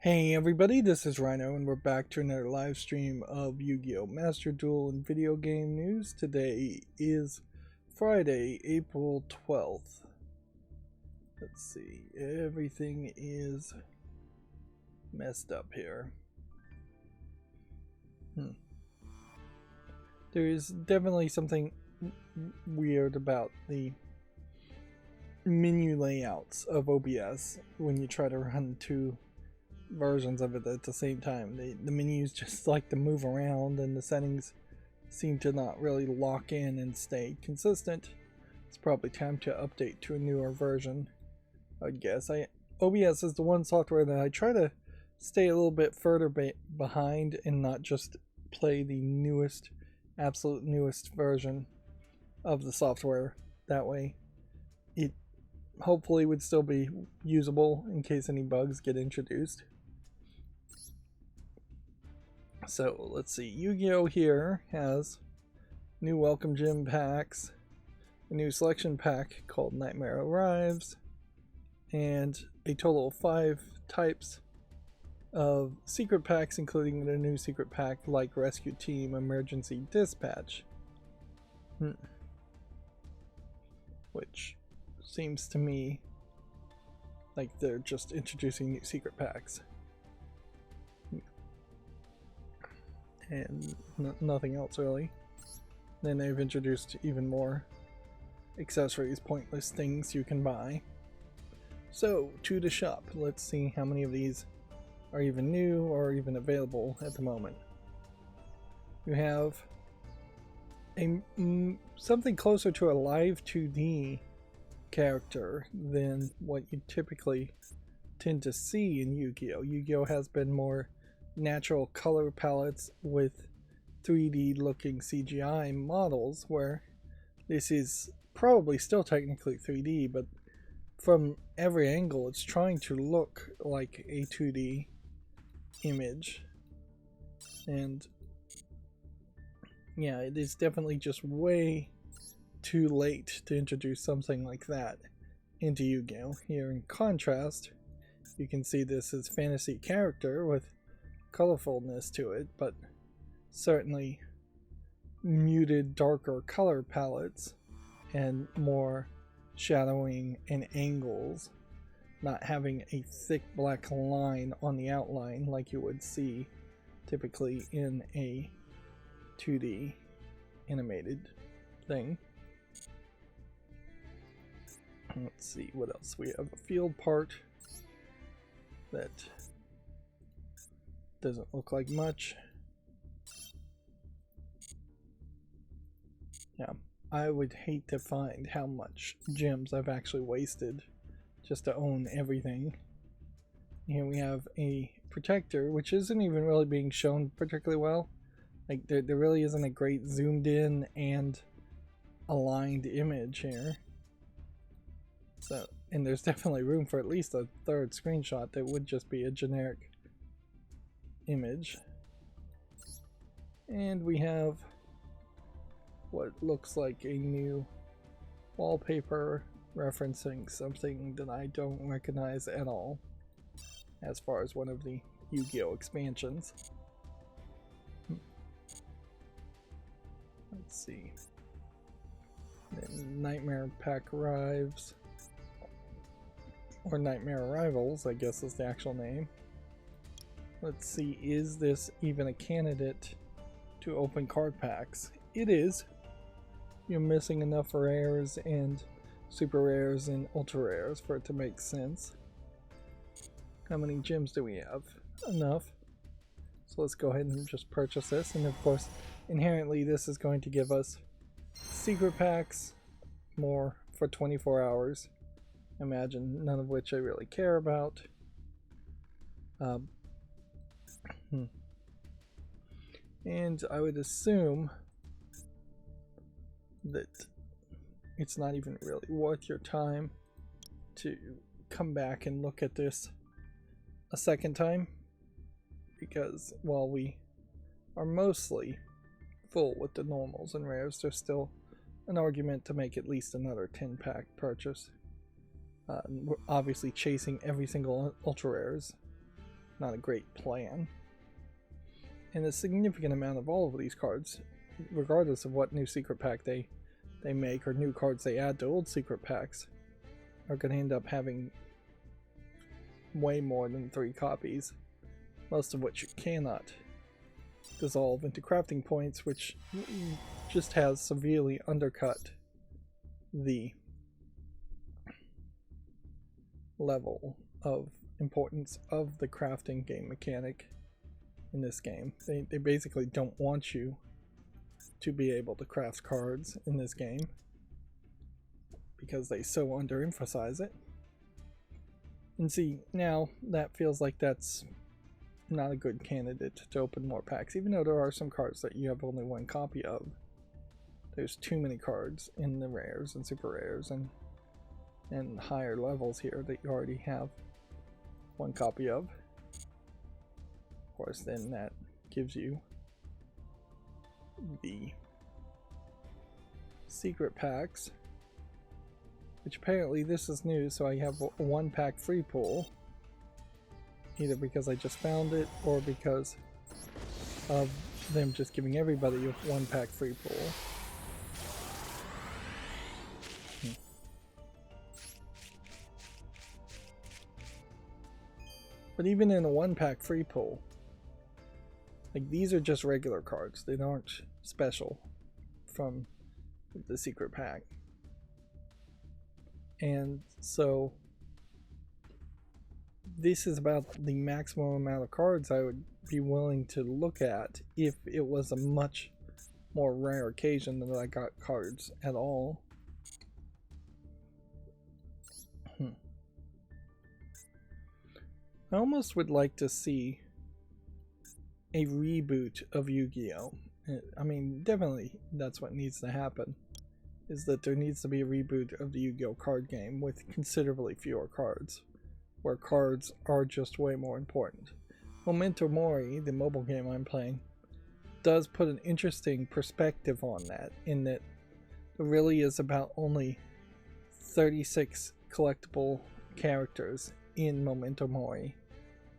Hey everybody, this is Rydo and we're back to another live stream of Yu-Gi-Oh! Master Duel and video game news. Today is Friday, April 12th. Let's see, everything is messed up here. There is definitely something weird about the menu layouts of OBS when you try to run two versions of it at the same time. The menus just like to move around and the settings seem to not really lock in and stay consistent. It's probably time to update to a newer version, I'd guess. OBS is the one software that I try to stay a little bit further behind and not just play the newest, absolute newest version of the software. That way it hopefully would still be usable in case any bugs get introduced. So let's see, Yu-Gi-Oh! Here has new welcome gym packs, a new selection pack called Nightmare Arrives, and a total of 5 types of secret packs, including the new secret pack like Rescue Team Emergency Dispatch. Which seems to me like they're just introducing new secret packs. And nothing else really. Then they've introduced even more accessories, pointless things you can buy. So to the shop, let's see how many of these are even new or even available at the moment. You have something closer to a live 2D character than what you typically tend to see in Yu-Gi-Oh! Yu-Gi-Oh! Has been more natural color palettes with 3D looking CGI models, where this is probably still technically 3D, but from every angle it's trying to look like a 2D image. And yeah, it is definitely just way too late to introduce something like that into Yu-Gi-Oh! Here in contrast, you can see this is fantasy character with colorfulness to it, but certainly muted, darker color palettes and more shadowing and angles, not having a thick black line on the outline like you would see typically in a 2D animated thing. Let's see what else. We have a field part that doesn't look like much. Yeah, I would hate to find how much gems I've actually wasted just to own everything. Here we have a protector, which isn't even really being shown particularly well. Like there really isn't a great zoomed in and aligned image here. So, and there's definitely room for at least a third screenshot that would just be a generic image. And we have what looks like a new wallpaper referencing something that I don't recognize at all as far as one of the Yu-Gi-Oh! Expansions. Let's see. Then Nightmare Pack arrives, or Nightmare Arrivals, I guess is the actual name. Let's see, is this even a candidate to open card packs? It is. You're missing enough rares and super rares and ultra rares for it to make sense. How many gems do we have? Enough. So let's go ahead and just purchase this, and of course inherently this is going to give us secret packs, more for 24 hours. Imagine, none of which I really care about. And I would assume that it's not even really worth your time to come back and look at this a second time, because while we are mostly full with the normals and rares, there's still an argument to make at least another 10-pack purchase. We're obviously chasing every single ultra rares not a great plan. And a significant amount of all of these cards, regardless of what new secret pack they make or new cards they add to old secret packs, are going to end up having way more than 3 copies, most of which cannot dissolve into crafting points, which just has severely undercut the level of importance of the crafting game mechanic in this game. They basically don't want you to be able to craft cards in this game because they so underemphasize it. And see, now that feels like that's not a good candidate to open more packs, even though there are some cards that you have only 1 copy of. There's too many cards in the rares and super rares and higher levels here that you already have 1 copy of. Of course, then that gives you the secret packs, which apparently this is new, so I have a 1 pack free pool, either because I just found it or because of them just giving everybody a 1 pack free pool. But even in a 1 pack free pool, like, these are just regular cards. They aren't special from the secret pack. And so this is about the maximum amount of cards I would be willing to look at if it was a much more rare occasion than I got cards at all. I almost would like to see a reboot of Yu-Gi-Oh! I mean, definitely that's what needs to happen, is that there needs to be a reboot of the Yu-Gi-Oh! Card game with considerably fewer cards, where cards are just way more important. Memento Mori, the mobile game I'm playing, does put an interesting perspective on that, in that it really is about only 36 collectible characters in Memento Mori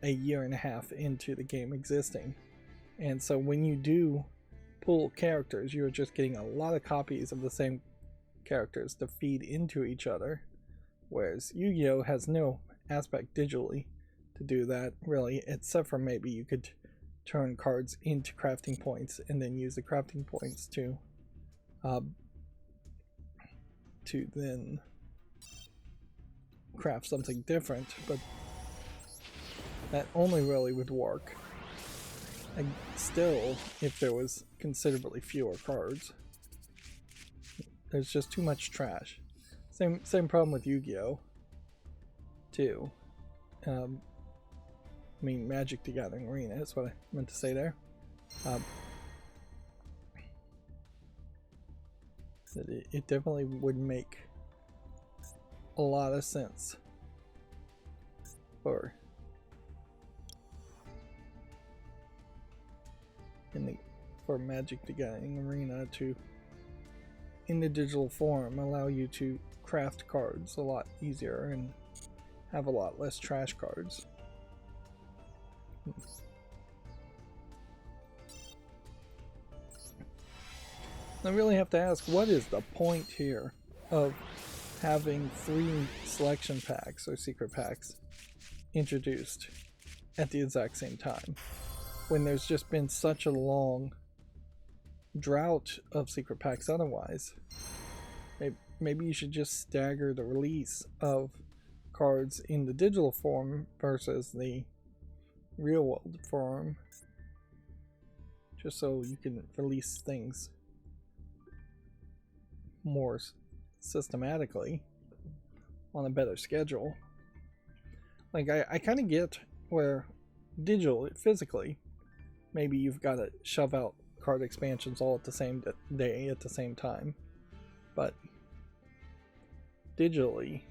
a year and a half into the game existing. And so when you do pull characters, you're just getting a lot of copies of the same characters to feed into each other, whereas Yu-Gi-Oh! Has no aspect digitally to do that, really, except for maybe you could turn cards into crafting points and then use the crafting points to then craft something different, but that only really would work. And still, if there was considerably fewer cards, there's just too much trash. Same problem with Yu-Gi-Oh! Too. I mean, Magic the Gathering Arena is what I meant to say there. It definitely would make a lot of sense for Magic the Gathering Arena to, in the digital form, allow you to craft cards a lot easier and have a lot less trash cards. I really have to ask, what is the point here of having 3 selection packs or secret packs introduced at the exact same time, when there's just been such a long drought of secret packs otherwise? Maybe you should just stagger the release of cards in the digital form versus the real world form, just so you can release things more systematically on a better schedule. Like, I kind of get where digital, physically, maybe you've got to shove out card expansions all at the same day at the same time, but digitally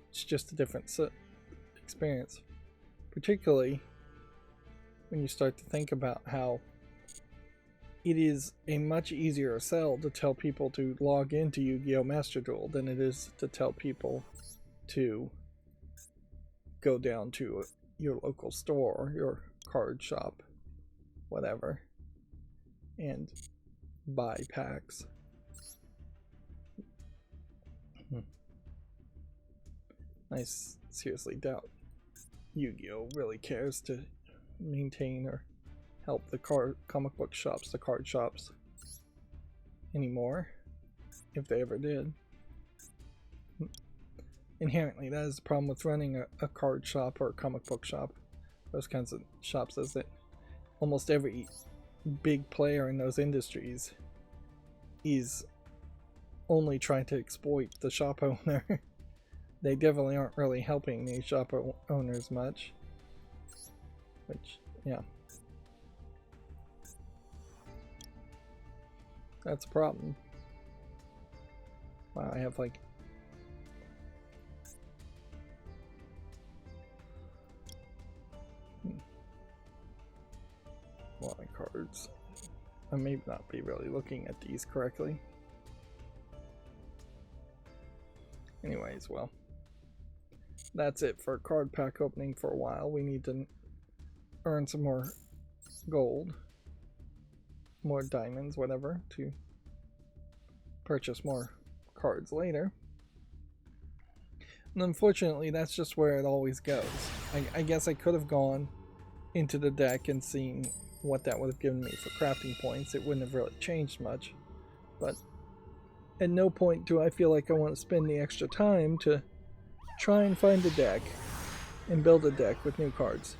it's just a different experience, particularly when you start to think about how it is a much easier sell to tell people to log into Yu-Gi-Oh! Master Duel than it is to tell people to go down to your local store, your card shop, whatever, and buy packs. I seriously doubt Yu-Gi-Oh! Really cares to maintain or help the comic book shops, the card shops, anymore, if they ever did. Inherently, that is the problem with running a card shop or a comic book shop, those kinds of shops, is that almost every big player in those industries is only trying to exploit the shop owner. They definitely aren't really helping the shop owners much. Which, yeah. That's a problem. Wow, I have like... a lot of cards. I may not be really looking at these correctly. Anyways, well, that's it for card pack opening for a while. We need to earn some more gold, more diamonds, whatever, to purchase more cards later. And unfortunately, that's just where it always goes. I guess I could have gone into the deck and seen what that would have given me for crafting points. It wouldn't have really changed much, but at no point do I feel like I want to spend the extra time to try and find a deck and build a deck with new cards.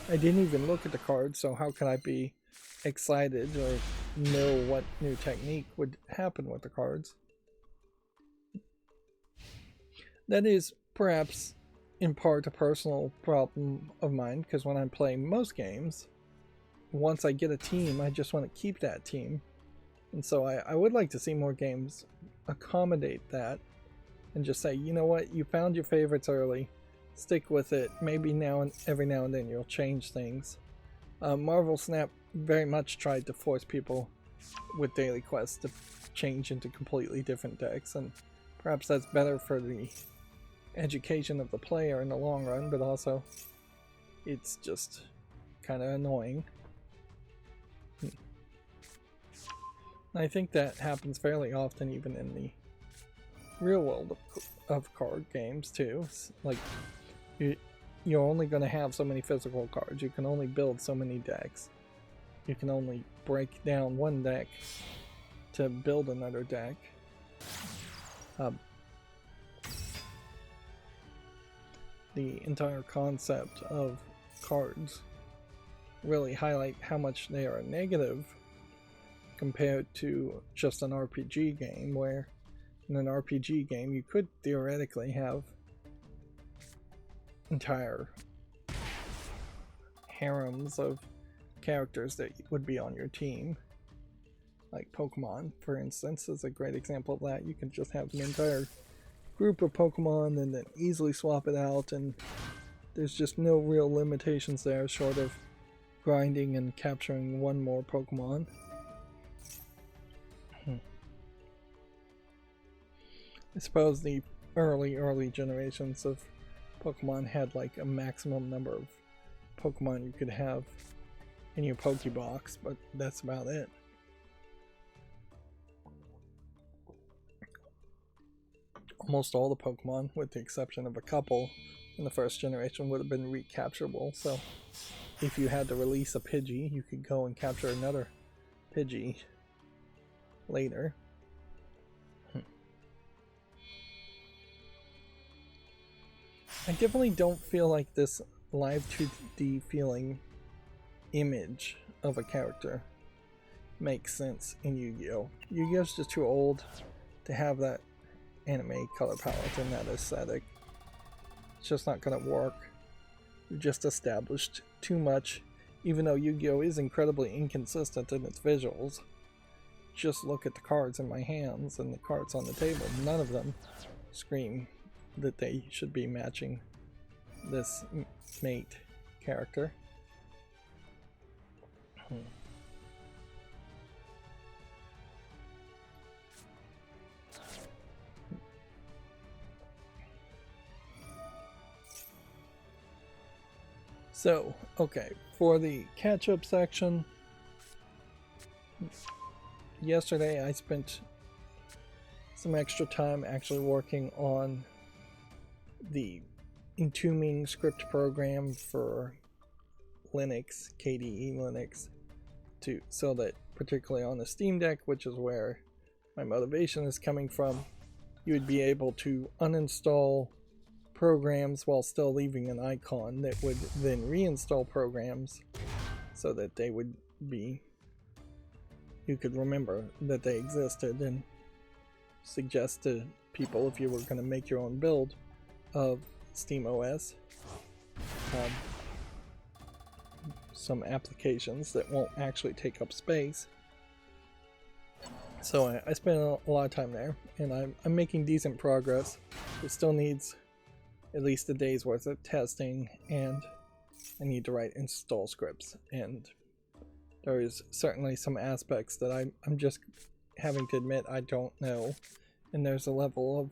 I didn't even look at the cards, so how can I be excited or know what new technique would happen with the cards? That is perhaps in part a personal problem of mine, because when I'm playing most games, once I get a team, I just want to keep that team. And so I would like to see more games accommodate that and just say, you know what, you found your favorites early, stick with it. Maybe every now and then you'll change things. Marvel Snap very much tried to force people with daily quests to change into completely different decks, and perhaps that's better for the education of the player in the long run, but also it's just kind of annoying. I think that happens fairly often even in the real world of card games too. Like, you're only going to have so many physical cards. You can only build so many decks. You can only break down one deck to build another deck. The entire concept of cards really highlight how much they are negative compared to just an RPG game, where in an RPG game you could theoretically have entire harems of characters that would be on your team. Like Pokemon, for instance, is a great example of that. You can just have an entire group of Pokemon and then easily swap it out, and there's just no real limitations there short of grinding and capturing one more Pokemon. I suppose the early generations of Pokemon had like a maximum number of Pokemon you could have in your Pokebox, but that's about it. Almost all the Pokemon, with the exception of a couple in the first generation, would have been recapturable, so if you had to release a Pidgey, you could go and capture another Pidgey later. I definitely don't feel like this live 2D feeling image of a character makes sense in Yu-Gi-Oh! Yu-Gi-Oh's just too old to have that anime color palette and that aesthetic. It's just not gonna work. We've just established too much, even though Yu-Gi-Oh! Is incredibly inconsistent in its visuals. Just look at the cards in my hands and the cards on the table. None of them scream that they should be matching this mate character. So, okay, for the catch-up section, yesterday I spent some extra time actually working on the entombing script program for Linux, KDE Linux, so that particularly on the Steam Deck, which is where my motivation is coming from, you would be able to uninstall programs while still leaving an icon that would then reinstall programs so that they would be, you could remember that they existed and suggest to people if you were going to make your own build of SteamOS some applications that won't actually take up space. So I spent a lot of time there, and I'm making decent progress. It still needs at least a day's worth of testing, and I need to write install scripts, and there is certainly some aspects that I'm just having to admit I don't know, and there's a level of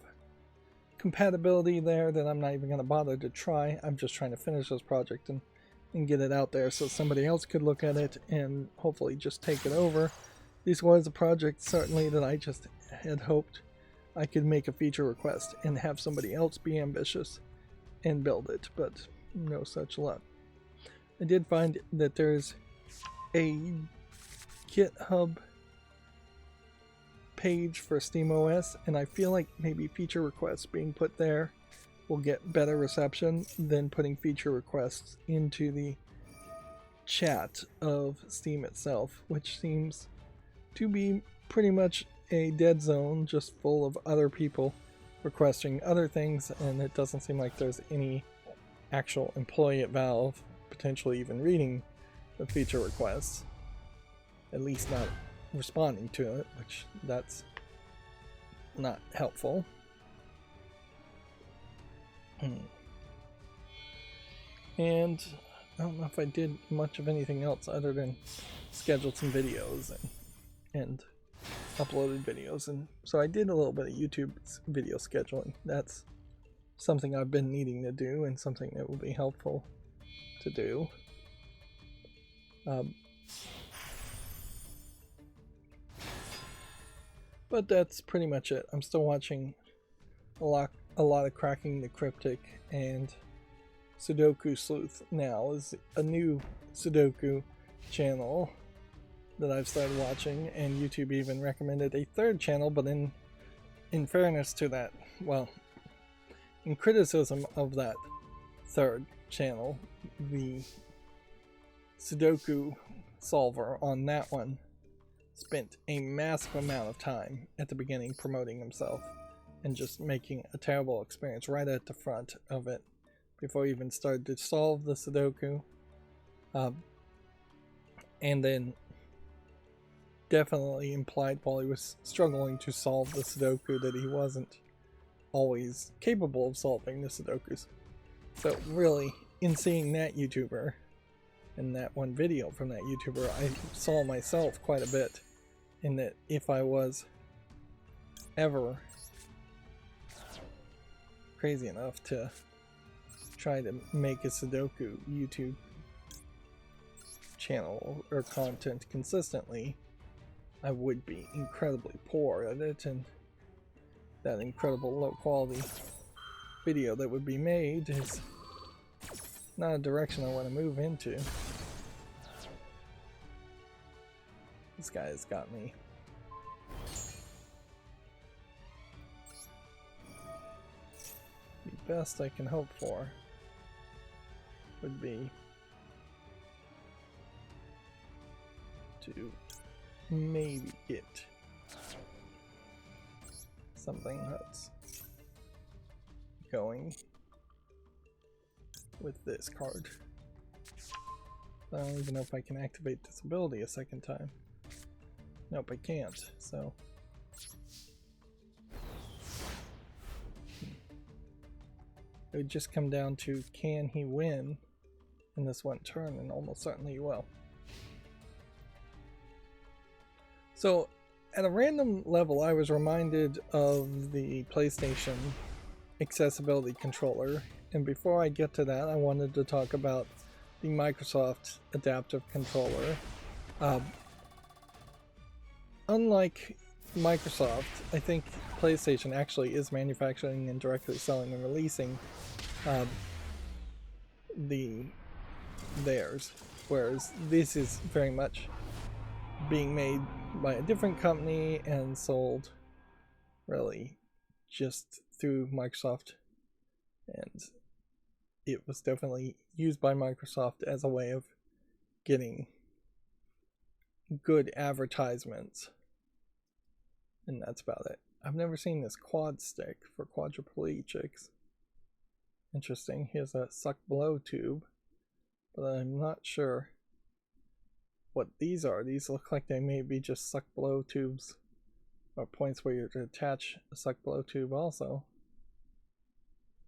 compatibility there that I'm not even going to bother to try. I'm just trying to finish this project and get it out there so somebody else could look at it and hopefully just take it over. This was a project certainly that I just had hoped I could make a feature request and have somebody else be ambitious and build it, but no such luck. I did find that there's a GitHub page for SteamOS, and I feel like maybe feature requests being put there will get better reception than putting feature requests into the chat of Steam itself, which seems to be pretty much a dead zone, just full of other people requesting other things, and it doesn't seem like there's any actual employee at Valve potentially even reading the feature requests, at least not responding to it, which that's not helpful. And I don't know if I did much of anything else other than scheduled some videos and uploaded videos, and so I did a little bit of YouTube video scheduling. That's something I've been needing to do and something that will be helpful to do. But that's pretty much it. I'm still watching a lot of Cracking the Cryptic, and Sudoku Sleuth now is a new Sudoku channel that I've started watching, and YouTube even recommended a third channel, but in fairness to that, well, in criticism of that third channel, the Sudoku solver on that one spent a massive amount of time at the beginning promoting himself and just making a terrible experience right at the front of it before he even started to solve the Sudoku. And then definitely implied while he was struggling to solve the Sudoku that he wasn't always capable of solving the Sudokus. So really, in seeing that YouTuber and that one video from that YouTuber, I saw myself quite a bit in that if I was ever crazy enough to try to make a Sudoku YouTube channel or content consistently, I would be incredibly poor at it, and that incredible low quality video that would be made is not a direction I want to move into. This guy has got me. The best I can hope for would be to maybe get something that's going with this card. I don't even know if I can activate this ability a second time. Nope, I can't, so it would just come down to, can he win in this one turn, and almost certainly he will. So at a random level, I was reminded of the PlayStation accessibility controller, and before I get to that, I wanted to talk about the Microsoft adaptive controller. Um, Unlike Microsoft, I think PlayStation actually is manufacturing and directly selling and releasing uh, theirs, whereas this is very much being made by a different company and sold really just through Microsoft, and it was definitely used by Microsoft as a way of getting good advertisements, and that's about it. I've never seen this quad stick for quadriplegics. Interesting. Here's a suck blow tube, but I'm not sure what these are. These look like they may be just suck blow tubes, or points where you attach a suck blow tube also.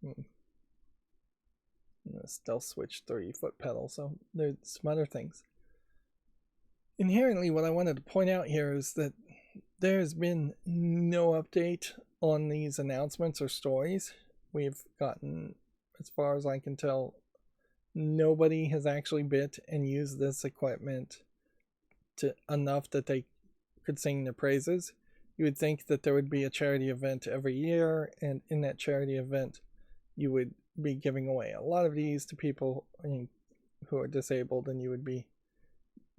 The stealth switch 30-foot pedal, so there's some other things. Inherently, what I wanted to point out here is that there's been no update on these announcements or stories. We've gotten, as far as I can tell, nobody has actually bit and used this equipment to enough that they could sing their praises. You would think that there would be a charity event every year, and in that charity event you would be giving away a lot of these to people who are disabled, and you would be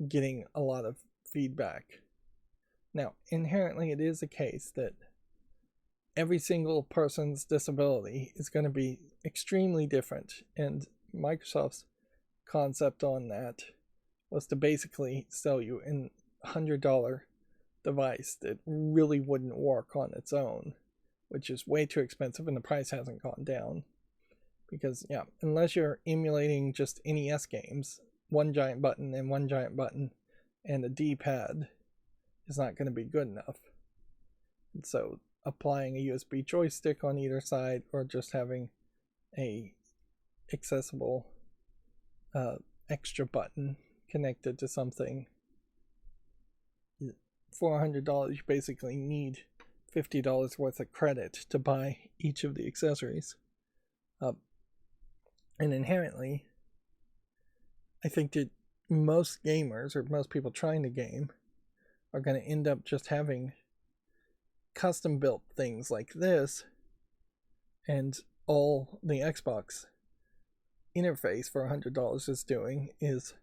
getting a lot of feedback. Now, inherently it is a case that every single person's disability is going to be extremely different, and Microsoft's concept on that was to basically sell you an $100 device that really wouldn't work on its own, which is way too expensive, and the price hasn't gone down. Because, yeah, unless you're emulating just NES games, one giant button and a D-pad is not going to be good enough. And so applying a USB joystick on either side, or just having a accessible extra button connected to something, for $100 you basically need $50 worth of credit to buy each of the accessories. And inherently, I think that most gamers, or most people trying to game, are going to end up just having custom built things like this, and all the Xbox interface for $100 is doing is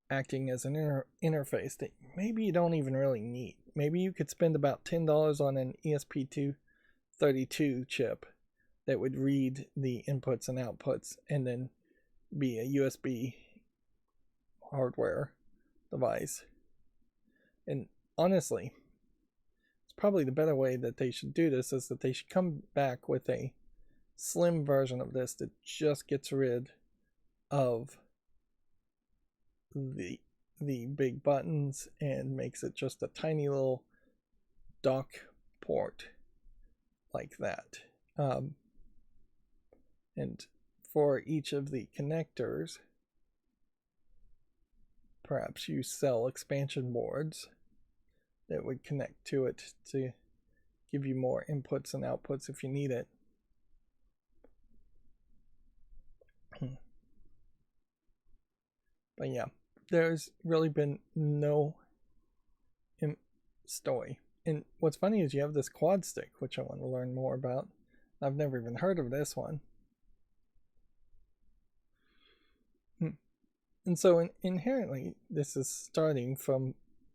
acting as an interface that maybe you don't even really need. Maybe you could spend about $10 on an ESP232 chip that would read the inputs and outputs, and then be a USB hardware device. And honestly, it's probably the better way that they should do this is that they should come back with a slim version of this that just gets rid of the big buttons and makes it just a tiny little dock port like that. And for each of the connectors, perhaps you sell expansion boards that would connect to it to give you more inputs and outputs if you need it. But yeah, there's really been no story. And what's funny is you have this quad stick, which I want to learn more about. I've never even heard of this one. And so inherently, this is starting from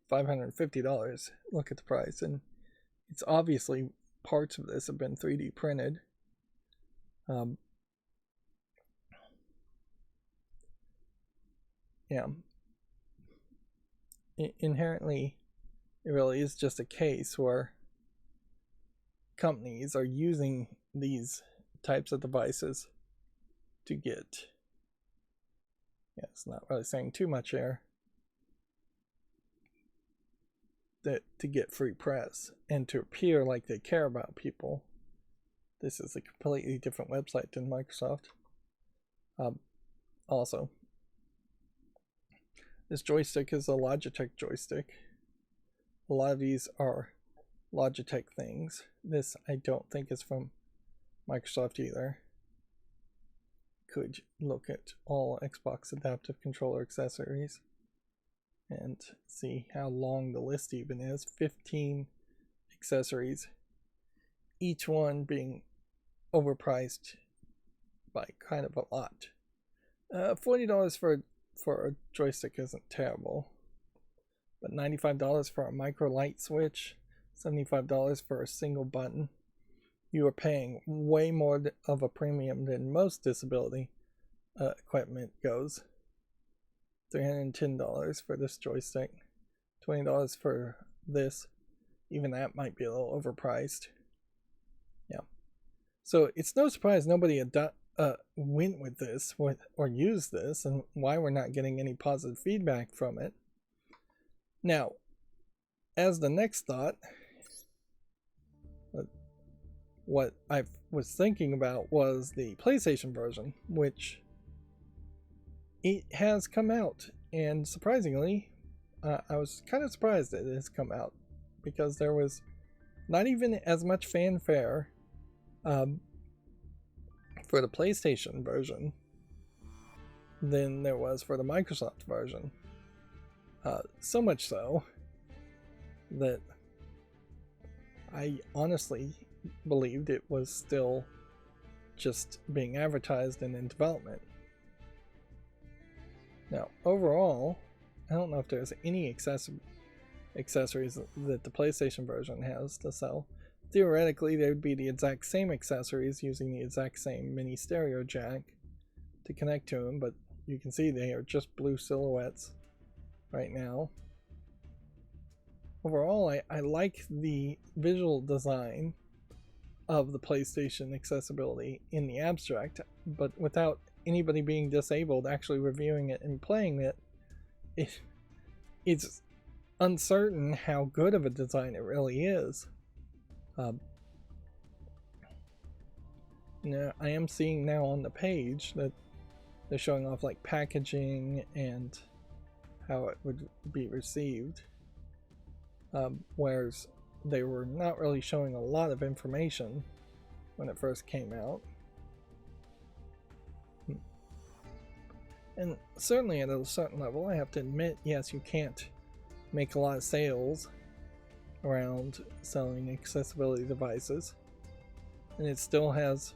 $550. Look at the price, and it's obviously parts of this have been 3D printed. Yeah. Inherently, it really is just a case where companies are using these types of devices to get, yeah, it's not really saying too much here, that to get free press and to appear like they care about people. This is a completely different website than Microsoft. Also, this joystick is a Logitech joystick. A lot of these are Logitech things. This I don't think is from Microsoft either. could look at all Xbox adaptive controller accessories and see how long the list even is. 15 accessories, each one being overpriced by kind of a lot. $40 for a joystick isn't terrible, but $95 for a micro light switch, $75 for a single button. You are paying way more of a premium than most disability equipment goes. $310 for this joystick, $20 for this. Even that might be a little overpriced. Yeah. So it's no surprise nobody went with this or used this, and why we're not getting any positive feedback from it. Now, as the next thought, what I was thinking about was the PlayStation version, which it has come out, and surprisingly, I was kind of surprised that it has come out, because there was not even as much fanfare for the PlayStation version than there was for the Microsoft version. So much so that I honestly believed it was still just being advertised and in development. Now, overall, I don't know if there's any accessories that the PlayStation version has to sell. Theoretically, there would be the exact same accessories using the exact same mini stereo jack to connect to them, but you can see they are just blue silhouettes right now. Overall, I like the visual design of the PlayStation accessibility in the abstract, but without anybody being disabled actually reviewing it and playing it, it's uncertain how good of a design it really is. Now, I am seeing now on the page that they're showing off like packaging and how it would be received, whereas they were not really showing a lot of information when it first came out. And certainly at a certain level, I have to admit, yes, you can't make a lot of sales around selling accessibility devices, and it still has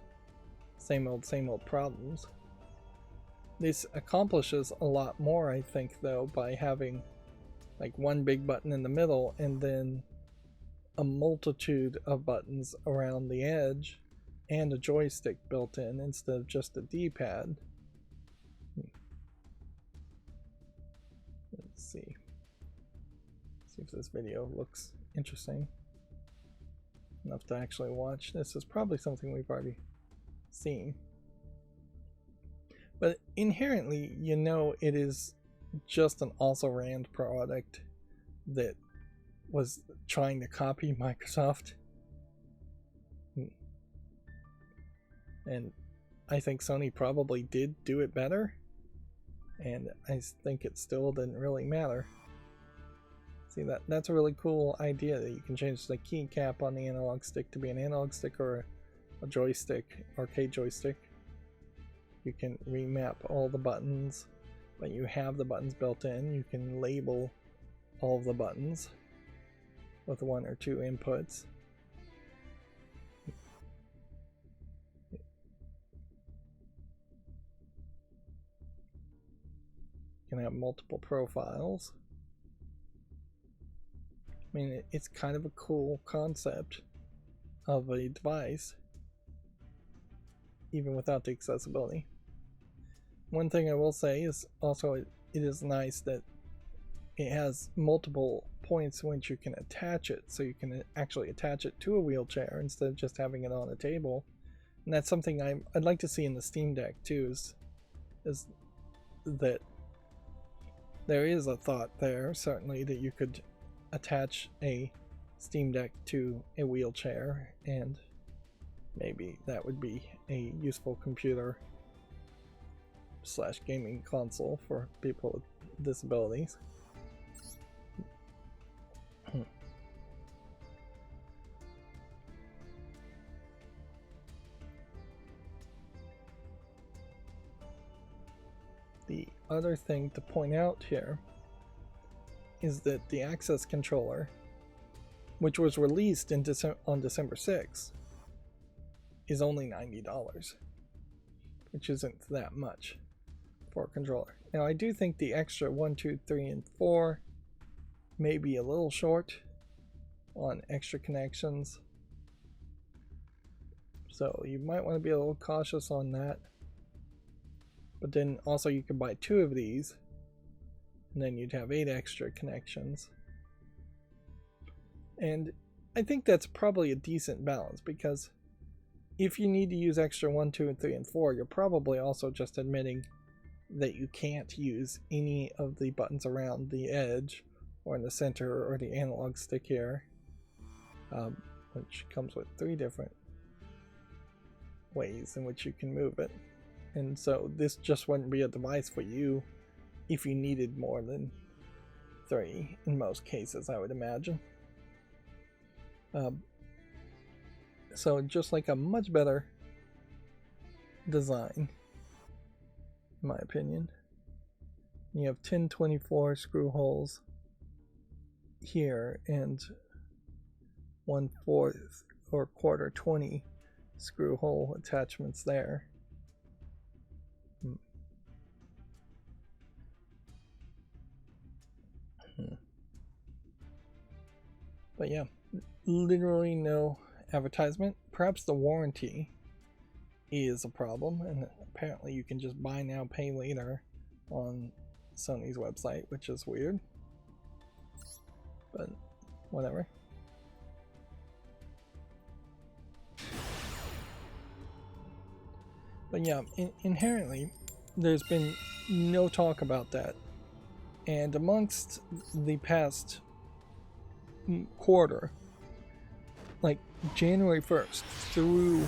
same old problems. This accomplishes a lot more, I think, though, by having like one big button in the middle and then a multitude of buttons around the edge and a joystick built in instead of just a D-pad. Let's see if this video looks interesting enough to actually watch. This is probably something we've already seen, but inherently, you know, it is just an also-ran product that was trying to copy Microsoft. And I think Sony probably did do it better, and I think it still didn't really matter. See, that's a really cool idea, that you can change the keycap on the analog stick to be an analog stick or a joystick, arcade joystick. You can remap all the buttons, but you have the buttons built in. You can label all of the buttons with one or two inputs. You can have multiple profiles. I mean, it's kind of a cool concept of a device, even without the accessibility. One thing I will say is also it is nice that it has multiple points which you can attach it, so you can actually attach it to a wheelchair instead of just having it on a table. And that's something I'd like to see in the Steam Deck too, is that there is a thought there, certainly, that you could attach a Steam Deck to a wheelchair, and maybe that would be a useful computer / gaming console for people with disabilities. other thing to point out here is that the Access controller, which was released on December 6th, is only $90, which isn't that much for a controller. Now, I do think the extra 1, 2, 3, and 4 may be a little short on extra connections, so you might want to be a little cautious on that. But then also you could buy 2 of these, and then you'd have 8 extra connections. And I think that's probably a decent balance, because if you need to use extra 1, 2, and 3, and 4, you're probably also just admitting that you can't use any of the buttons around the edge or in the center or the analog stick here, which comes with 3 different ways in which you can move it. And so this just wouldn't be a device for you if you needed more than 3 in most cases, I would imagine. So just like a much better design, in my opinion. You have 1024 screw holes here and 1/4 or quarter 20 screw hole attachments there. But yeah, literally no advertisement. Perhaps the warranty is a problem, and apparently you can just buy now, pay later on Sony's website, which is weird, but whatever. But yeah, inherently there's been no talk about that, and amongst the past quarter, like January 1st through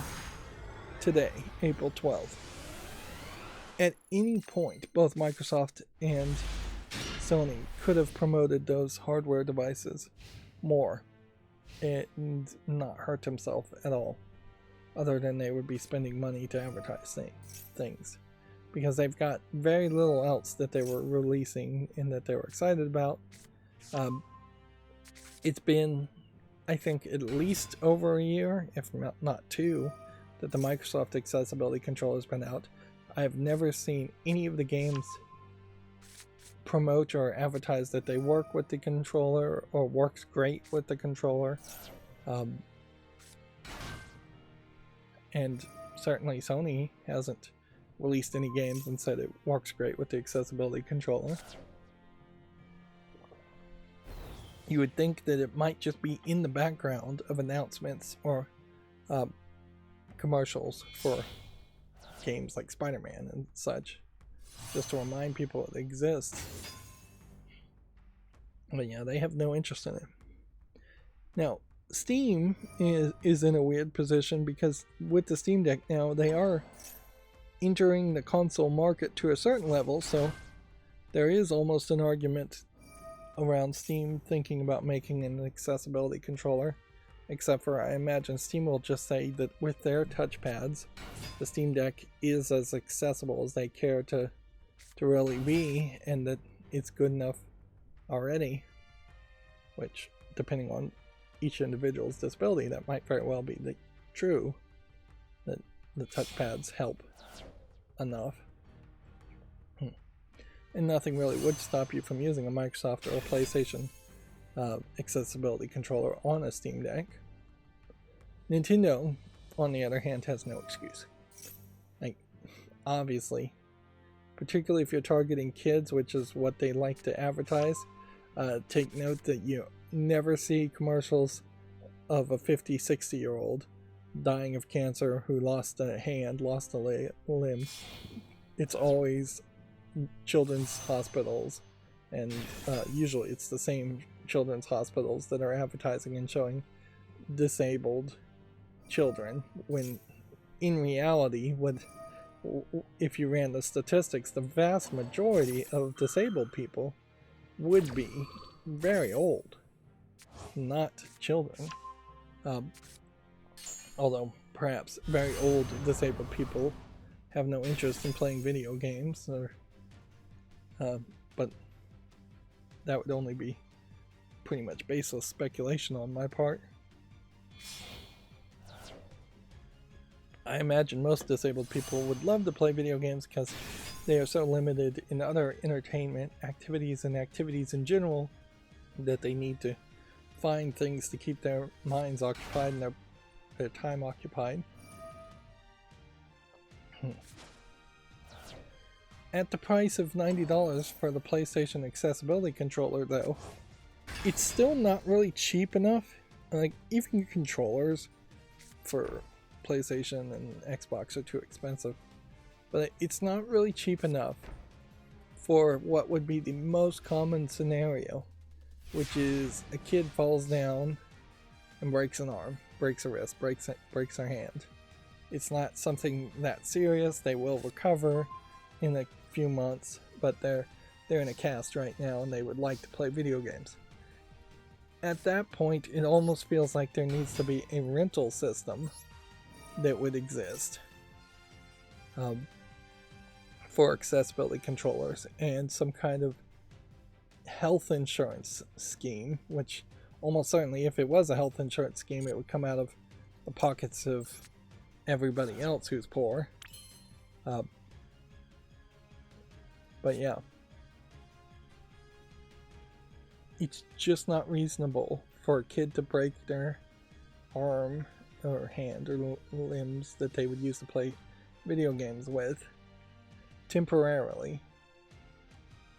today, April 12th, at any point both Microsoft and Sony could have promoted those hardware devices more and not hurt themselves at all, other than they would be spending money to advertise things, because they've got very little else that they were releasing and that they were excited about. It's been, I think, at least over a year, if not 2, that the Microsoft Accessibility Controller has been out. I have never seen any of the games promote or advertise that they work with the controller or works great with the controller. And certainly Sony hasn't released any games and said it works great with the accessibility controller. You would think that it might just be in the background of announcements or commercials for games like Spider-Man and such, just to remind people it exists. But yeah, they have no interest in it. Now, Steam is in a weird position, because with the Steam Deck now, they are entering the console market to a certain level, so there is almost an argument around Steam thinking about making an accessibility controller, except for I imagine Steam will just say that with their touchpads, the Steam Deck is as accessible as they care to really be, and that it's good enough already, which, depending on each individual's disability, that might very well be true, that the touchpads help enough. And nothing really would stop you from using a Microsoft or a PlayStation accessibility controller on a Steam Deck. Nintendo, on the other hand, has no excuse. Like, obviously, particularly if you're targeting kids, which is what they like to advertise, take note that you never see commercials of a 50, 60-year-old dying of cancer who lost a hand, lost a limb. It's always children's hospitals, and usually it's the same children's hospitals that are advertising and showing disabled children, when in reality, if you ran the statistics, the vast majority of disabled people would be very old, not children. Although perhaps very old disabled people have no interest in playing video games, or but that would only be pretty much baseless speculation on my part. I imagine most disabled people would love to play video games because they are so limited in other entertainment activities and activities in general that they need to find things to keep their minds occupied and their time occupied. At the price of $90 for the PlayStation accessibility controller though, it's still not really cheap enough. Like, even controllers for PlayStation and Xbox are too expensive, but it's not really cheap enough for what would be the most common scenario, which is a kid falls down and breaks an arm, breaks a wrist, breaks a hand. It's not something that serious. They will recover in a few months, but they're in a cast right now and they would like to play video games. At that point, it almost feels like there needs to be a rental system that would exist for accessibility controllers, and some kind of health insurance scheme, which almost certainly, if it was a health insurance scheme, it would come out of the pockets of everybody else who's poor. But yeah, it's just not reasonable for a kid to break their arm or hand or limbs that they would use to play video games with temporarily,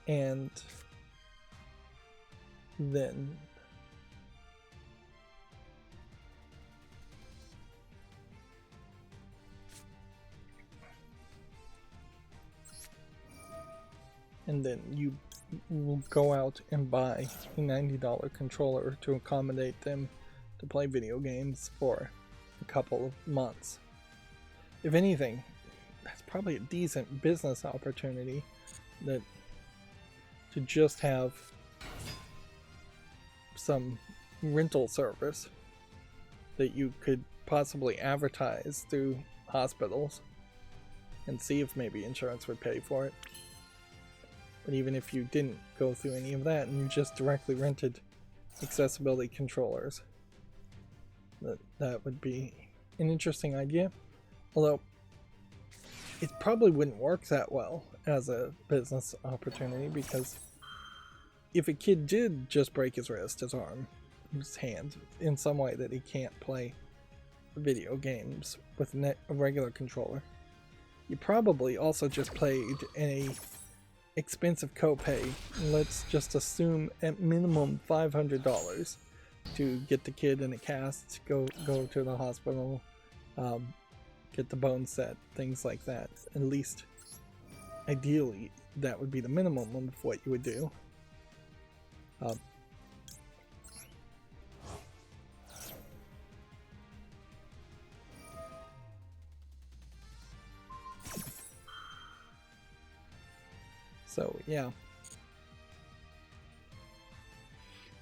and then you will go out and buy a $90 controller to accommodate them to play video games for a couple of months. If anything, that's probably a decent business opportunity, that to just have some rental service that you could possibly advertise through hospitals and see if maybe insurance would pay for it. But even if you didn't go through any of that and you just directly rented accessibility controllers, that would be an interesting idea. Although it probably wouldn't work that well as a business opportunity, because if a kid did just break his wrist, his arm, his hand in some way that he can't play video games with a regular controller, you probably also just played a expensive copay. Let's just assume at minimum $500 to get the kid in a cast, go to the hospital, get the bone set, things like that. At least, ideally, that would be the minimum of what you would do. So yeah,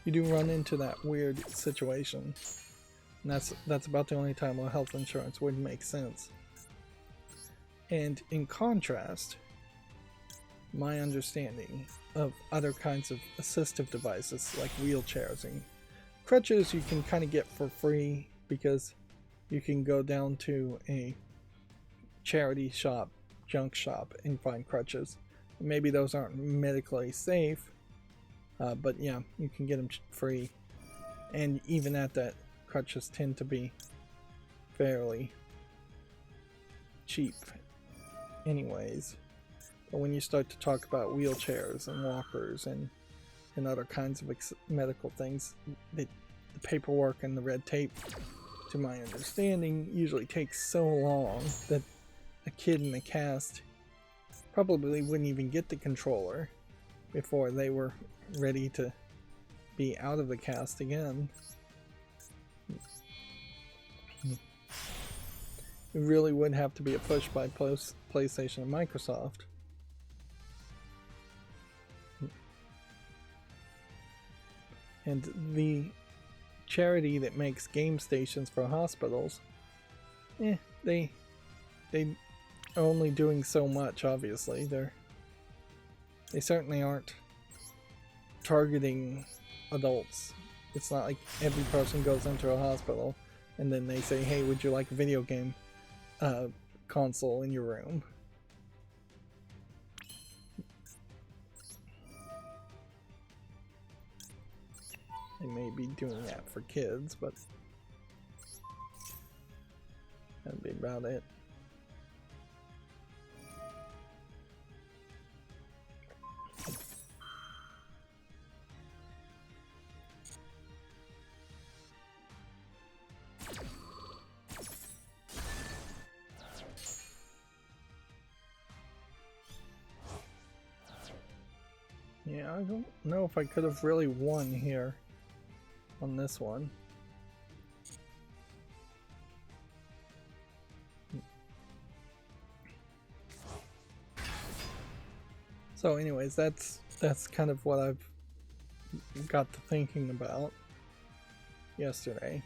you do run into that weird situation, and that's about the only time where health insurance would make sense. And in contrast, my understanding of other kinds of assistive devices like wheelchairs and crutches, you can kind of get for free, because you can go down to a charity shop, junk shop, and find crutches. Maybe those aren't medically safe, but yeah, you can get them free. And even at that, crutches tend to be fairly cheap anyways. But when you start to talk about wheelchairs and walkers and other kinds of medical things, the paperwork and the red tape, to my understanding, usually takes so long that a kid in the cast probably wouldn't even get the controller before they were ready to be out of the cast again. It really would have to be a push by PlayStation and Microsoft. And the charity that makes game stations for hospitals, they are only doing so much, obviously. They're they certainly aren't targeting adults. It's not like every person goes into a hospital and then they say, hey, would you like a video game console in your room? They may be doing that for kids, but that'd be about it. Yeah, I don't know if I could have really won here on this one. So anyways, that's kind of what I've got to thinking about yesterday.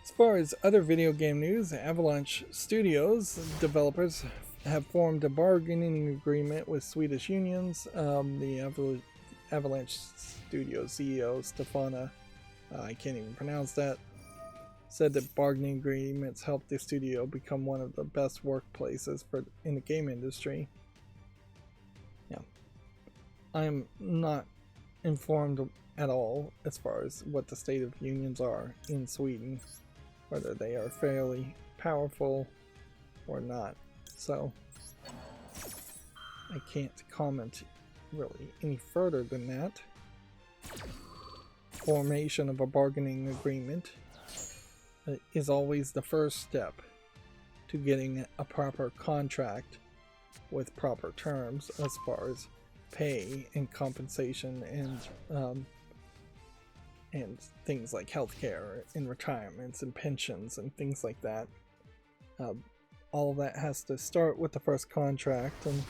As far as other video game news, Avalanche Studios developers have formed a bargaining agreement with Swedish unions. The Avalanche Studios CEO Stefana, I can't even pronounce that, said that bargaining agreements help the studio become one of the best workplaces in the game industry. Yeah, I am not informed at all as far as what the state of unions are in Sweden, whether they are fairly powerful or not. So I can't comment really any further than that. Formation of a bargaining agreement is always the first step to getting a proper contract with proper terms as far as pay and compensation and things like healthcare and retirements and pensions and things like that. All of that has to start with the first contract, and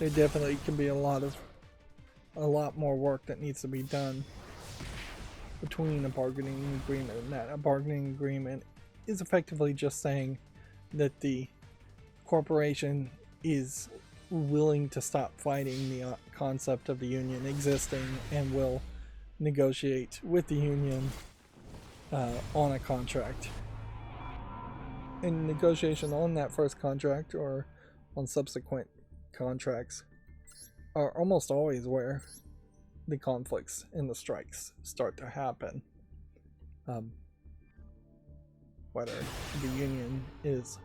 there definitely can be a lot more work that needs to be done between a bargaining agreement and that. A bargaining agreement is effectively just saying that the corporation is willing to stop fighting the concept of the union existing and will negotiate with the union on a contract. And negotiation on that first contract or on subsequent contracts are almost always where the conflicts and the strikes start to happen. Whether the union is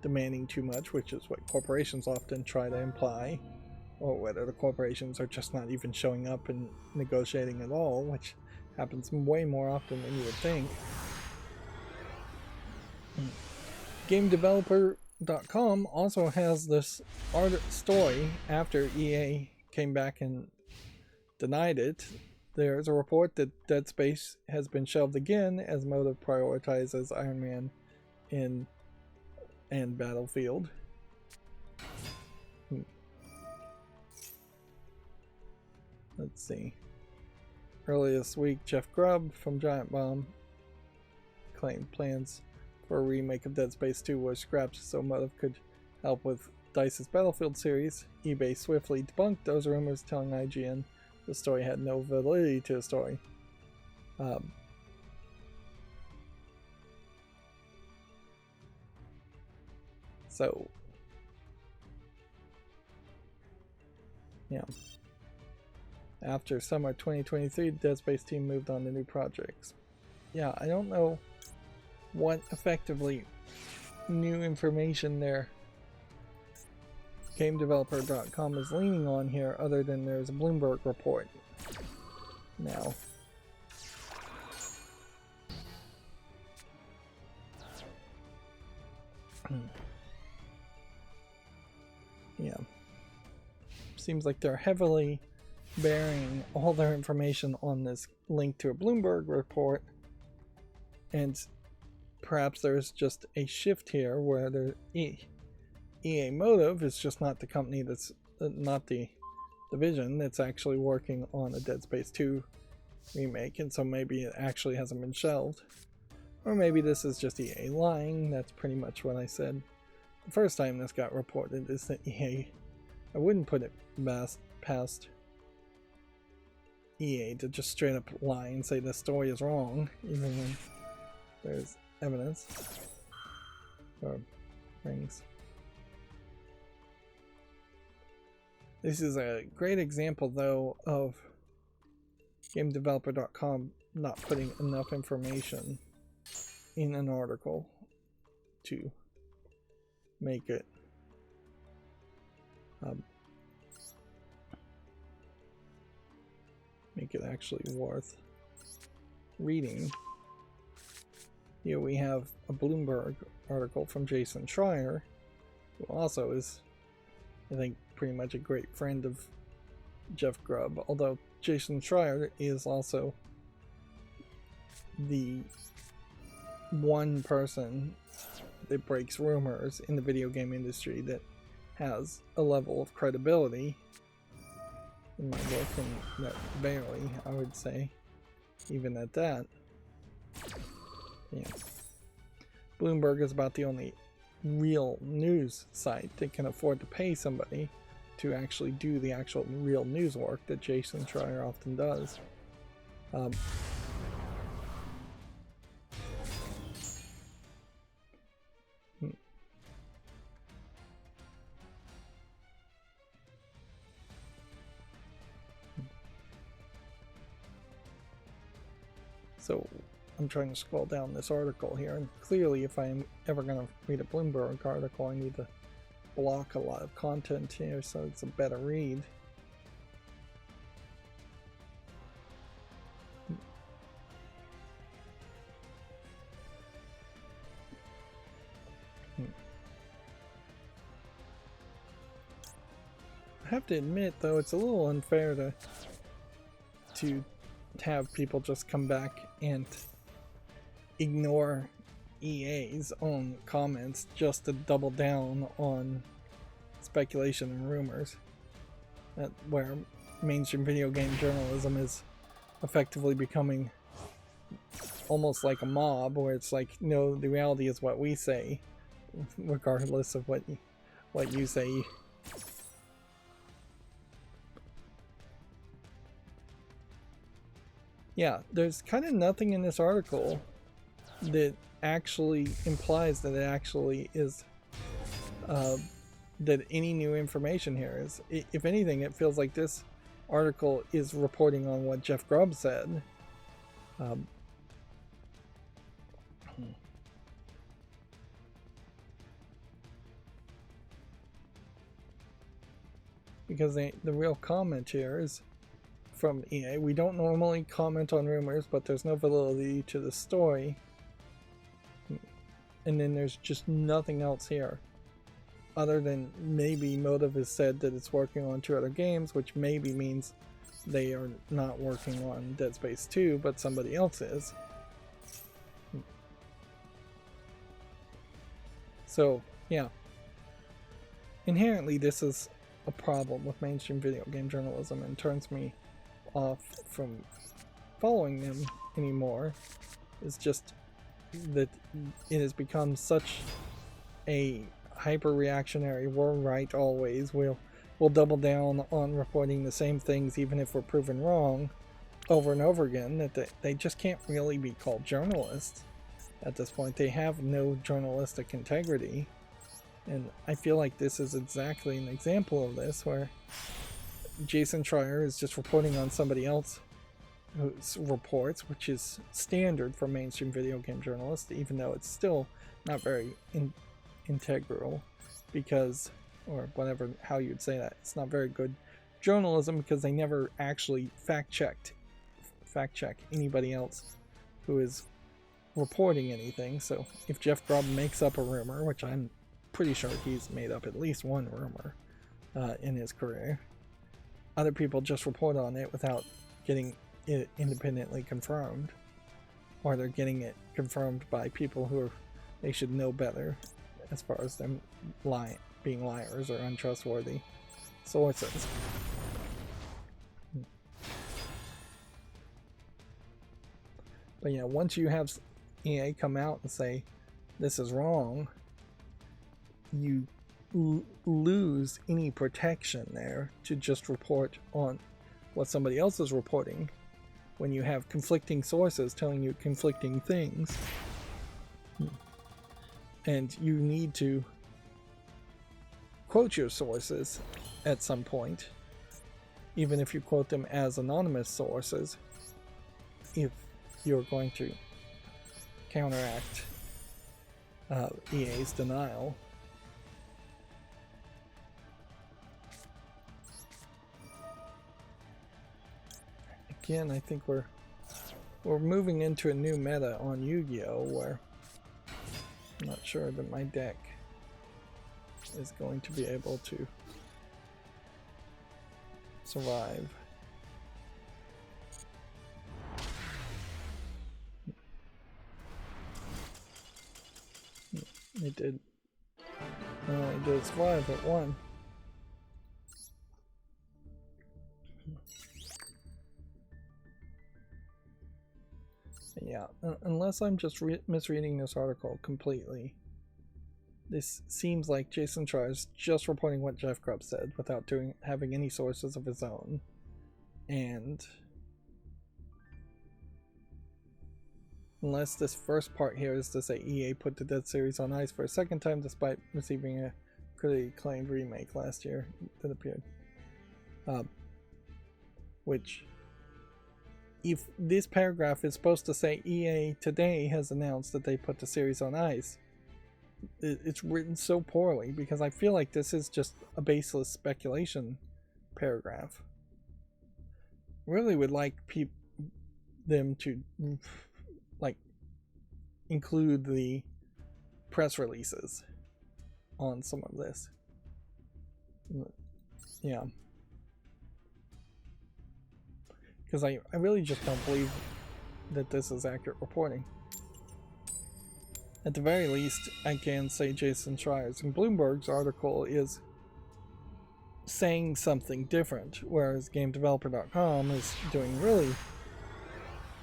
demanding too much, which is what corporations often try to imply, or whether the corporations are just not even showing up and negotiating at all, which happens way more often than you would think. GameDeveloper.com also has this story after EA came back and denied it. There's a report that Dead Space has been shelved again as Motive prioritizes Iron Man and Battlefield. Let's see. Earlier this week, Jeff Grubb from Giant Bomb claimed plans for a remake of Dead Space 2 were scrapped so Motive could help with DICE's Battlefield series. eBay swiftly debunked those rumors, telling IGN the story had no validity to the story. So, yeah. After summer 2023, the Dead Space team moved on to new projects. Yeah, I don't know what effectively new information their GameDeveloper.com is leaning on here, other than there's a Bloomberg report now. Yeah. Seems like they're heavily bearing all their information on this link to a Bloomberg report, and perhaps there's just a shift here where the EA Motive is just not the company that's not the division that's actually working on a Dead Space 2 remake, and so maybe it actually hasn't been shelved. Or maybe this is just EA lying. That's pretty much what I said the first time this got reported, is that EA, I wouldn't put it past EA to just straight up lie and say the story is wrong, even when there's evidence or things. This is a great example, though, of GameDeveloper.com not putting enough information in an article to make it actually worth reading. Here we have a Bloomberg article from Jason Schreier, who also is, I think, pretty much a great friend of Jeff Grubb, although Jason Schreier is also the one person that breaks rumors in the video game industry that has a level of credibility in my book, and that barely, I would say, even at that. Yeah. Bloomberg is about the only real news site that can afford to pay somebody to actually do the actual real news work that Jason Schreier often does. So I'm trying to scroll down this article here, and clearly if I'm ever going to read a Bloomberg article, I need to block a lot of content here so it's a better read. I have to admit, though, it's a little unfair to have people just come back and ignore EA's own comments just to double down on speculation and rumors. Where mainstream video game journalism is effectively becoming almost like a mob, where it's like, no, the reality is what we say, regardless of what you say. Yeah, there's kind of nothing in this article that actually implies that it actually is, that any new information here is. If anything, it feels like this article is reporting on what Jeff Grubb said. Because the real comment here is from EA. We don't normally comment on rumors, but there's no validity to the story. And then there's just nothing else here. Other than maybe Motive has said that it's working on 2 other games, which maybe means they are not working on Dead Space 2, but somebody else is. So, yeah. Inherently, this is a problem with mainstream video game journalism and turns me off from following them anymore. It's just that it has become such a hyper-reactionary, we're right always, we'll double down on reporting the same things even if we're proven wrong over and over again, that they just can't really be called journalists at this point. They have no journalistic integrity, and I feel like this is exactly an example of this, where Jason Schreier is just reporting on somebody else's reports, which is standard for mainstream video game journalists, even though it's still not very integral, because, or whatever, how you'd say that, it's not very good journalism because they never actually fact check anybody else who is reporting anything. So if Jeff Grubb makes up a rumor, which I'm pretty sure he's made up at least one rumor in his career, other people just report on it without getting it independently confirmed, or they're getting it confirmed by people who they should know better as far as them being liars or untrustworthy sources. But yeah, once you have EA come out and say this is wrong, you lose any protection there to just report on what somebody else is reporting when you have conflicting sources telling you conflicting things. And you need to quote your sources at some point, even if you quote them as anonymous sources, if you're going to counteract EA's denial. Again, I think we're moving into a new meta on Yu-Gi-Oh! Where I'm not sure that my deck is going to be able to survive. It did. It did survive at one. Yeah, unless I'm just misreading this article completely. This seems like Jason Schreier's just reporting what Jeff Grubb said without having any sources of his own. And unless this first part here is to say EA put the Dead series on ice for a second time despite receiving a critically acclaimed remake last year that appeared. Which, if this paragraph is supposed to say EA today has announced that they put the series on ice, it's written so poorly because I feel like this is just a baseless speculation paragraph. Really would like them to like include the press releases on some of this. Yeah. Because I really just don't believe that this is accurate reporting. At the very least, I can say Jason Schreier's and Bloomberg's article is saying something different, whereas GameDeveloper.com is doing really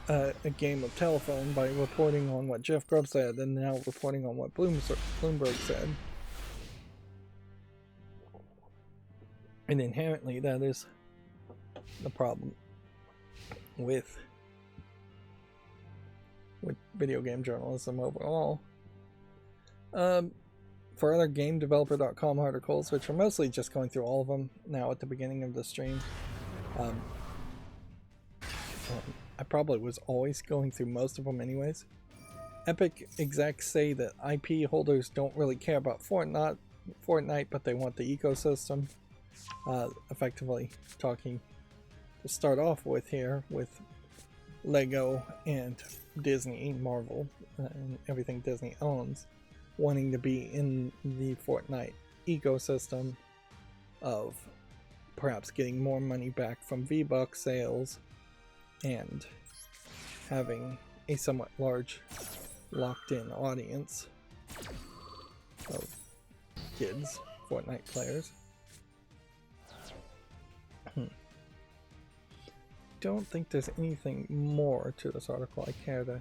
a game of telephone by reporting on what Jeff Grubb said and now reporting on what Bloomberg said. And inherently, that is the problem with video game journalism overall. For other GameDeveloper.com articles, which are mostly just going through all of them now at the beginning of the stream, I probably was always going through most of them anyways. Epic execs say that IP holders don't really care about Fortnite, but they want the ecosystem. Effectively talking to start off with here with Lego and Disney, Marvel, and everything Disney owns, wanting to be in the Fortnite ecosystem of perhaps getting more money back from V-Bucks sales and having a somewhat large locked-in audience of kids, Fortnite players. Don't think there's anything more to this article I care to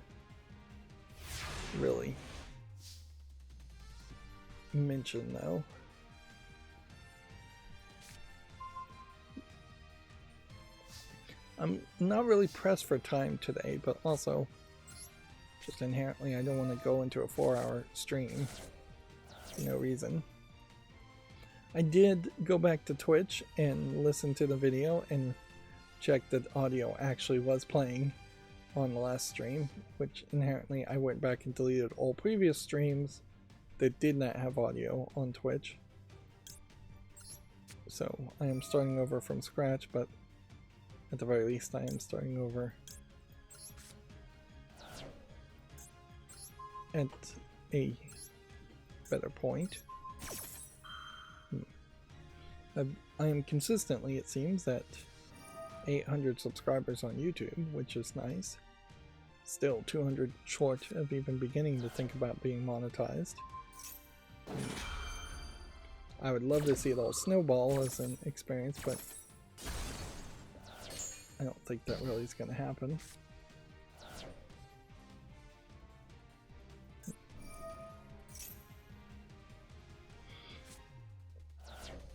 really mention, though. I'm not really pressed for time today, but also just inherently I don't want to go into a 4-hour stream for no reason. I did go back to Twitch and listen to the video and check that audio actually was playing on the last stream, which inherently I went back and deleted all previous streams that did not have audio on Twitch. So I am starting over from scratch, but at the very least I am starting over at a better point. I am consistently, it seems, at 800 subscribers on YouTube, which is nice. Still 200 short of even beginning to think about being monetized. I would love to see it all snowball as an experience, but I don't think that really is going to happen.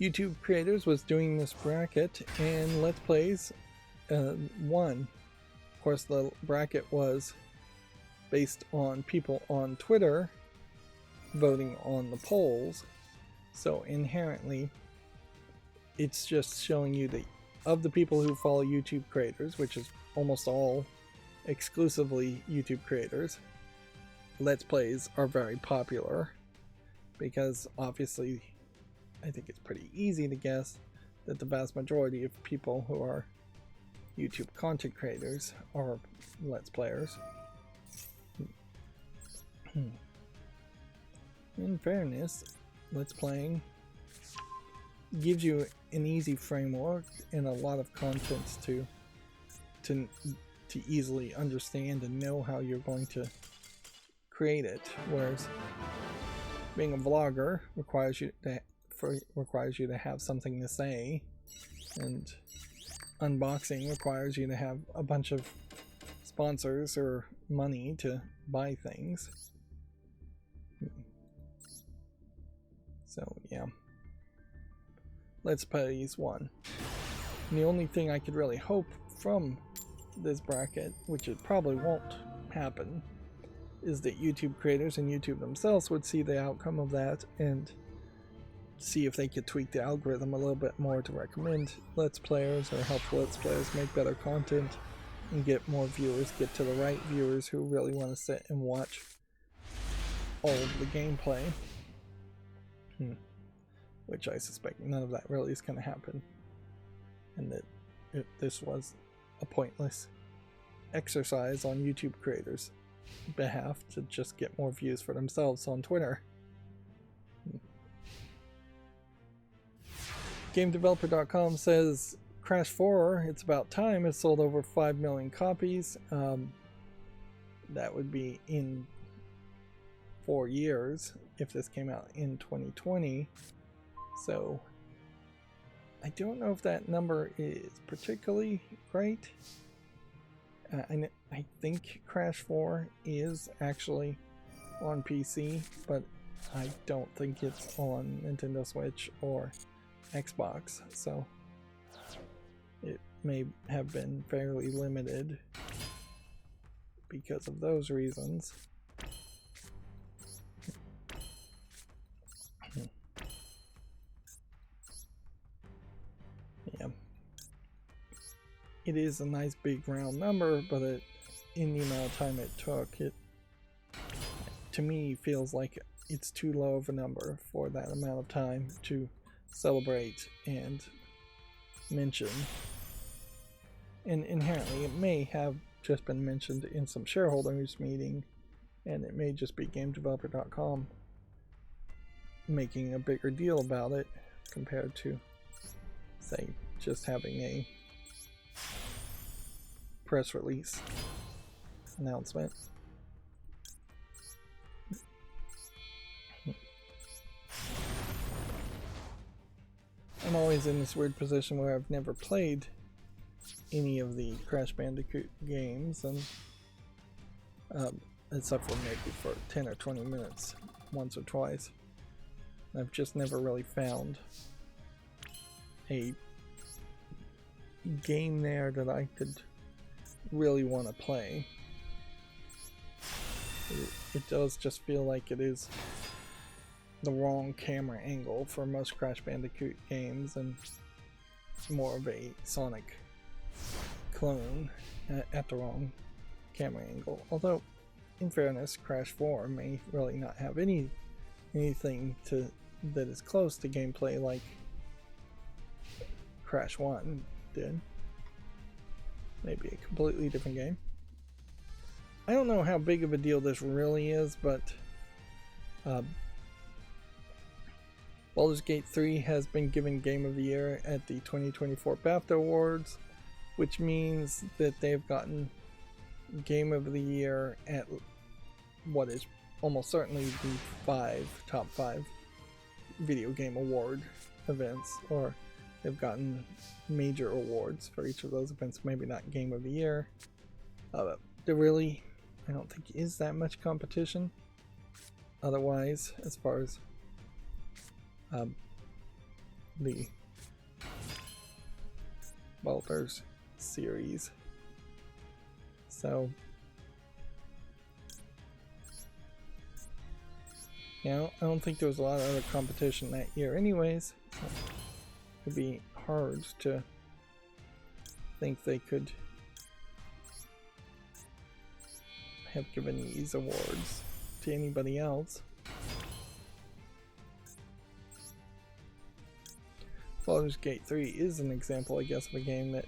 YouTube Creators was doing this bracket, and Let's Plays won. Of course, the bracket was based on people on Twitter voting on the polls, so inherently it's just showing you that of the people who follow YouTube Creators, which is almost all exclusively YouTube Creators, Let's Plays are very popular, because obviously I think it's pretty easy to guess that the vast majority of people who are YouTube content creators are Let's Players. In fairness, Let's Playing gives you an easy framework and a lot of content to easily understand and know how you're going to create it, whereas being a vlogger requires you to have something to say, and unboxing requires you to have a bunch of sponsors or money to buy things. So yeah, Let's Plays won. And the only thing I could really hope from this bracket, which it probably won't happen, is that YouTube creators and YouTube themselves would see the outcome of that and see if they could tweak the algorithm a little bit more to recommend Let's Players or help Let's Players make better content and get more viewers, get to the right viewers who really want to sit and watch all of the gameplay. Which I suspect none of that really is going to happen, and that this was a pointless exercise on YouTube creators' behalf to just get more views for themselves on Twitter. GameDeveloper.com says Crash 4, It's About Time, has sold over 5 million copies. That would be in 4 years if this came out in 2020. So I don't know if that number is particularly great. I think Crash 4 is actually on PC, but I don't think it's on Nintendo Switch or Xbox, so it may have been fairly limited because of those reasons. Yeah, it is a nice big round number, but in the amount of time it took, it to me feels like it's too low of a number for that amount of time to celebrate and mention. And inherently it may have just been mentioned in some shareholders meeting, and it may just be GameDeveloper.com making a bigger deal about it compared to, say, just having a press release announcement. I'm always in this weird position where I've never played any of the Crash Bandicoot games, and except for maybe for 10 or 20 minutes once or twice. I've just never really found a game there that I could really want to play. It does just feel like it is the wrong camera angle for most Crash Bandicoot games, and more of a Sonic clone at the wrong camera angle. Although, in fairness, Crash 4 may really not have anything that is close to gameplay like Crash 1 did. Maybe a completely different game. I don't know how big of a deal this really is, but Baldur's Gate 3 has been given Game of the Year at the 2024 BAFTA Awards, which means that they've gotten Game of the Year at what is almost certainly the top 5 video game award events, or they've gotten major awards for each of those events. Maybe not Game of the Year. There really, I don't think, is that much competition otherwise as far as the Baldur's series. So, yeah, I don't think there was a lot of other competition that year anyways. So it'd be hard to think they could have given these awards to anybody else. Baldur's Gate 3 is an example, I guess, of a game that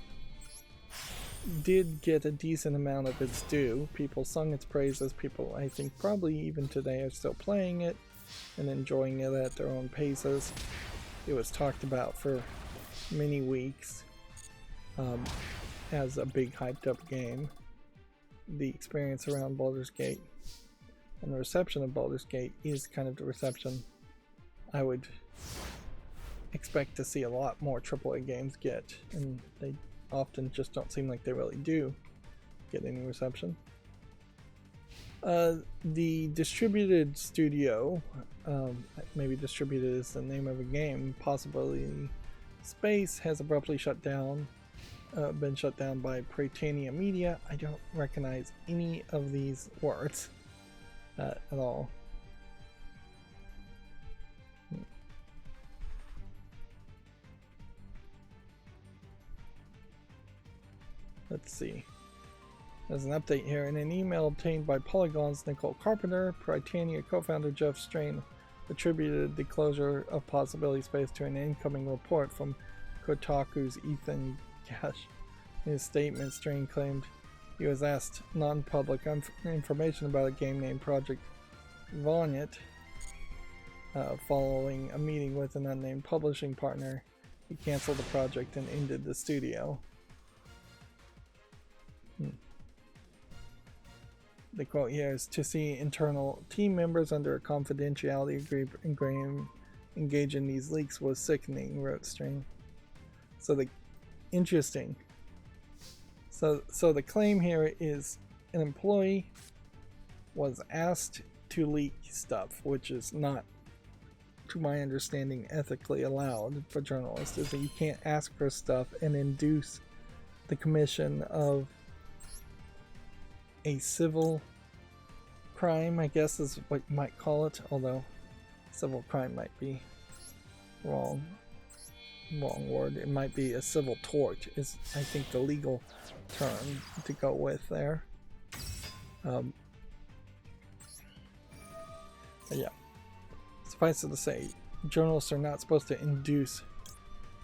did get a decent amount of its due. People sung its praises. People, I think, probably even today are still playing it and enjoying it at their own paces. It was talked about for many weeks as a big hyped up game. The experience around Baldur's Gate and the reception of Baldur's Gate is kind of the reception I would expect to see a lot more AAA games get, and they often just don't seem like they really do get any reception. The distributed studio, maybe distributed is the name of a game, Possibility Space, has abruptly been shut down by Britannia Media. I don't recognize any of these words at all. Let's see. There's an update here. In an email obtained by Polygon's Nicole Carpenter, Britannia co-founder Jeff Strain attributed the closure of Possibility Space to an incoming report from Kotaku's Ethan Cash. In his statement, Strain claimed he was asked non-public information about a game named Project Vonyet following a meeting with an unnamed publishing partner. He canceled the project and ended the studio. The quote here is, to see internal team members under a confidentiality agreement engage in these leaks was sickening, wrote Strain. So interesting. So the claim here is an employee was asked to leak stuff, which is not, to my understanding, ethically allowed for journalists. Is that you can't ask for stuff and induce the commission of a civil crime, I guess is what you might call it, although civil crime might be wrong word. It might be a civil tort is, I think, the legal term to go with there. But yeah, suffice it to say, journalists are not supposed to induce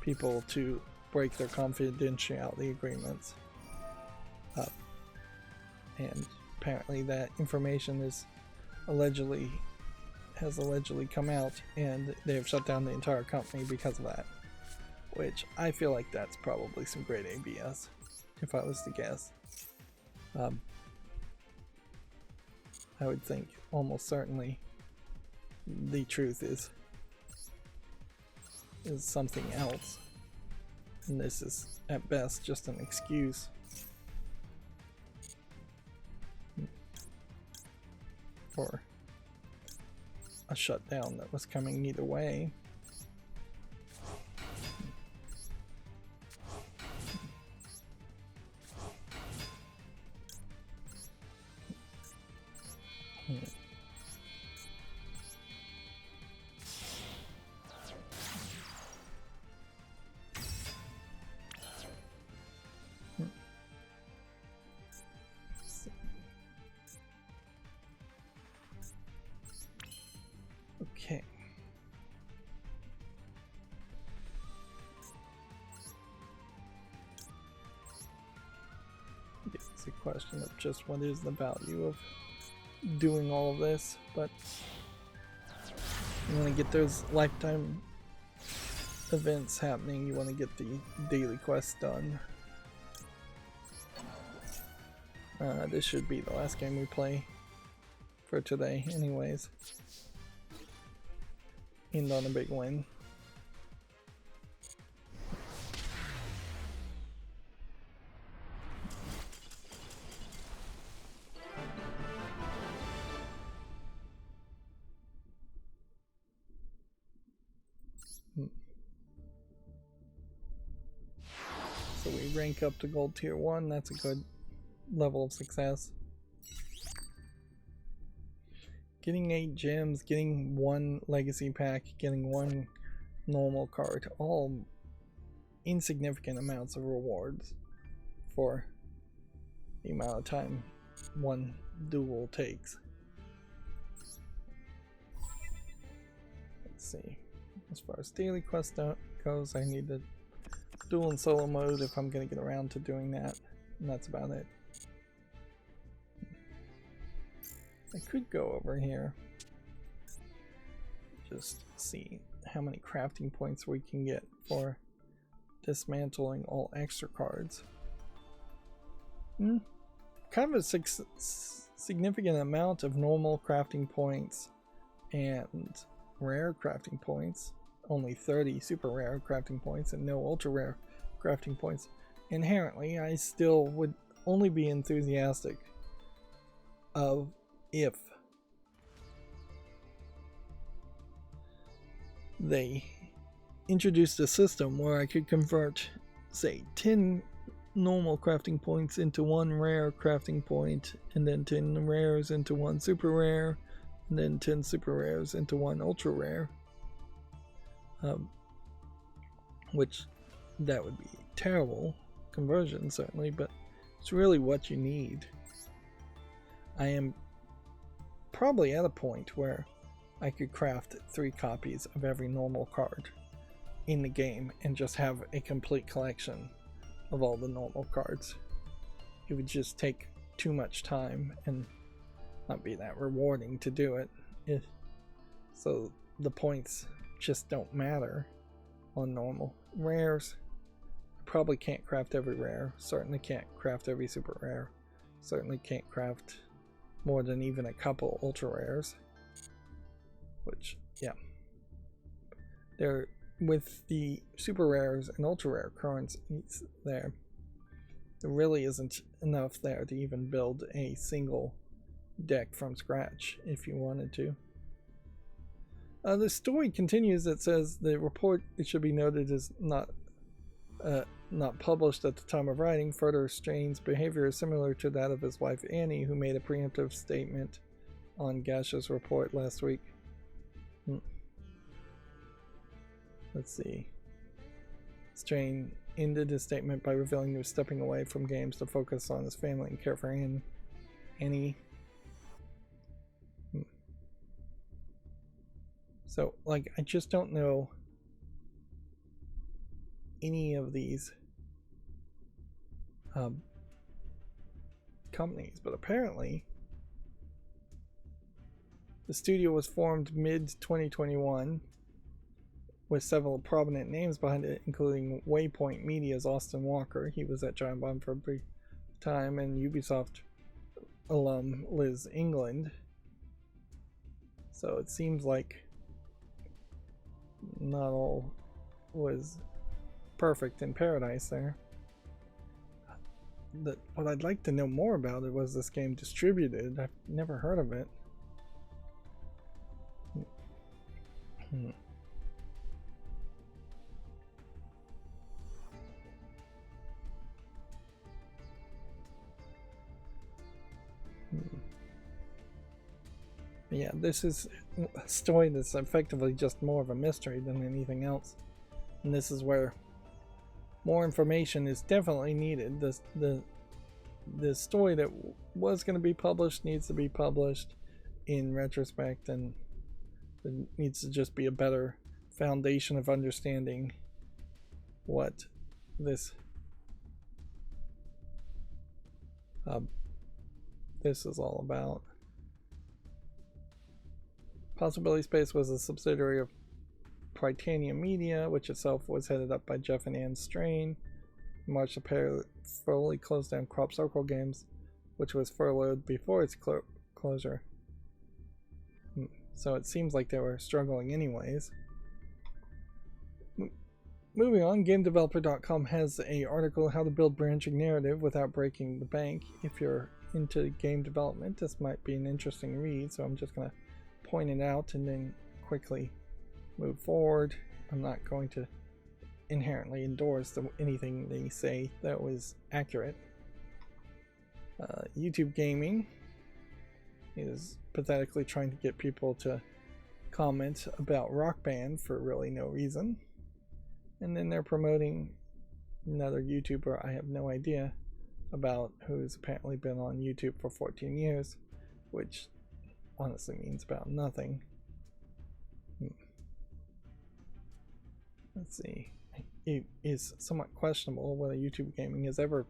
people to break their confidentiality agreements. And apparently that information has allegedly come out, and they have shut down the entire company because of that. Which I feel like that's probably some great ABS, if I was to guess. I would think almost certainly the truth is something else, and this is at best just an excuse for a shutdown that was coming either way. Okay. It's a question of just what is the value of doing all of this, but you want to get those lifetime events happening, you want to get the daily quests done. This should be the last game we play for today anyways. End on a big win. So we rank up to gold tier 1, that's a good level of success. Getting 8 gems, getting 1 legacy pack, getting 1 normal card, all insignificant amounts of rewards for the amount of time one duel takes. Let's see. As far as daily quest goes, I need to duel in solo mode if I'm going to get around to doing that, and that's about it. I could go over here, just see how many crafting points we can get for dismantling all extra cards. Kind of a significant amount of normal crafting points and rare crafting points. Only 30 super rare crafting points and no ultra rare crafting points. Inherently, I still would only be enthusiastic of if they introduced a system where I could convert, say, 10 normal crafting points into 1 rare crafting point, and then 10 rares into 1 super rare, and then 10 super rares into 1 ultra rare. Which that would be terrible conversion, certainly, but it's really what you need. I am probably at a point where I could craft 3 copies of every normal card in the game and just have a complete collection of all the normal cards. It would just take too much time and not be that rewarding to do it. So the points just don't matter on normal. Rares, probably can't craft every rare, certainly can't craft every super rare, certainly can't craft more than even a couple ultra rares, which, yeah, they're with the super rares and ultra rare currencies there really isn't enough there to even build a single deck from scratch if you wanted to. The story continues. It says the report, it should be noted, is not published at the time of writing. Further, Strain's behavior is similar to that of his wife Annie, who made a preemptive statement on Gash's report last week. Let's see. Strain ended his statement by revealing he was stepping away from games to focus on his family and care for Annie. So, like, I just don't know any of these companies, but apparently the studio was formed mid-2021 with several prominent names behind it, including Waypoint Media's Austin Walker. He was at Giant Bomb for a brief time, and Ubisoft alum Liz England. So it seems like not all was perfect in paradise there. What I'd like to know more about it was this game distributed. I've never heard of it. Yeah, this is a story that's effectively just more of a mystery than anything else. And this is where more information is definitely needed. The story that was going to be published needs to be published in retrospect, and there needs to just be a better foundation of understanding what this is all about. Possibility Space was a subsidiary of Prytania Media, which itself was headed up by Jeff and Ann Strain. In March, the pair fully closed down Crop Circle Games, which was furloughed before its closure. So it seems like they were struggling anyways. Moving on, GameDeveloper.com has an article, How to Build Branching Narrative Without Breaking the Bank. If you're into game development, this might be an interesting read, so I'm just going to point it out and then quickly move forward. I'm not going to inherently endorse anything they say that was accurate. YouTube Gaming is pathetically trying to get people to comment about Rock Band for really no reason. And then they're promoting another YouTuber I have no idea about, who's apparently been on YouTube for 14 years, which honestly means about nothing. Let's see. It is somewhat questionable whether YouTube Gaming has ever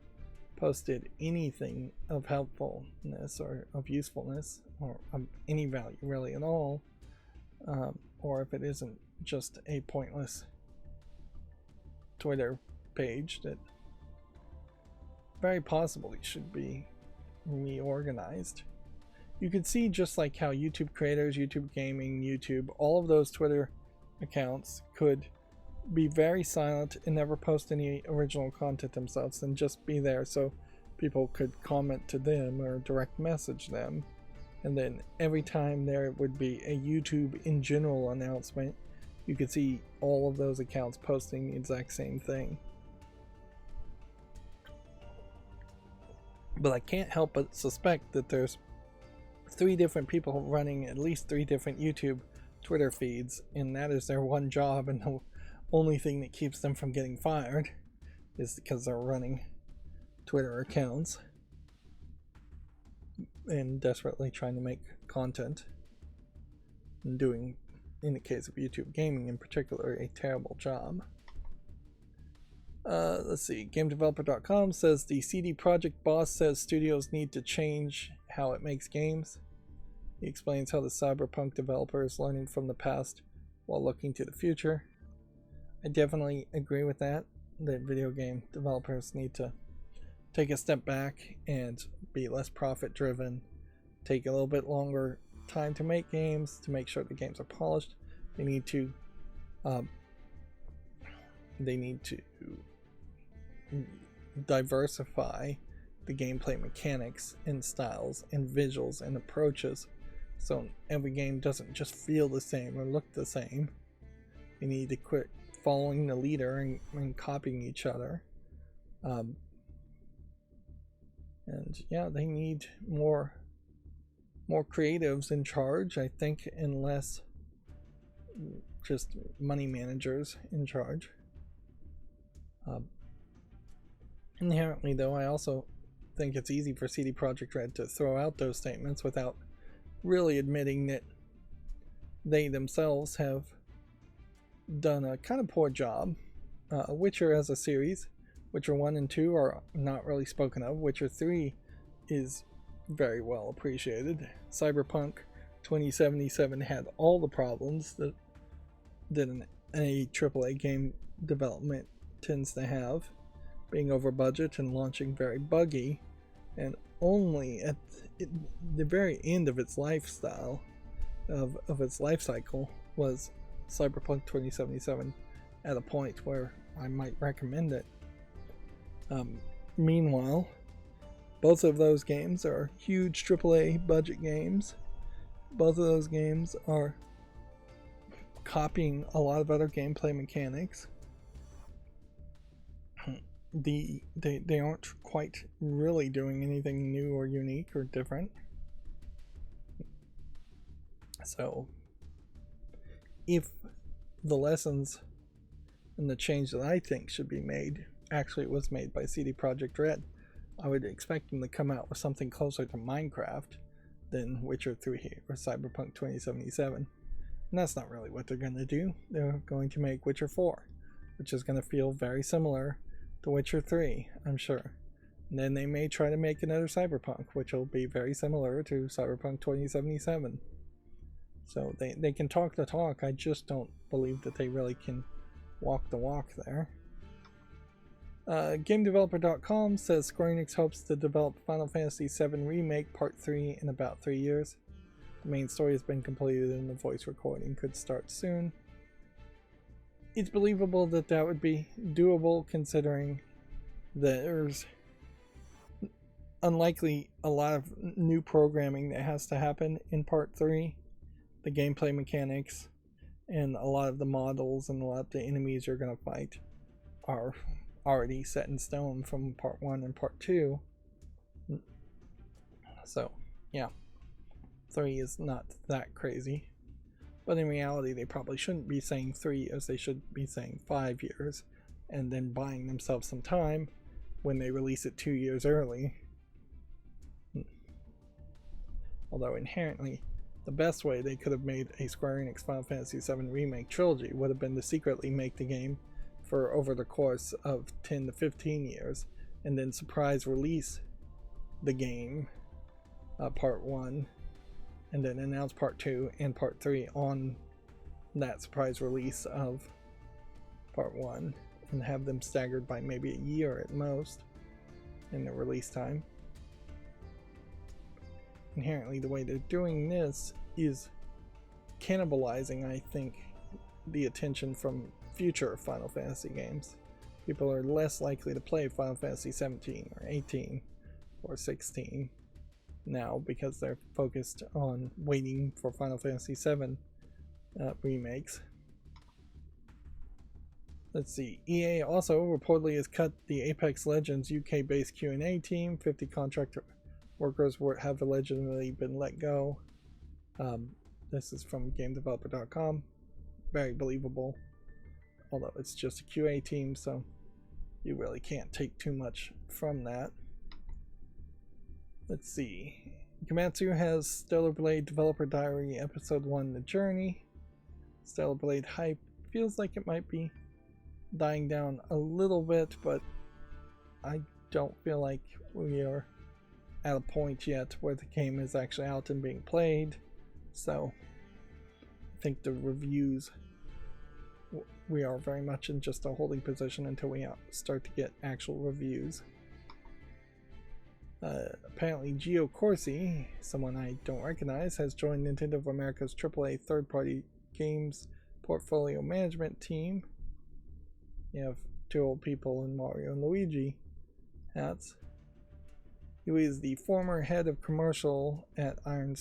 posted anything of helpfulness or of usefulness or of any value really at all, or if it isn't just a pointless Twitter page that very possibly should be reorganized. You could see, just like how YouTube creators, YouTube Gaming, YouTube, all of those Twitter accounts could be very silent and never post any original content themselves, and just be there so people could comment to them or direct message them. And then every time there would be a YouTube in general announcement, you could see all of those accounts posting the exact same thing. But I can't help but suspect that there's 3 different people running at least 3 different YouTube Twitter feeds, and that is their one job, and the only thing that keeps them from getting fired is because they're running Twitter accounts and desperately trying to make content, and doing, in the case of YouTube Gaming in particular, a terrible job. Let's see, GameDeveloper.com says the CD Projekt boss says studios need to change how it makes games. He explains how the Cyberpunk developer is learning from the past while looking to the future. I definitely agree with that video game developers need to take a step back and be less profit driven, take a little bit longer time to make games, to make sure the games are polished. They need to diversify the gameplay mechanics and styles and visuals and approaches, so every game doesn't just feel the same or look the same. They need to quit following the leader and copying each other. And yeah, they need more creatives in charge, I think, and less just money managers in charge. Inherently, though, I also think it's easy for CD Projekt Red to throw out those statements without really admitting that they themselves have done a kind of poor job. Witcher as a series, Witcher 1 and 2 are not really spoken of. Witcher 3 is very well appreciated. Cyberpunk 2077 had all the problems that a AAA game development tends to have, being over budget and launching very buggy, and only at the very end of its lifestyle, of its life cycle, was Cyberpunk 2077 at a point where I might recommend it. Meanwhile, both of those games are huge AAA budget games. Both of those games are copying a lot of other gameplay mechanics. They aren't quite really doing anything new or unique or different. So if the lessons and the change that I think should be made actually was made by CD Projekt Red, I would expect them to come out with something closer to Minecraft than Witcher 3 or Cyberpunk 2077. And that's not really what they're going to do. They're going to make Witcher 4, which is going to feel very similar to Witcher 3, I'm sure. And then they may try to make another Cyberpunk, which will be very similar to Cyberpunk 2077. So they can talk the talk, I just don't believe that they really can walk the walk there. GameDeveloper.com says Square Enix hopes to develop Final Fantasy VII Remake Part 3 in about 3 years. The main story has been completed and the voice recording could start soon. It's believable that that would be doable, considering there's unlikely a lot of new programming that has to happen in Part 3. The gameplay mechanics and a lot of the models and a lot of the enemies you're going to fight are already set in stone from part 1 and part 2. So, yeah, 3 is not that crazy. But in reality, they probably shouldn't be saying 3 years, they should be saying 5 years, and then buying themselves some time when they release it 2 years early. Although inherently, the best way they could have made a Square Enix Final Fantasy VII Remake trilogy would have been to secretly make the game for over the course of 10 to 15 years, and then surprise release the game, part 1, and then announce part 2 and part 3 on that surprise release of part 1, and have them staggered by maybe a year at most in the release time. Inherently, the way they're doing this is cannibalizing, I think, the attention from future Final Fantasy games. People are less likely to play Final Fantasy 17 or 18 or 16 now because they're focused on waiting for Final Fantasy 7 remakes. Let's see. EA also reportedly has cut the Apex Legends UK-based Q&A team. 50 contract workers have allegedly been let go. This is from GameDeveloper.com. Very believable. Although it's just a QA team, so you really can't take too much from that. Let's see. Gamatsu has Stellar Blade Developer Diary Episode 1 The Journey. Stellar Blade hype feels like it might be dying down a little bit, but I don't feel like we are at a point yet where the game is actually out and being played. So I think the reviews, we are very much in just a holding position until we start to get actual reviews. Apparently Gio Corsi, someone I don't recognize, has joined Nintendo of America's AAA third-party games portfolio management team. You have two old people in Mario and Luigi hats. He is the former head of commercial at Iron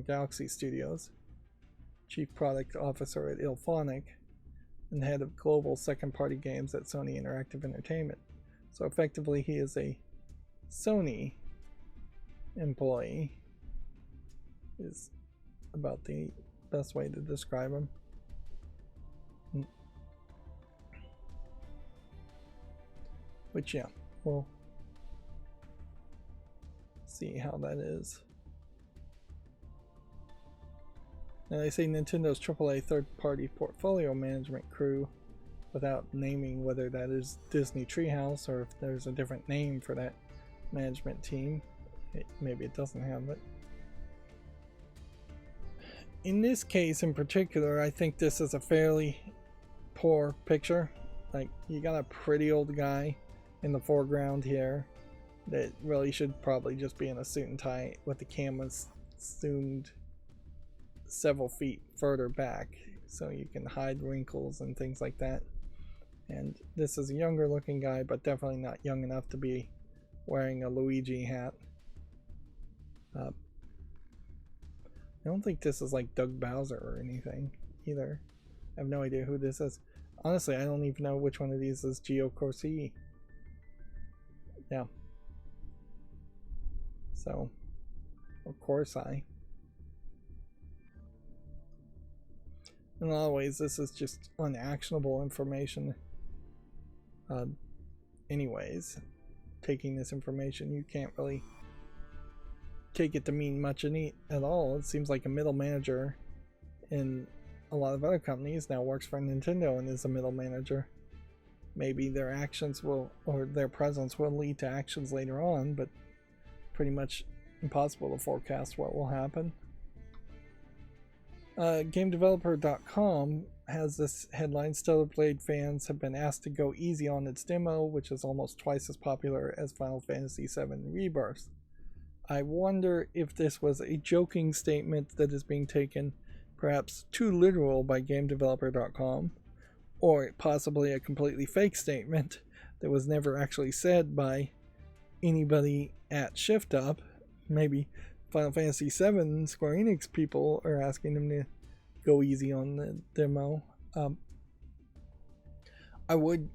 Galaxy Studios, chief product officer at IllFonic, and head of global second-party games at Sony Interactive Entertainment. So effectively, he is a Sony employee, is about the best way to describe him. Which, yeah, we'll see how that is. Now they say Nintendo's AAA third-party portfolio management crew, without naming whether that is Disney Treehouse or if there's a different name for that management team. Maybe it doesn't have it. In this case in particular, I think this is a fairly poor picture. Like, you got a pretty old guy in the foreground here that really should probably just be in a suit and tie with the cameras zoomed several feet further back so you can hide wrinkles and things like that. And this is a younger looking guy, but definitely not young enough to be wearing a Luigi hat. I don't think this is like Doug Bowser or anything either. I have no idea who this is. Honestly, I don't even know which one of these is Gio Corsi. Yeah. So, of course in a lot of ways, this is just unactionable information. Anyways, taking this information, you can't really take it to mean much at all. It seems like a middle manager in a lot of other companies now works for Nintendo and is a middle manager. Maybe their actions will, or their presence will lead to actions later on, but pretty much impossible to forecast what will happen. GameDeveloper.com has this headline: Stellar Blade fans have been asked to go easy on its demo, which is almost twice as popular as Final Fantasy VII Rebirth. I wonder if this was a joking statement that is being taken perhaps too literal by GameDeveloper.com, or possibly a completely fake statement that was never actually said by anybody at Shift Up. Maybe Final Fantasy VII Square Enix people are asking them to go easy on the demo. I would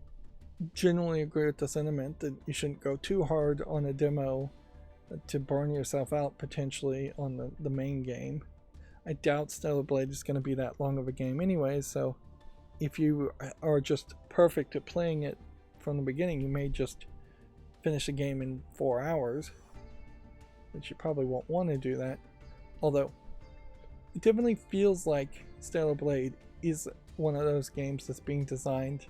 generally agree with the sentiment that you shouldn't go too hard on a demo to burn yourself out potentially on the main game. I doubt Stellar Blade is going to be that long of a game anyway, so if you are just perfect at playing it from the beginning, you may just finish a game in 4 hours, but you probably won't want to do that. Although, it definitely feels like Stellar Blade is one of those games that's being designed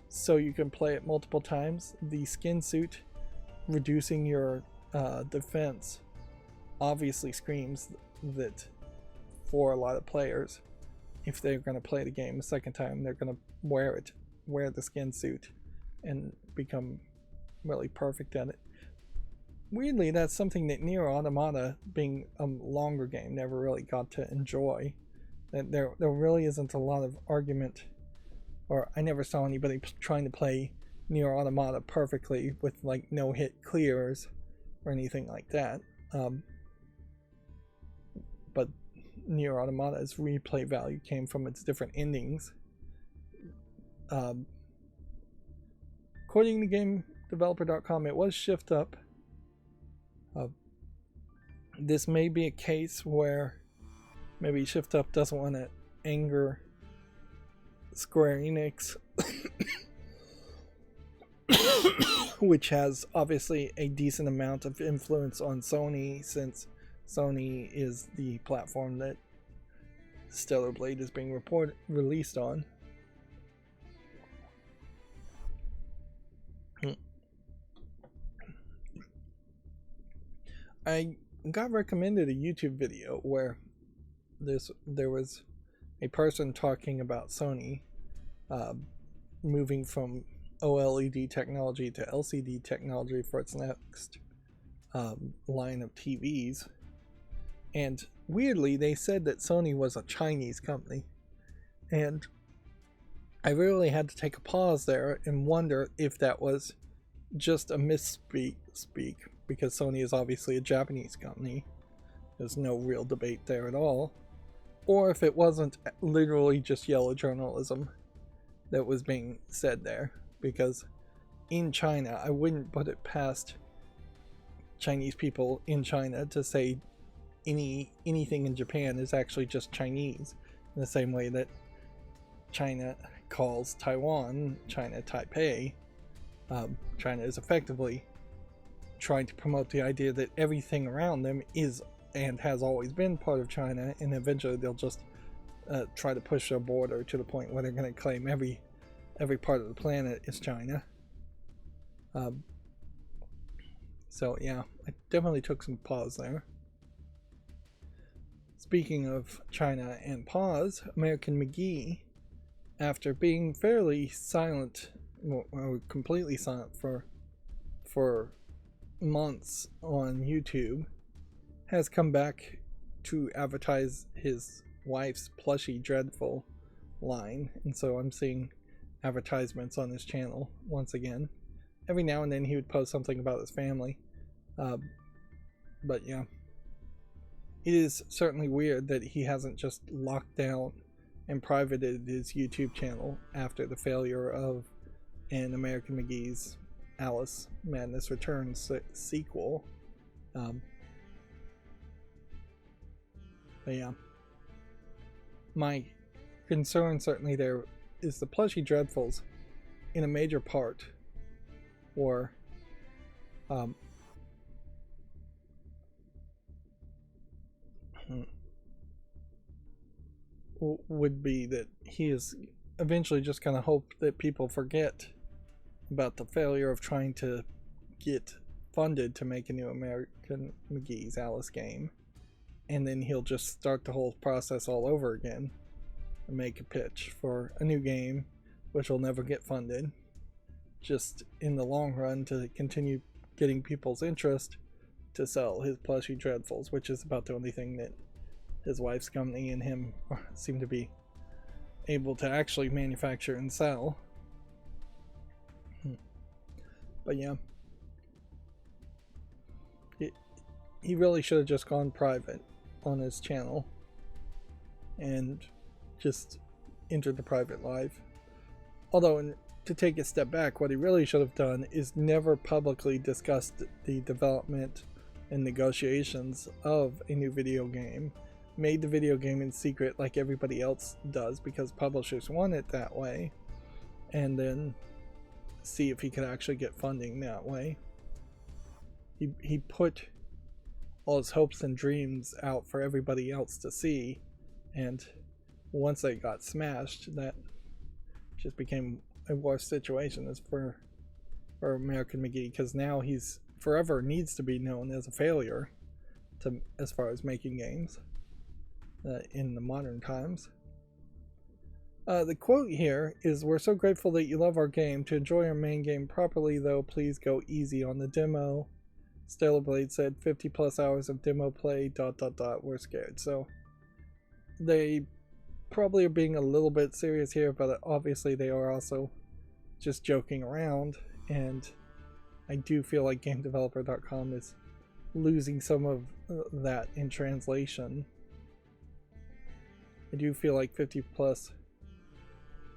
so you can play it multiple times. The skin suit reducing your defense obviously screams that for a lot of players, if they're going to play the game a second time, they're going to wear the skin suit and become really perfect at it. Weirdly, that's something that Nier Automata, being a longer game, never really got to enjoy. That there really isn't a lot of argument, or I never saw anybody trying to play Nier Automata perfectly with like no hit clears or anything like that. But Nier Automata's replay value came from its different endings. According to GameDeveloper.com, it was shift up. This may be a case where maybe Shift Up doesn't want to anger Square Enix, which has obviously a decent amount of influence on Sony, since Sony is the platform that Stellar Blade is being released on. I got recommended a YouTube video where there was a person talking about Sony moving from OLED technology to LCD technology for its next line of TVs. And weirdly, they said that Sony was a Chinese company. And I really had to take a pause there and wonder if that was just a misspeak, because Sony is obviously a Japanese company. There's no real debate there at all. Or if it wasn't literally just yellow journalism that was being said there. Because in China, I wouldn't put it past Chinese people in China to say anything in Japan is actually just Chinese, in the same way that China calls Taiwan China Taipei. China is effectively trying to promote the idea that everything around them is and has always been part of China, and eventually they'll just try to push their border to the point where they're going to claim every part of the planet is China. So yeah, I definitely took some pause there. Speaking of China and pause, American McGee, after being fairly silent, or completely silent for months on YouTube, has come back to advertise his wife's Plushie Dreadful line, and so I'm seeing advertisements on his channel once again. Every now and then he would post something about his family, but yeah, it is certainly weird that he hasn't just locked down and privated his YouTube channel after the failure of an American McGee's Alice Madness Returns sequel. But yeah, my concern certainly there is the Plushie Dreadfuls in a major part, or would be that he is eventually just going to hope that people forget about the failure of trying to get funded to make a new American McGee's Alice game, and then he'll just start the whole process all over again and make a pitch for a new game which will never get funded, just in the long run to continue getting people's interest to sell his Plushie Dreadfuls, which is about the only thing that his wife's company and him seem to be able to actually manufacture and sell. But yeah, he really should have just gone private on his channel and just entered the private live. Although in to take a step back, what he really should have done is never publicly discussed the development and negotiations of a new video game. Made the video game in secret like everybody else does because publishers want it that way, and then see if he could actually get funding that way. He put all his hopes and dreams out for everybody else to see, and once they got smashed, that just became a worse situation as for American McGee, because now he's forever needs to be known as a failure as far as making games in the modern times. The quote here is, "We're so grateful that you love our game. To enjoy our main game properly, though, please go easy on the demo." Stellar Blade said 50 plus hours of demo play, ... we're scared. So they probably are being a little bit serious here, but obviously they are also just joking around, and I do feel like GameDeveloper.com is losing some of that in translation. I do feel like 50 plus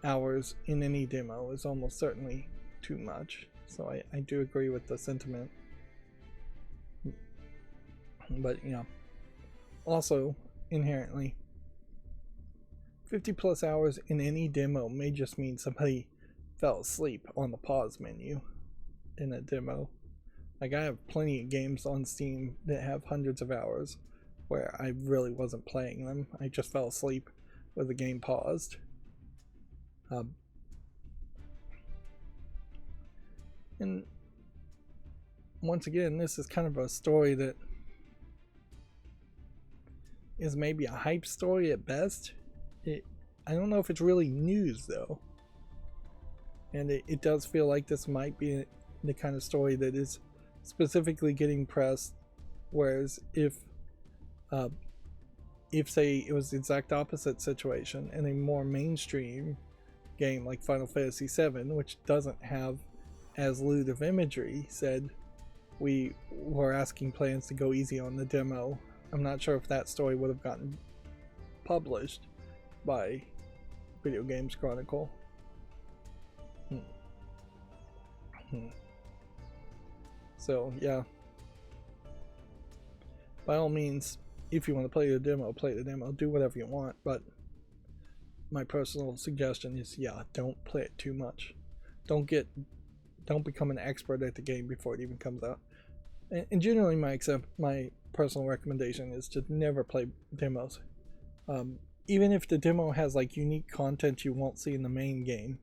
hours in any demo is almost certainly too much, so I do agree with the sentiment. But you know, also inherently 50 plus hours in any demo may just mean somebody fell asleep on the pause menu in a demo. Like, I have plenty of games on Steam that have hundreds of hours where I really wasn't playing them. I just fell asleep with the game paused. And once again, this is kind of a story that is maybe a hype story at best. I don't know if it's really news though, and it does feel like this might be the kind of story that is specifically getting press, whereas if say it was the exact opposite situation and a more mainstream game like Final Fantasy VII, which doesn't have as lewd of imagery, said we were asking players to go easy on the demo, I'm not sure if that story would have gotten published by Video Games Chronicle. So yeah, by all means, if you want to play the demo, do whatever you want, but my personal suggestion is, yeah, don't play it too much. Don't become an expert at the game before it even comes out. And generally my personal recommendation is to never play demos. Even if the demo has like unique content you won't see in the main game,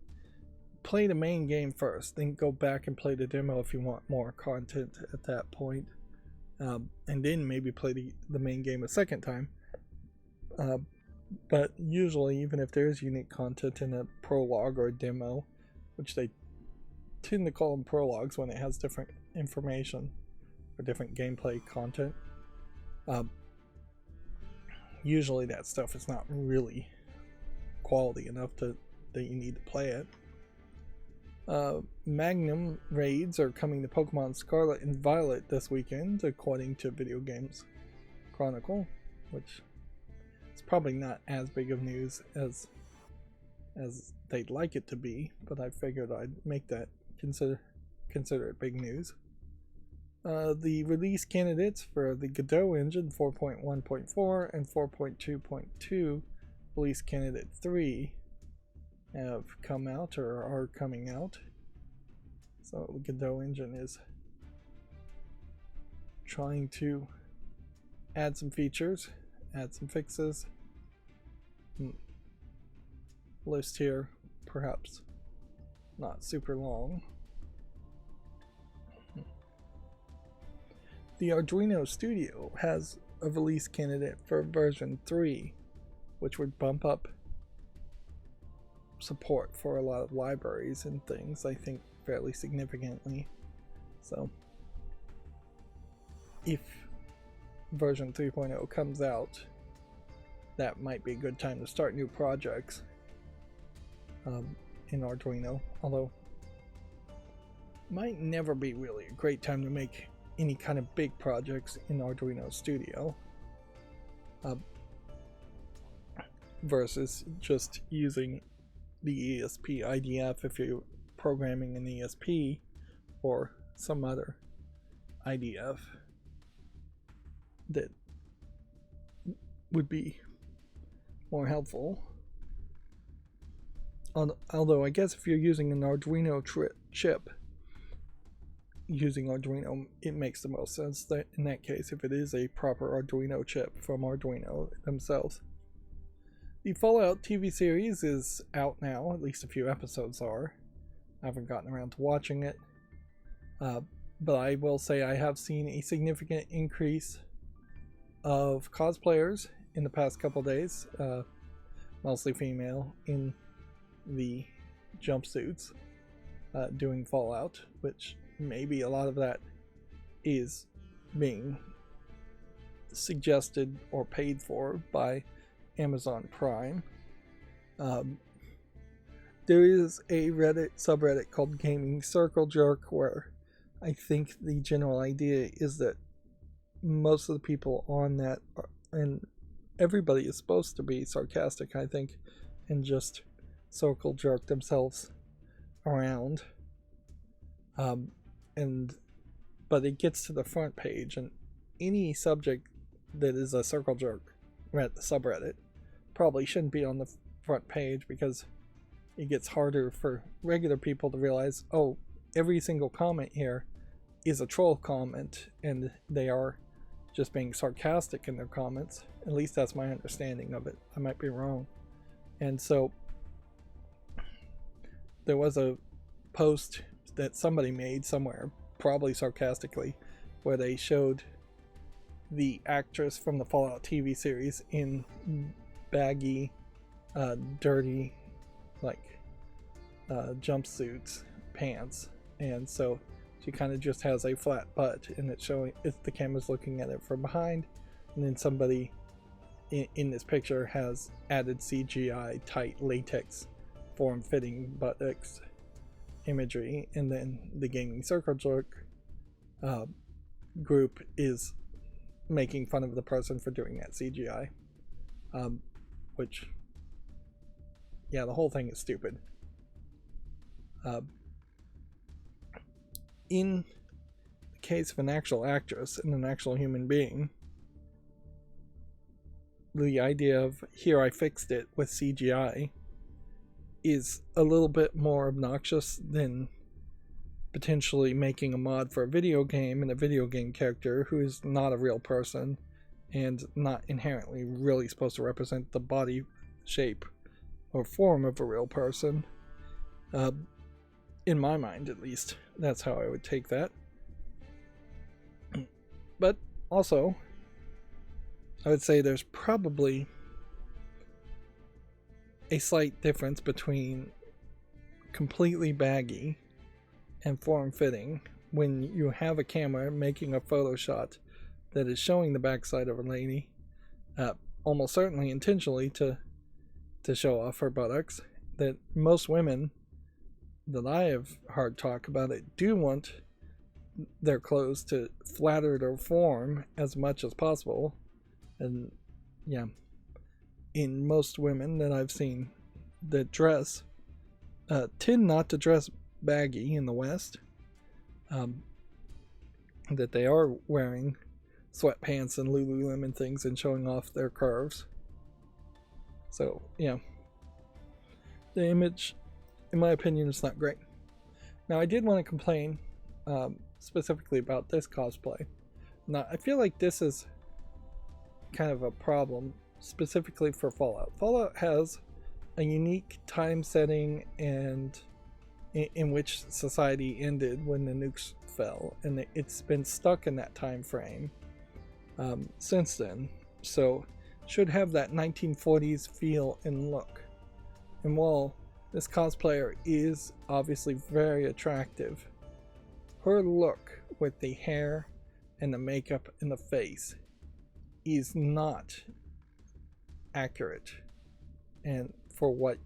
play the main game first, then go back and play the demo if you want more content at that point, and then maybe play the main game a second time. But usually, even if there is unique content in a prologue or a demo, which they tend to call them prologues when it has different information or different gameplay content, usually that stuff is not really quality enough that you need to play it. Magnum raids are coming to Pokemon Scarlet and Violet this weekend, according to Video Games Chronicle, which is probably not as big of news as they'd like it to be, but I figured I'd make that consider it big news. The release candidates for the Godot engine 4.1.4 and 4.2.2 release candidate 3 have come out or are coming out. So the Godot engine is trying to add some features, add some fixes. List here, perhaps not super long. The Arduino Studio has a release candidate for version 3, which would bump up support for a lot of libraries and things, I think, fairly significantly. So if version 3.0 comes out, that might be a good time to start new projects in Arduino, although might never be really a great time to make any kind of big projects in Arduino Studio, versus just using the ESP IDF if you're programming an ESP or some other IDF that would be more helpful. Although I guess if you're using an Arduino chip, using Arduino, it makes the most sense that in that case if it is a proper Arduino chip from Arduino themselves. The Fallout TV series is out now, at least a few episodes are. I haven't gotten around to watching it, but I will say I have seen a significant increase of cosplayers in the past couple days, mostly female, in the jumpsuits doing Fallout, which maybe a lot of that is being suggested or paid for by Amazon Prime. There is a Reddit subreddit called Gaming Circle Jerk where I think the general idea is that most of the people on that and everybody is supposed to be sarcastic, I think, and just circle jerk themselves around. But it gets to the front page, and any subject that is a circle jerk subreddit probably shouldn't be on the front page, because it gets harder for regular people to realize, oh, every single comment here is a troll comment, and they are just being sarcastic in their comments. At least that's my understanding of it. I might be wrong. And so there was a post that somebody made somewhere, probably sarcastically, where they showed the actress from the Fallout TV series in baggy, dirty, jumpsuits, pants, and so she kind of just has a flat butt, and it's showing, the camera's looking at it from behind, and then somebody in this picture has added CGI tight latex form-fitting buttocks imagery, and then the Gaming Circle Jerk group is making fun of the person for doing that CGI, which, yeah, the whole thing is stupid. In the case of an actual actress and an actual human being, the idea of here I fixed it with CGI is a little bit more obnoxious than potentially making a mod for a video game and a video game character who is not a real person and not inherently really supposed to represent the body shape or form of a real person. In my mind, at least, that's how I would take that. But also, I would say there's probably a slight difference between completely baggy and form-fitting when you have a camera making a photo shot that is showing the backside of a lady, almost certainly intentionally to show off her buttocks, that most women that I have heard talk about it do want their clothes to flatter their form as much as possible. And yeah, in most women that I've seen that dress tend not to dress baggy in the West, that they are wearing sweatpants and Lululemon things and showing off their curves. So yeah, the image, in my opinion, is not great. Now, I did want to complain specifically about this cosplay. Now, I feel like this is kind of a problem specifically for Fallout. Fallout has a unique time setting and in which society ended when the nukes fell, and it's been stuck in that time frame since then. So should have that 1940s feel and look. And while this cosplayer is obviously very attractive, her look with the hair and the makeup and the face is not accurate and for what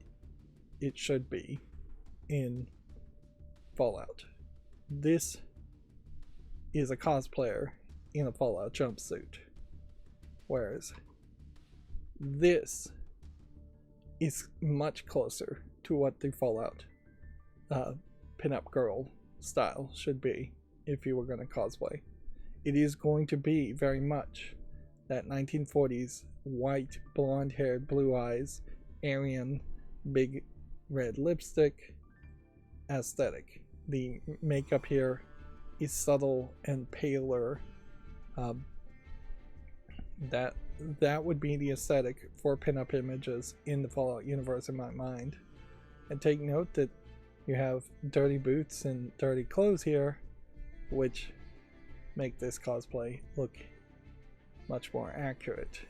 it should be in Fallout. This is a cosplayer in a Fallout jumpsuit, whereas this is much closer to what the Fallout pinup girl style should be if you were going to cosplay. It is going to be very much that 1940s white, blonde haired, blue eyes, Aryan, big red lipstick aesthetic. The makeup here is subtle and paler. That would be the aesthetic for pinup images in the Fallout universe in my mind. And take note that you have dirty boots and dirty clothes here, which make this cosplay look much more accurate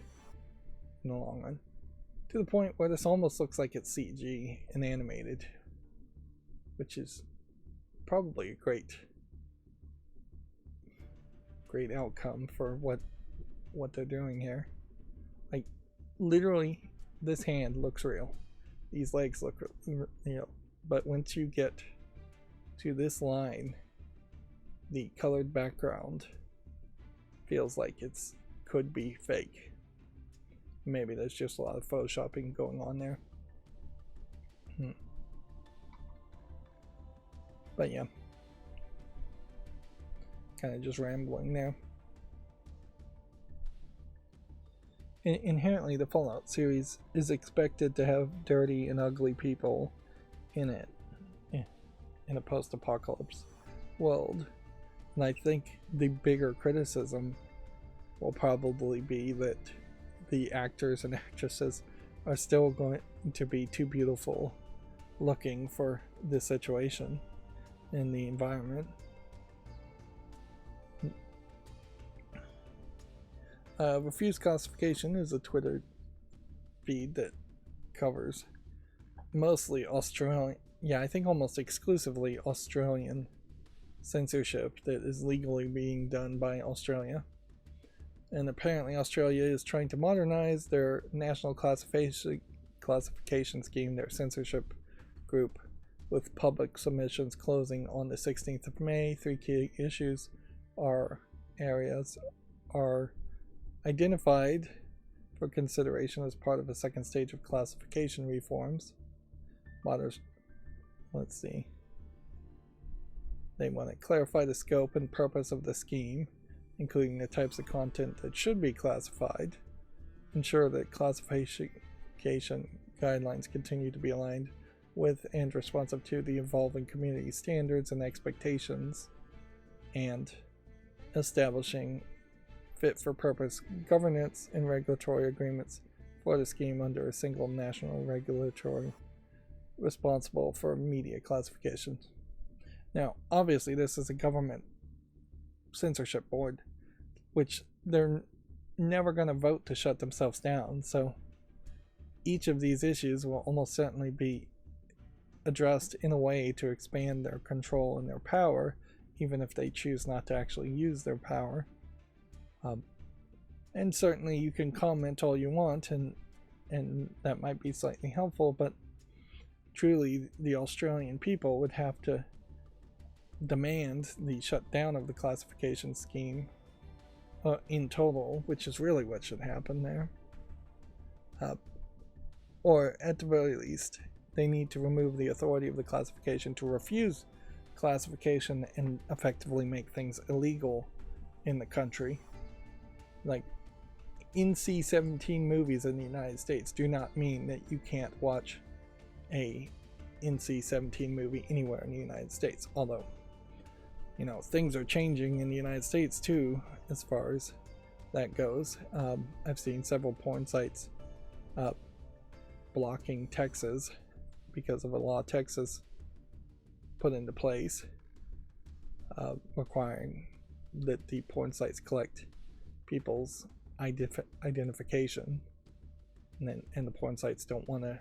in the long run. To the point where this almost looks like it's CG and animated, which is probably a great outcome for what they're doing here. Like, literally, this hand looks real. These legs look real. But once you get to this line, the colored background feels like it's could be fake. Maybe there's just a lot of photoshopping going on there. But yeah, kind of just rambling there. Inherently, the Fallout series is expected to have dirty and ugly people in it, in a post-apocalypse world. And I think the bigger criticism will probably be that the actors and actresses are still going to be too beautiful looking for this situation in the environment. Refused Classification is a Twitter feed that covers mostly Australian, I think almost exclusively Australian censorship that is legally being done by Australia. And apparently Australia is trying to modernize their national classification scheme, their censorship group, with public submissions closing on the 16th of May. 3 key issues are identified for consideration as part of a second stage of classification reforms. Let's see. They want to clarify the scope and purpose of the scheme, including the types of content that should be classified, ensure that classification guidelines continue to be aligned with and responsive to the evolving community standards and expectations, and establishing fit-for-purpose governance and regulatory agreements for the scheme under a single national regulatory responsible for media classification. Now, obviously, this is a government censorship board, which they're never going to vote to shut themselves down, so each of these issues will almost certainly be addressed in a way to expand their control and their power, even if they choose not to actually use their power. And certainly you can comment all you want, and that might be slightly helpful, but truly the Australian people would have to demand the shutdown of the classification scheme in total, which is really what should happen there. Or at the very least, they need to remove the authority of the classification to refuse classification and effectively make things illegal in the country. Like, NC-17 movies in the United States do not mean that you can't watch a NC-17 movie anywhere in the United States, although, you know, things are changing in the United States too as far as that goes. I've seen several porn sites blocking Texas because of a law Texas put into place requiring that the porn sites collect people's identification, and the porn sites don't want to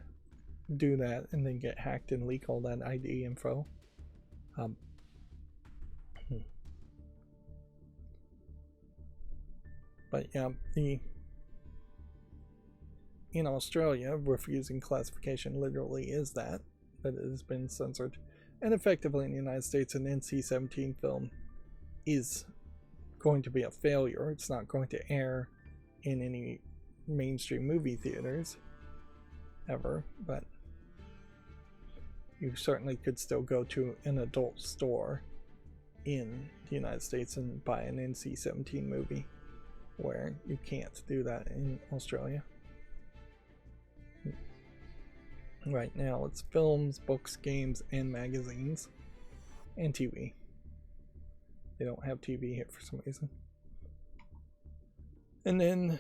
do that and then get hacked and leak all that ID info. But yeah, in Australia, refusing classification literally is that it has been censored. And effectively in the United States, an NC-17 film is going to be a failure. It's not going to air in any mainstream movie theaters ever, but you certainly could still go to an adult store in the United States and buy an NC-17 movie, where you can't do that in Australia. Right now it's films, books, games, and magazines, and TV. They don't have TV here for some reason. And then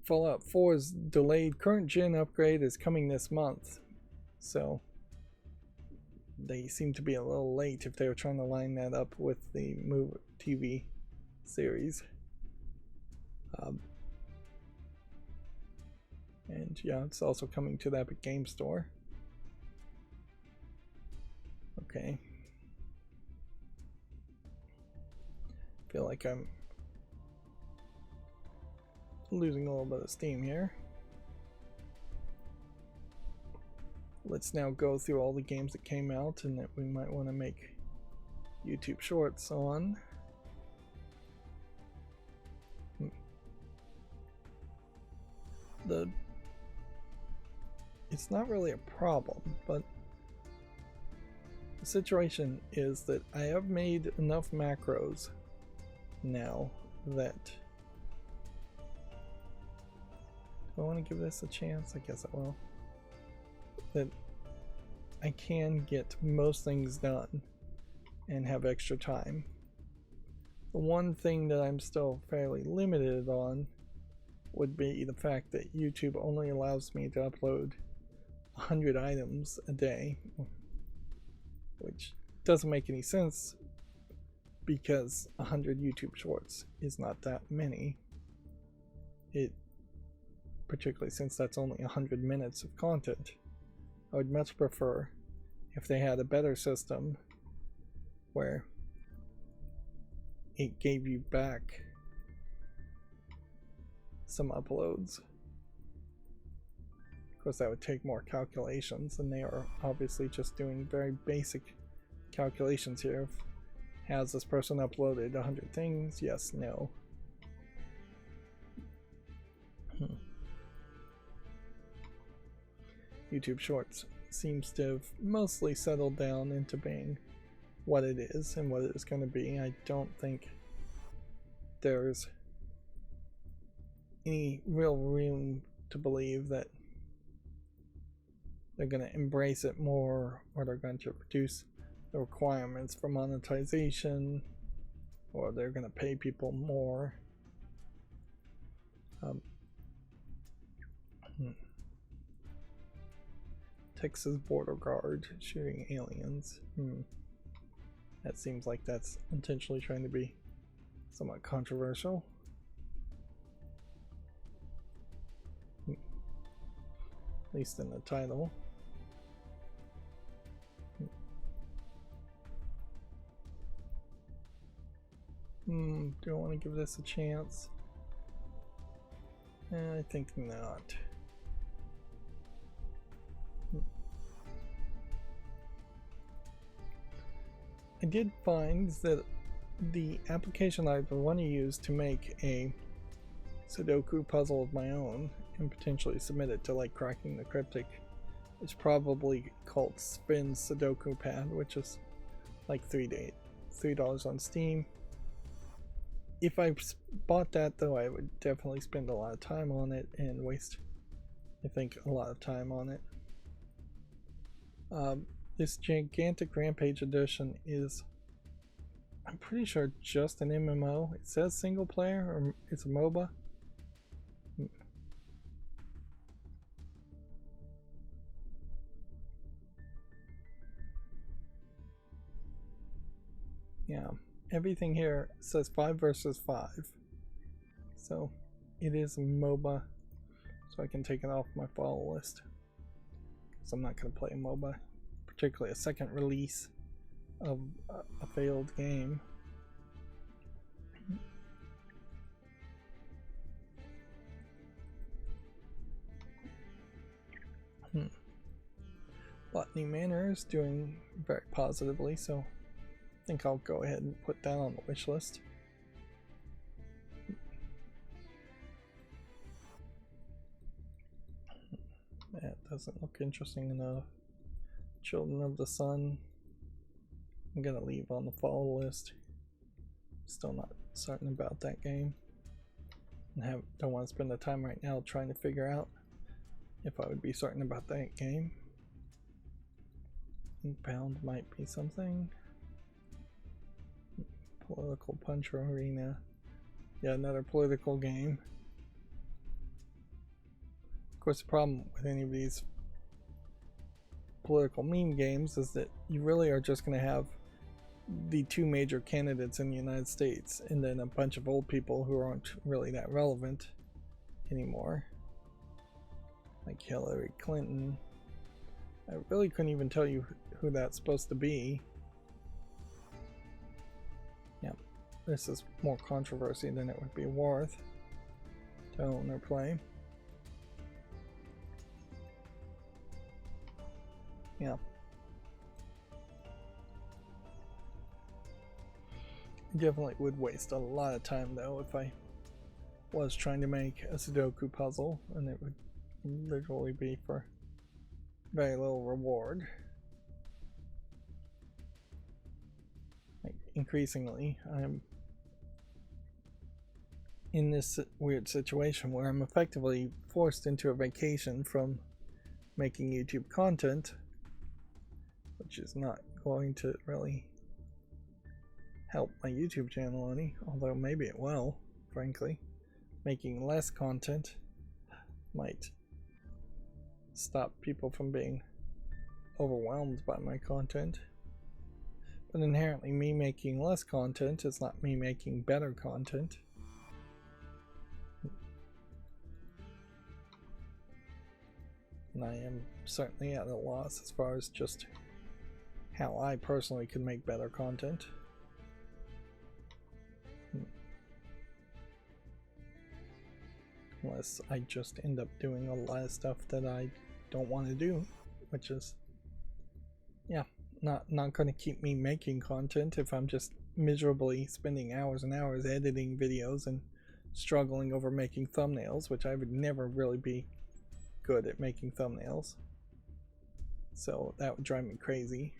Fallout 4's delayed current gen upgrade is coming this month, so they seem to be a little late if they were trying to line that up with the movie TV series. And yeah, it's also coming to the Epic Game Store. Okay. Feel like I'm losing a little bit of steam here. Let's now go through all the games that came out and that we might want to make YouTube shorts on. It's not really a problem, but the situation is that I have made enough macros now that... Do I want to give this a chance? I guess I will. That I can get most things done and have extra time. The one thing that I'm still fairly limited on would be the fact that YouTube only allows me to upload 100 items a day, which doesn't make any sense because 100 YouTube shorts is not that many. Particularly since that's only 100 minutes of content. I would much prefer if they had a better system where it gave you back some uploads. Of course, that would take more calculations, and they are obviously just doing very basic calculations here. Has this person uploaded 100 things? Yes, no. YouTube Shorts seems to have mostly settled down into being what it is and what it is going to be. I don't think there's any real room to believe that they're going to embrace it more, or they're going to reduce the requirements for monetization, or they're going to pay people more. Texas border guard shooting aliens. That seems like that's intentionally trying to be somewhat controversial. At least in the title. Do I want to give this a chance? I think not. I did find that the application I want to use to make a Sudoku puzzle of my own and potentially submit it to like Cracking the Cryptic is probably called Spin Sudoku Pad, which is like $3 on Steam. If I bought that though, I would definitely spend a lot of time on it and waste, I think, a lot of time on it. This Gigantic Rampage edition is, I'm pretty sure, just an MMO. It says single player, or it's a MOBA. Yeah, everything here says 5 versus 5. So it is a MOBA, so I can take it off my follow list. So I'm not going to play a MOBA, particularly a second release of a failed game. Botany Manor is doing very positively, so I think I'll go ahead and put that on the wish list. That doesn't look interesting enough. Children of the Sun. I'm gonna leave on the follow list. Still not certain about that game. And don't want to spend the time right now trying to figure out if I would be certain about that game. Bound might be something. Political Punch Arena. Yeah, another political game. Of course, the problem with any of these political meme games is that you really are just going to have the two major candidates in the United States and then a bunch of old people who aren't really that relevant anymore. Like Hillary Clinton. I really couldn't even tell you who that's supposed to be. Yeah, this is more controversy than it would be worth to own or play. Yeah. Definitely would waste a lot of time though if I was trying to make a Sudoku puzzle, and it would literally be for very little reward. Like, increasingly, I'm in this weird situation where I'm effectively forced into a vacation from making YouTube content, which is not going to really help my YouTube channel any, although maybe it will, frankly. Making less content might stop people from being overwhelmed by my content. But inherently, me making less content is not me making better content. And I am certainly at a loss as far as just how I personally could make better content. Unless I just end up doing a lot of stuff that I don't want to do, which is, yeah, not going to keep me making content if I'm just miserably spending hours and hours editing videos and struggling over making thumbnails, which I would never really be good at making thumbnails. So that would drive me crazy.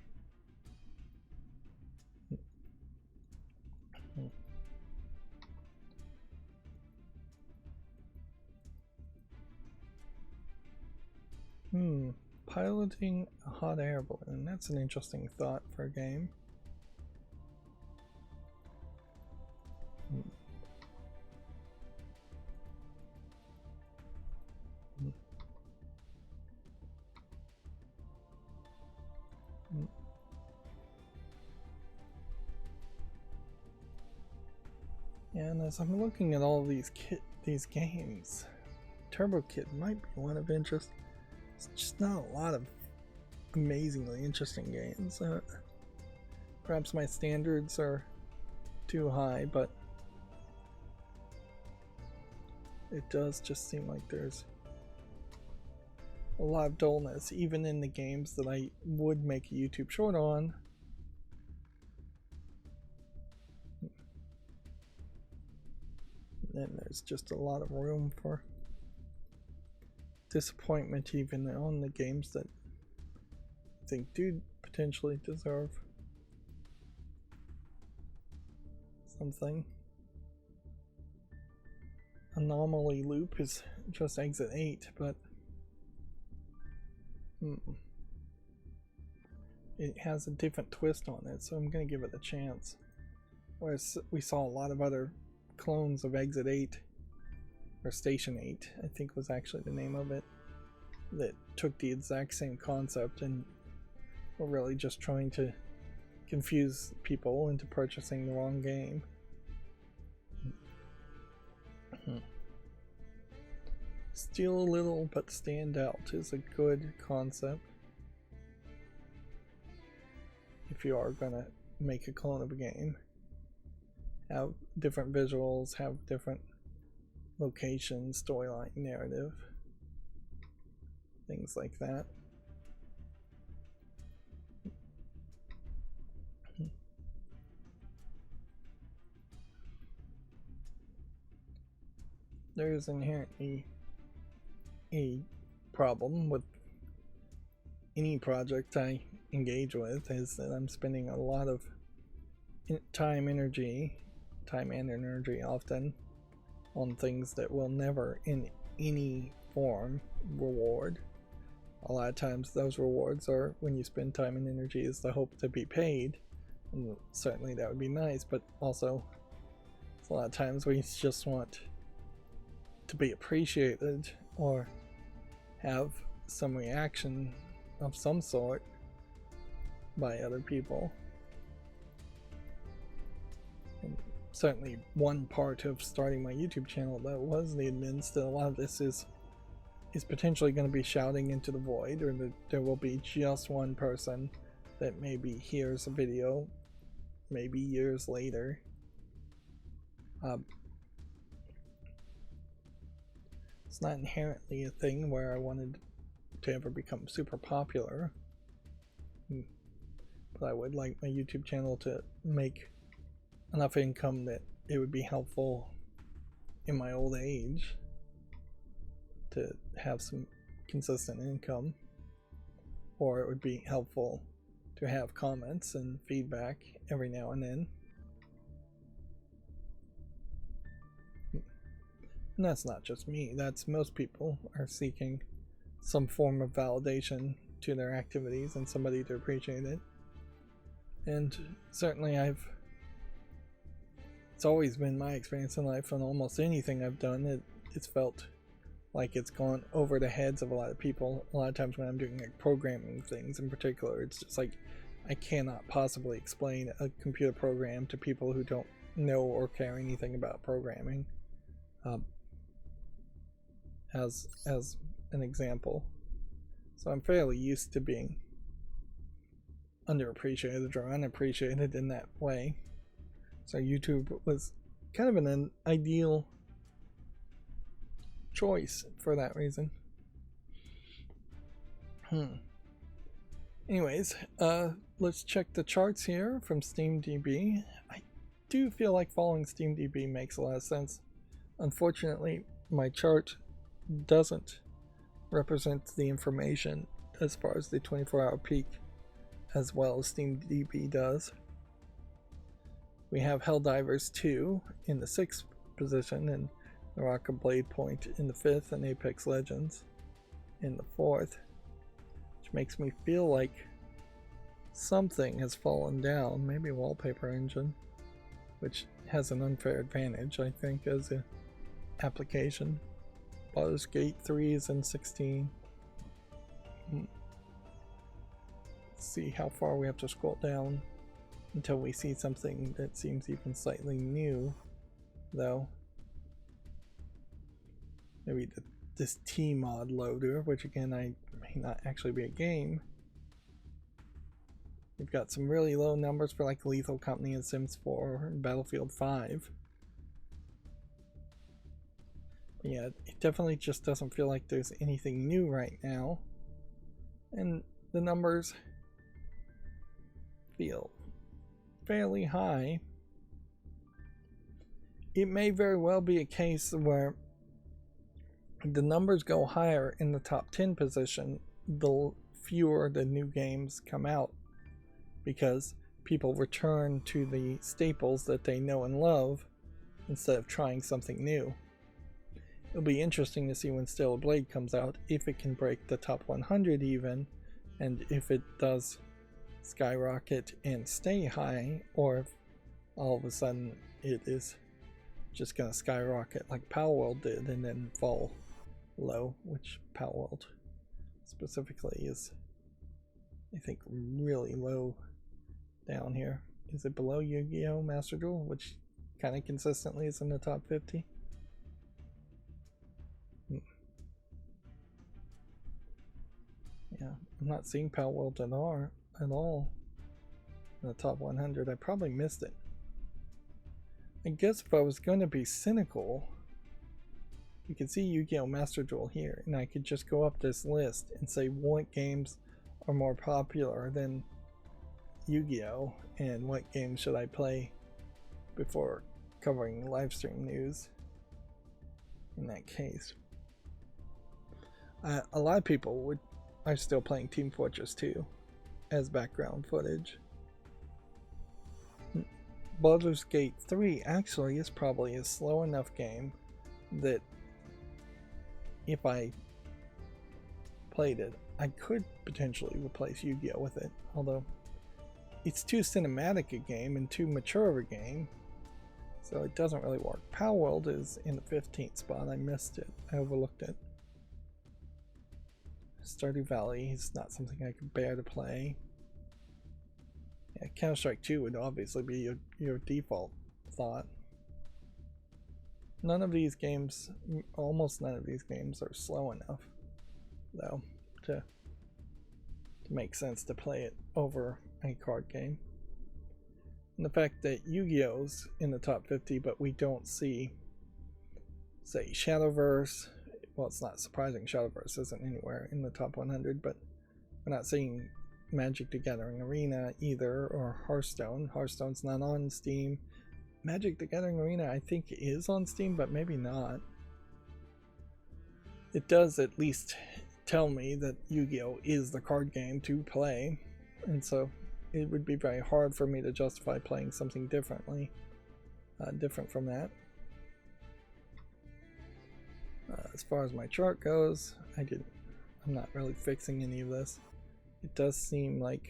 Piloting a hot air balloon. That's an interesting thought for a game. And as I'm looking at all these games, Turbo Kid might be one of interest. It's just not a lot of amazingly interesting games. Perhaps my standards are too high, but it does just seem like there's a lot of dullness, even in the games that I would make a YouTube short on. And there's just a lot of room for disappointment even on the games that I think do potentially deserve something. Anomaly Loop is just Exit 8, but it has a different twist on it, so I'm gonna give it a chance. Whereas we saw a lot of other clones of Exit 8, or Station 8, I think was actually the name of it, that took the exact same concept and were really just trying to confuse people into purchasing the wrong game. Steal a little but stand out is a good concept if you are gonna make a clone of a game. Have different visuals, have different locations, storyline, narrative, things like that. There is inherently a problem with any project I engage with is that I'm spending a lot of time and energy often on things that will never in any form reward. A lot of times those rewards are when you spend time and energy is the hope to be paid, and certainly that would be nice, but also a lot of times we just want to be appreciated or have some reaction of some sort by other people. And certainly one part of starting my YouTube channel that was the admins that a lot of this is potentially going to be shouting into the void, or that there will be just one person that maybe hears a video maybe years later. It's not inherently a thing where I wanted to ever become super popular, but I would like my YouTube channel to make enough income that it would be helpful in my old age to have some consistent income, or it would be helpful to have comments and feedback every now and then. And that's not just me, that's most people are seeking some form of validation to their activities and somebody to appreciate it. And certainly it's always been my experience in life, on almost anything I've done, it's felt like it's gone over the heads of a lot of people. A lot of times when I'm doing like programming things in particular, it's just like I cannot possibly explain a computer program to people who don't know or care anything about programming. As an example. So I'm fairly used to being underappreciated or unappreciated in that way. So YouTube was kind of an ideal choice for that reason. Anyways, let's check the charts here from SteamDB. I do feel like following SteamDB makes a lot of sense. Unfortunately, my chart doesn't represent the information as far as the 24-hour peak as well as SteamDB does. We have Helldivers 2 in the 6th position, and the Rocket Blade Point in the 5th, and Apex Legends in the 4th, which makes me feel like something has fallen down. Maybe Wallpaper Engine, which has an unfair advantage, I think, as an application. Baldur's Gate 3 is in 16. Let's see how far we have to scroll down until we see something that seems even slightly new, though. Maybe this T-mod loader, which again may not actually be a game. We've got some really low numbers for like Lethal Company and Sims 4 and Battlefield 5. Yeah, it definitely just doesn't feel like there's anything new right now. And the numbers feel fairly high. It may very well be a case where the numbers go higher in the top 10 position, the fewer the new games come out, because people return to the staples that they know and love instead of trying something new. It'll be interesting to see when Steel Blade comes out, if it can break the top 100 even, and if it does skyrocket and stay high, or if all of a sudden it is just gonna skyrocket like Palworld did and then fall low, which Palworld specifically is, I think, really low down here. Is it below Yu-Gi-Oh! Master Duel, which kind of consistently is in the top 50? Yeah, I'm not seeing Palworld at all in the top 100. I probably missed it. I guess if I was going to be cynical, you can see Yu-Gi-Oh! Master Duel here, and I could just go up this list and say what games are more popular than Yu-Gi-Oh! And what games should I play before covering live stream news in that case. A lot of people would are still playing Team Fortress 2 as background footage. Baldur's Gate 3 actually is probably a slow enough game that if I played it, I could potentially replace Yu-Gi-Oh! With it, although it's too cinematic a game and too mature of a game, so it doesn't really work. Power World is in the 15th spot. I missed it. I overlooked it. Stardew Valley is not something I could bear to play. Yeah, Counter-Strike 2 would obviously be your default thought. None of these games, almost none of these games are slow enough, though, to make sense to play it over a card game. And the fact that Yu-Gi-Oh's in the top 50, but we don't see, say, Shadowverse. Well, it's not surprising Shadowverse isn't anywhere in the top 100, but we're not seeing Magic the Gathering Arena either, or Hearthstone. Hearthstone's not on Steam. Magic the Gathering Arena, I think, is on Steam, but maybe not. It does at least tell me that Yu-Gi-Oh! Is the card game to play, and so it would be very hard for me to justify playing something different from that. As far as my chart goes, I'm not really fixing any of this. It does seem like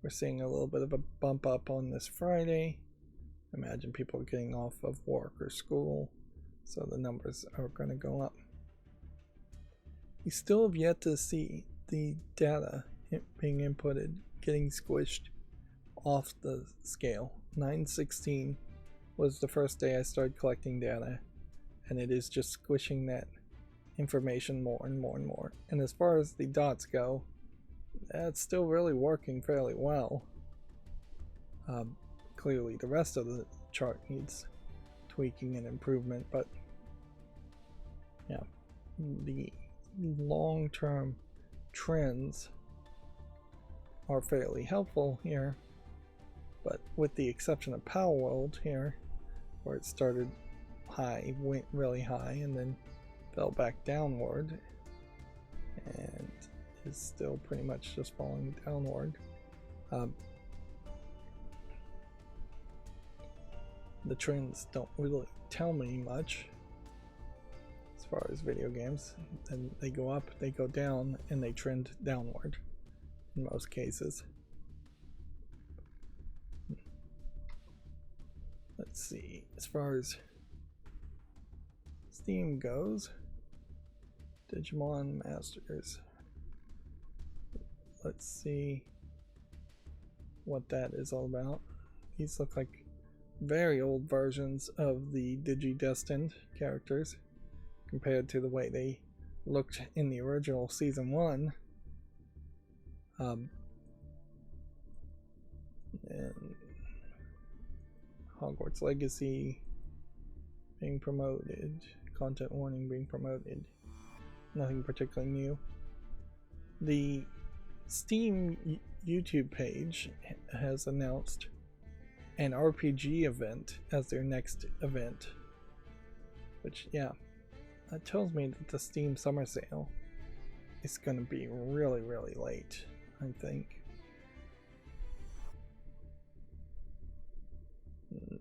we're seeing a little bit of a bump up on this Friday. Imagine people getting off of work or school, so the numbers are going to go up. We still have yet to see the data being inputted getting squished off the scale. 9/16 was the first day I started collecting data, and it is just squishing that information more and more and more. And as far as the dots go, that's still really working fairly well. Clearly the rest of the chart needs tweaking and improvement, but yeah, the long-term trends are fairly helpful here, but with the exception of Power World here, where it started high, went really high, and then fell back downward, and is still pretty much just falling downward. The trends don't really tell me much as far as video games, and they go up, they go down, and they trend downward in most cases. Let's see, as far as Steam goes, Digimon Masters. Let's see what that is all about. These look like very old versions of the Digidestined characters compared to the way they looked in the original Season 1. And Hogwarts Legacy being promoted, content warning being promoted, nothing particularly new. The Steam YouTube page has announced an RPG event as their next event, which, yeah, that tells me that the Steam summer sale is going to be really, really late, I think.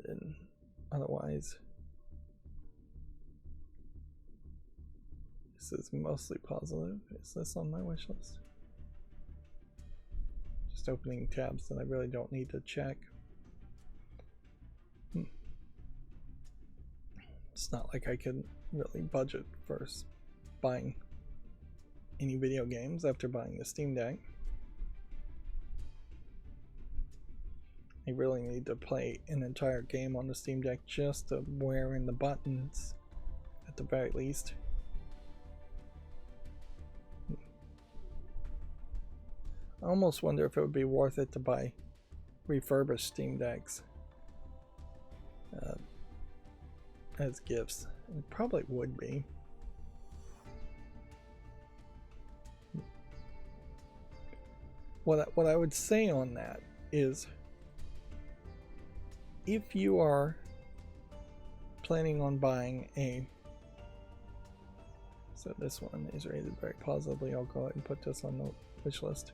And otherwise, this is mostly positive. Is this on my wish list? Just opening tabs that I really don't need to check. It's not like I could really budget for buying any video games after buying the Steam Deck. I really need to play an entire game on the Steam Deck just to wear in the buttons at the very least. I almost wonder if it would be worth it to buy refurbished Steam Decks as gifts. It probably would be. What I would say on that is, if you are planning on buying a So this one is rated very positively. I'll go ahead and put this on the wish list.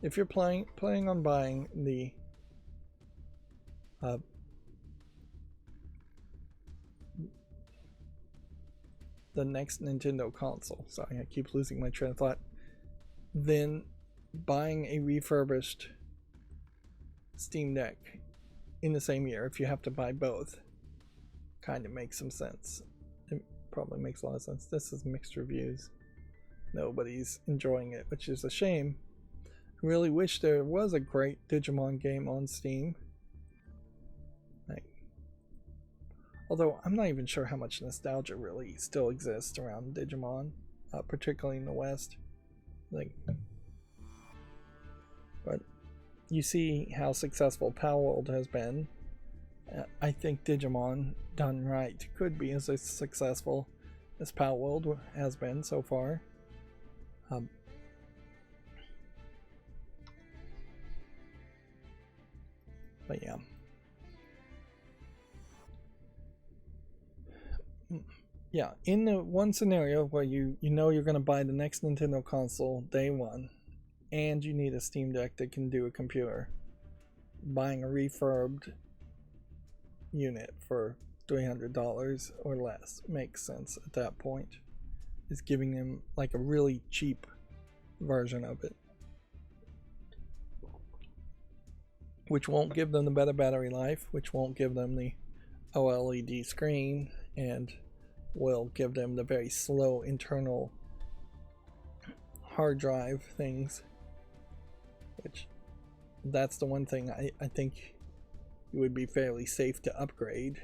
If you're planning on buying the next Nintendo console, sorry, I keep losing my train of thought, then buying a refurbished Steam Deck in the same year, if you have to buy both, kind of makes some sense. It probably makes a lot of sense. This is mixed reviews. Nobody's enjoying it, which is a shame. I really wish there was a great Digimon game on Steam. Although I'm not even sure how much nostalgia really still exists around Digimon, particularly in the West. But you see how successful Palworld has been. I think Digimon done right could be as successful as Palworld has been so far. But yeah. Yeah, in the one scenario where you know you're going to buy the next Nintendo console day one, and you need a Steam Deck that can do a computer, buying a refurbed unit for $300 or less makes sense at that point. It's giving them like a really cheap version of it, which won't give them the better battery life, which won't give them the OLED screen, and will give them the very slow internal hard drive things, which that's the one thing I think it would be fairly safe to upgrade.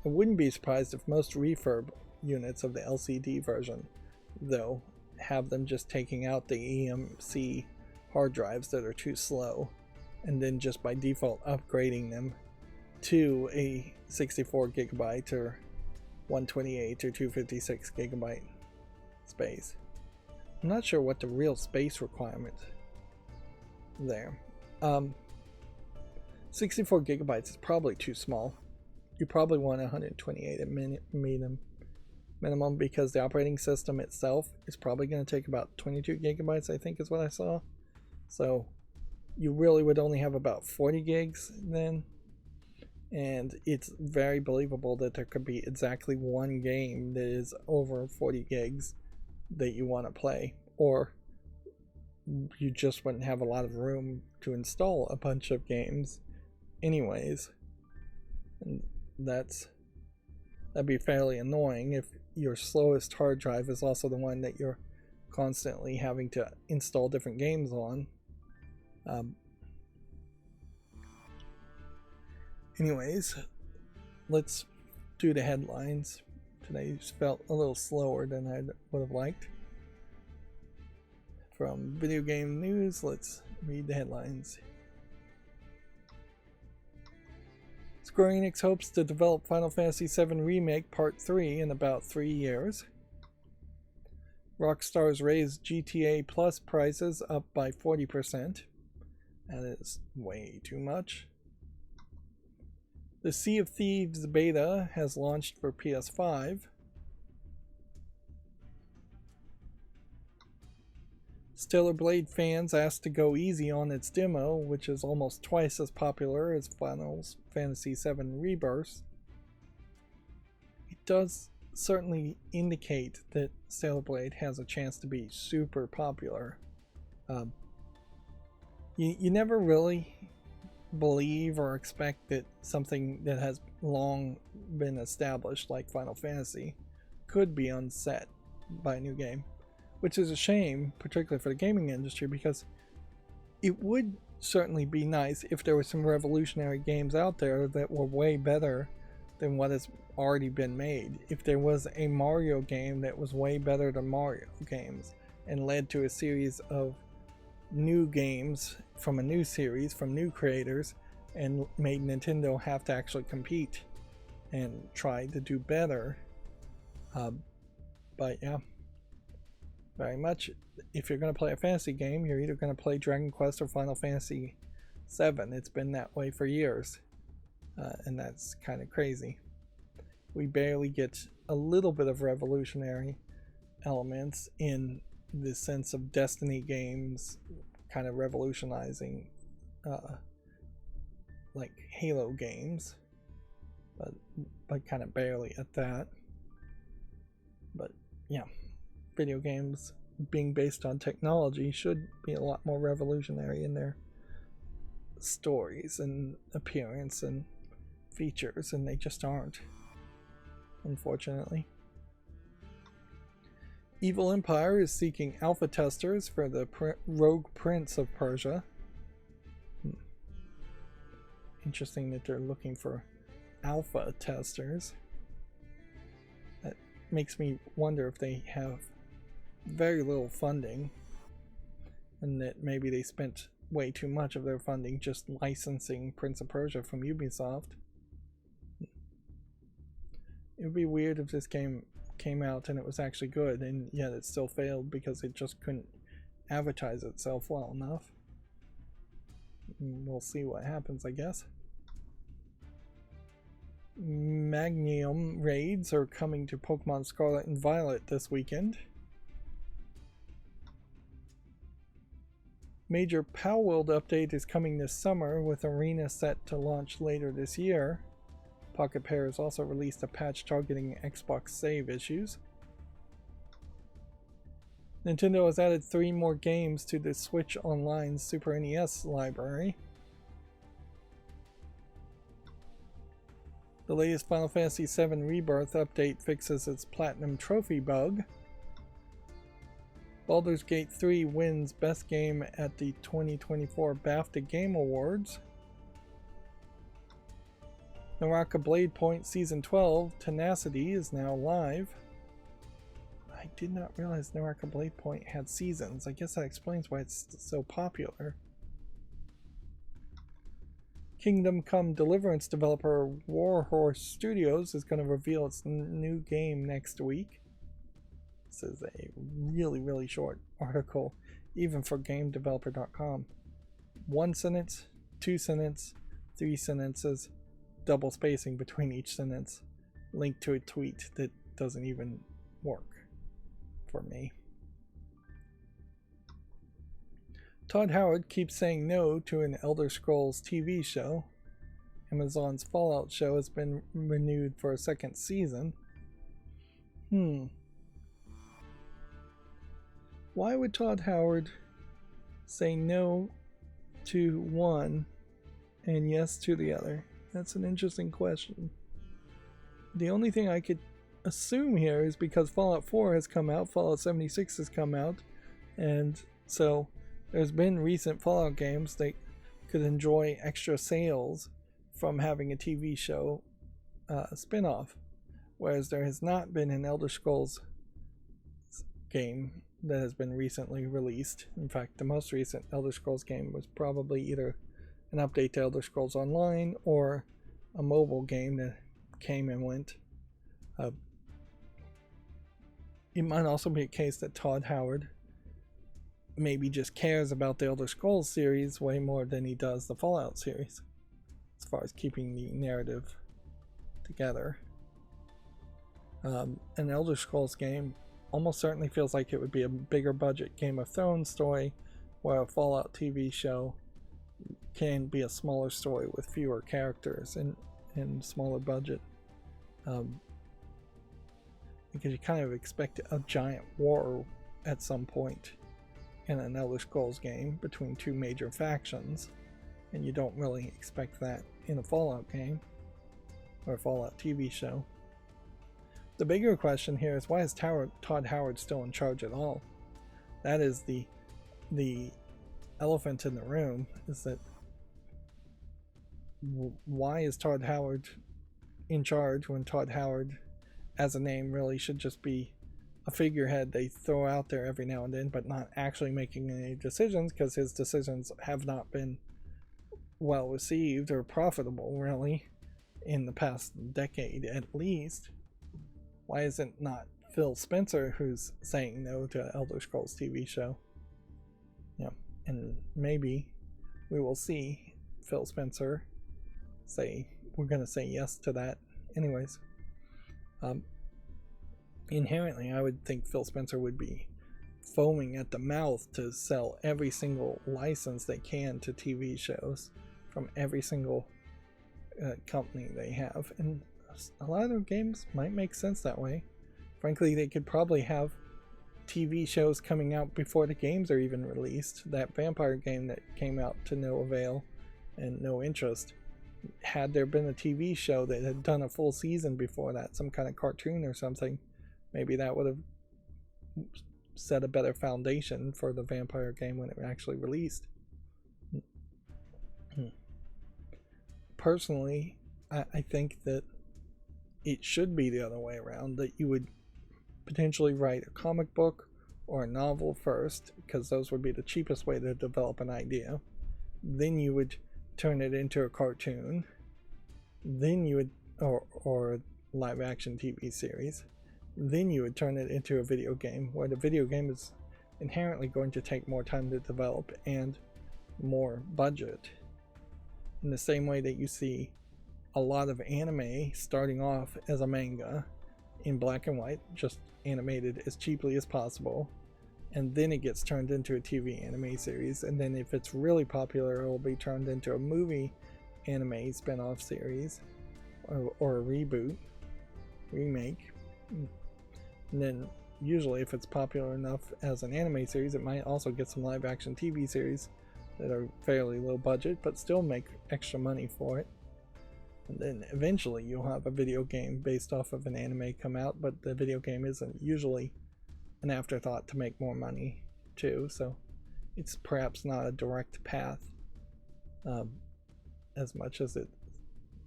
I wouldn't be surprised if most refurb units of the LCD version, though, have them just taking out the EMC hard drives that are too slow, and then just by default upgrading them to a 64 gigabyte or 128 or 256 gigabyte space. I'm not sure what the real space requirement there. 64 gigabytes is probably too small. You probably want 128 at minimum, because the operating system itself is probably going to take about 22 gigabytes, I think is what I saw. So you really would only have about 40 gigs then. And it's very believable that there could be exactly one game that is over 40 gigs that you want to play, or you just wouldn't have a lot of room to install a bunch of games anyways. And that'd be fairly annoying if your slowest hard drive is also the one that you're constantly having to install different games on. Anyways, let's do the headlines. Today's felt a little slower than I would have liked. From video game news, let's read the headlines. Square Enix hopes to develop Final Fantasy VII Remake Part 3 in about 3 years. Rockstar's raised GTA Plus prices up by 40%. That is way too much. The Sea of Thieves beta has launched for PS5. Stellar Blade fans asked to go easy on its demo, which is almost twice as popular as Final Fantasy VII Rebirth. It does certainly indicate that Stellar Blade has a chance to be super popular. You never really believe or expect that something that has long been established like Final Fantasy could be unset by a new game, which is a shame, particularly for the gaming industry, because it would certainly be nice if there were some revolutionary games out there that were way better than what has already been made. If there was a Mario game that was way better than Mario games and led to a series of new games from a new series from new creators and made Nintendo have to actually compete and try to do better. But yeah, very much, if you're going to play a fantasy game, you're either going to play Dragon Quest or Final Fantasy VII. It's been that way for years, and that's kind of crazy. We barely get a little bit of revolutionary elements in the sense of Destiny games kind of revolutionizing like Halo games, but kind of barely at that. But yeah, video games being based on technology should be a lot more revolutionary in their stories and appearance and features, and they just aren't, unfortunately. Evil Empire is seeking alpha testers for the Rogue Prince of Persia. Interesting that they're looking for alpha testers. That makes me wonder if they have very little funding, and that maybe they spent way too much of their funding just licensing Prince of Persia from Ubisoft. It would be weird if this game came out and it was actually good, and yet it still failed because it just couldn't advertise itself well enough. We'll see what happens, I guess. Magnum raids are coming to Pokemon Scarlet and Violet this weekend. Major Palworld update is coming this summer, with Arena set to launch later this year. Pocket Pair has also released a patch targeting Xbox save issues. Nintendo has added 3 more games to the Switch Online Super NES library. The latest Final Fantasy VII Rebirth update fixes its Platinum Trophy bug. Baldur's Gate 3 wins Best Game at the 2024 BAFTA Game Awards. Naraka Blade Point Season 12 Tenacity is now live. I did not realize Naraka Blade Point had seasons. I guess that explains why it's so popular. Kingdom Come Deliverance developer Warhorse Studios is going to reveal its new game next week. This is a really short article, even for GameDeveloper.com. 1 sentence, 2 sentences, 3 sentences, double spacing between each sentence, link to a tweet that doesn't even work for me. Todd Howard keeps saying no to an Elder Scrolls TV show. Amazon's Fallout show has been renewed for a 2nd season. Why would Todd Howard say no to one and yes to the other? That's an interesting question. The only thing I could assume here is because Fallout 4 has come out, Fallout 76 has come out, and so there's been recent Fallout games that could enjoy extra sales from having a TV show spin-off, whereas there has not been an Elder Scrolls game that has been recently released. In fact, the most recent Elder Scrolls game was probably either an update to Elder Scrolls Online or a mobile game that came and went. It might also be a case that Todd Howard maybe just cares about the Elder Scrolls series way more than he does the Fallout series, as far as keeping the narrative together. An Elder Scrolls game almost certainly feels like it would be a bigger budget Game of Thrones story, while a Fallout TV show can be a smaller story with fewer characters and smaller budget. Because you kind of expect a giant war at some point in an Elder Scrolls game between 2 major factions, and you don't really expect that in a Fallout game or a Fallout TV show. The bigger question here is, why is Todd Howard still in charge at all? That is the elephant in the room, is that why is Todd Howard in charge when Todd Howard as a name really should just be a figurehead they throw out there every now and then, but not actually making any decisions, because his decisions have not been well received or profitable really in the past decade at least. Why is it not Phil Spencer who's saying no to Elder Scrolls TV show? Yeah, and maybe we will see Phil Spencer say we're going to say yes to that anyways. inherently, I would think Phil Spencer would be foaming at the mouth to sell every single license they can to TV shows from every single company they have. And a lot of their games might make sense that way. Frankly, they could probably have TV shows coming out before the games are even released. That vampire game that came out to no avail and no interest, had there been a TV show that had done a full season before that, some kind of cartoon or something, maybe that would have set a better foundation for the vampire game when it actually released. Personally, I think that it should be the other way around, that you would potentially write a comic book or a novel first, because those would be the cheapest way to develop an idea. Then you would turn it into a cartoon. Then you would, or live action TV series. Then you would turn it into a video game, where the video game is inherently going to take more time to develop and more budget. In the same way that you see a lot of anime starting off as a manga in black and white, just animated as cheaply as possible, and then it gets turned into a TV anime series, and then if it's really popular, it will be turned into a movie anime spin-off series, or a reboot, remake. And then usually if it's popular enough as an anime series, it might also get some live action TV series that are fairly low budget but still make extra money for it. And then eventually you'll have a video game based off of an anime come out, but the video game isn't usually an afterthought to make more money too, so it's perhaps not a direct path as much as it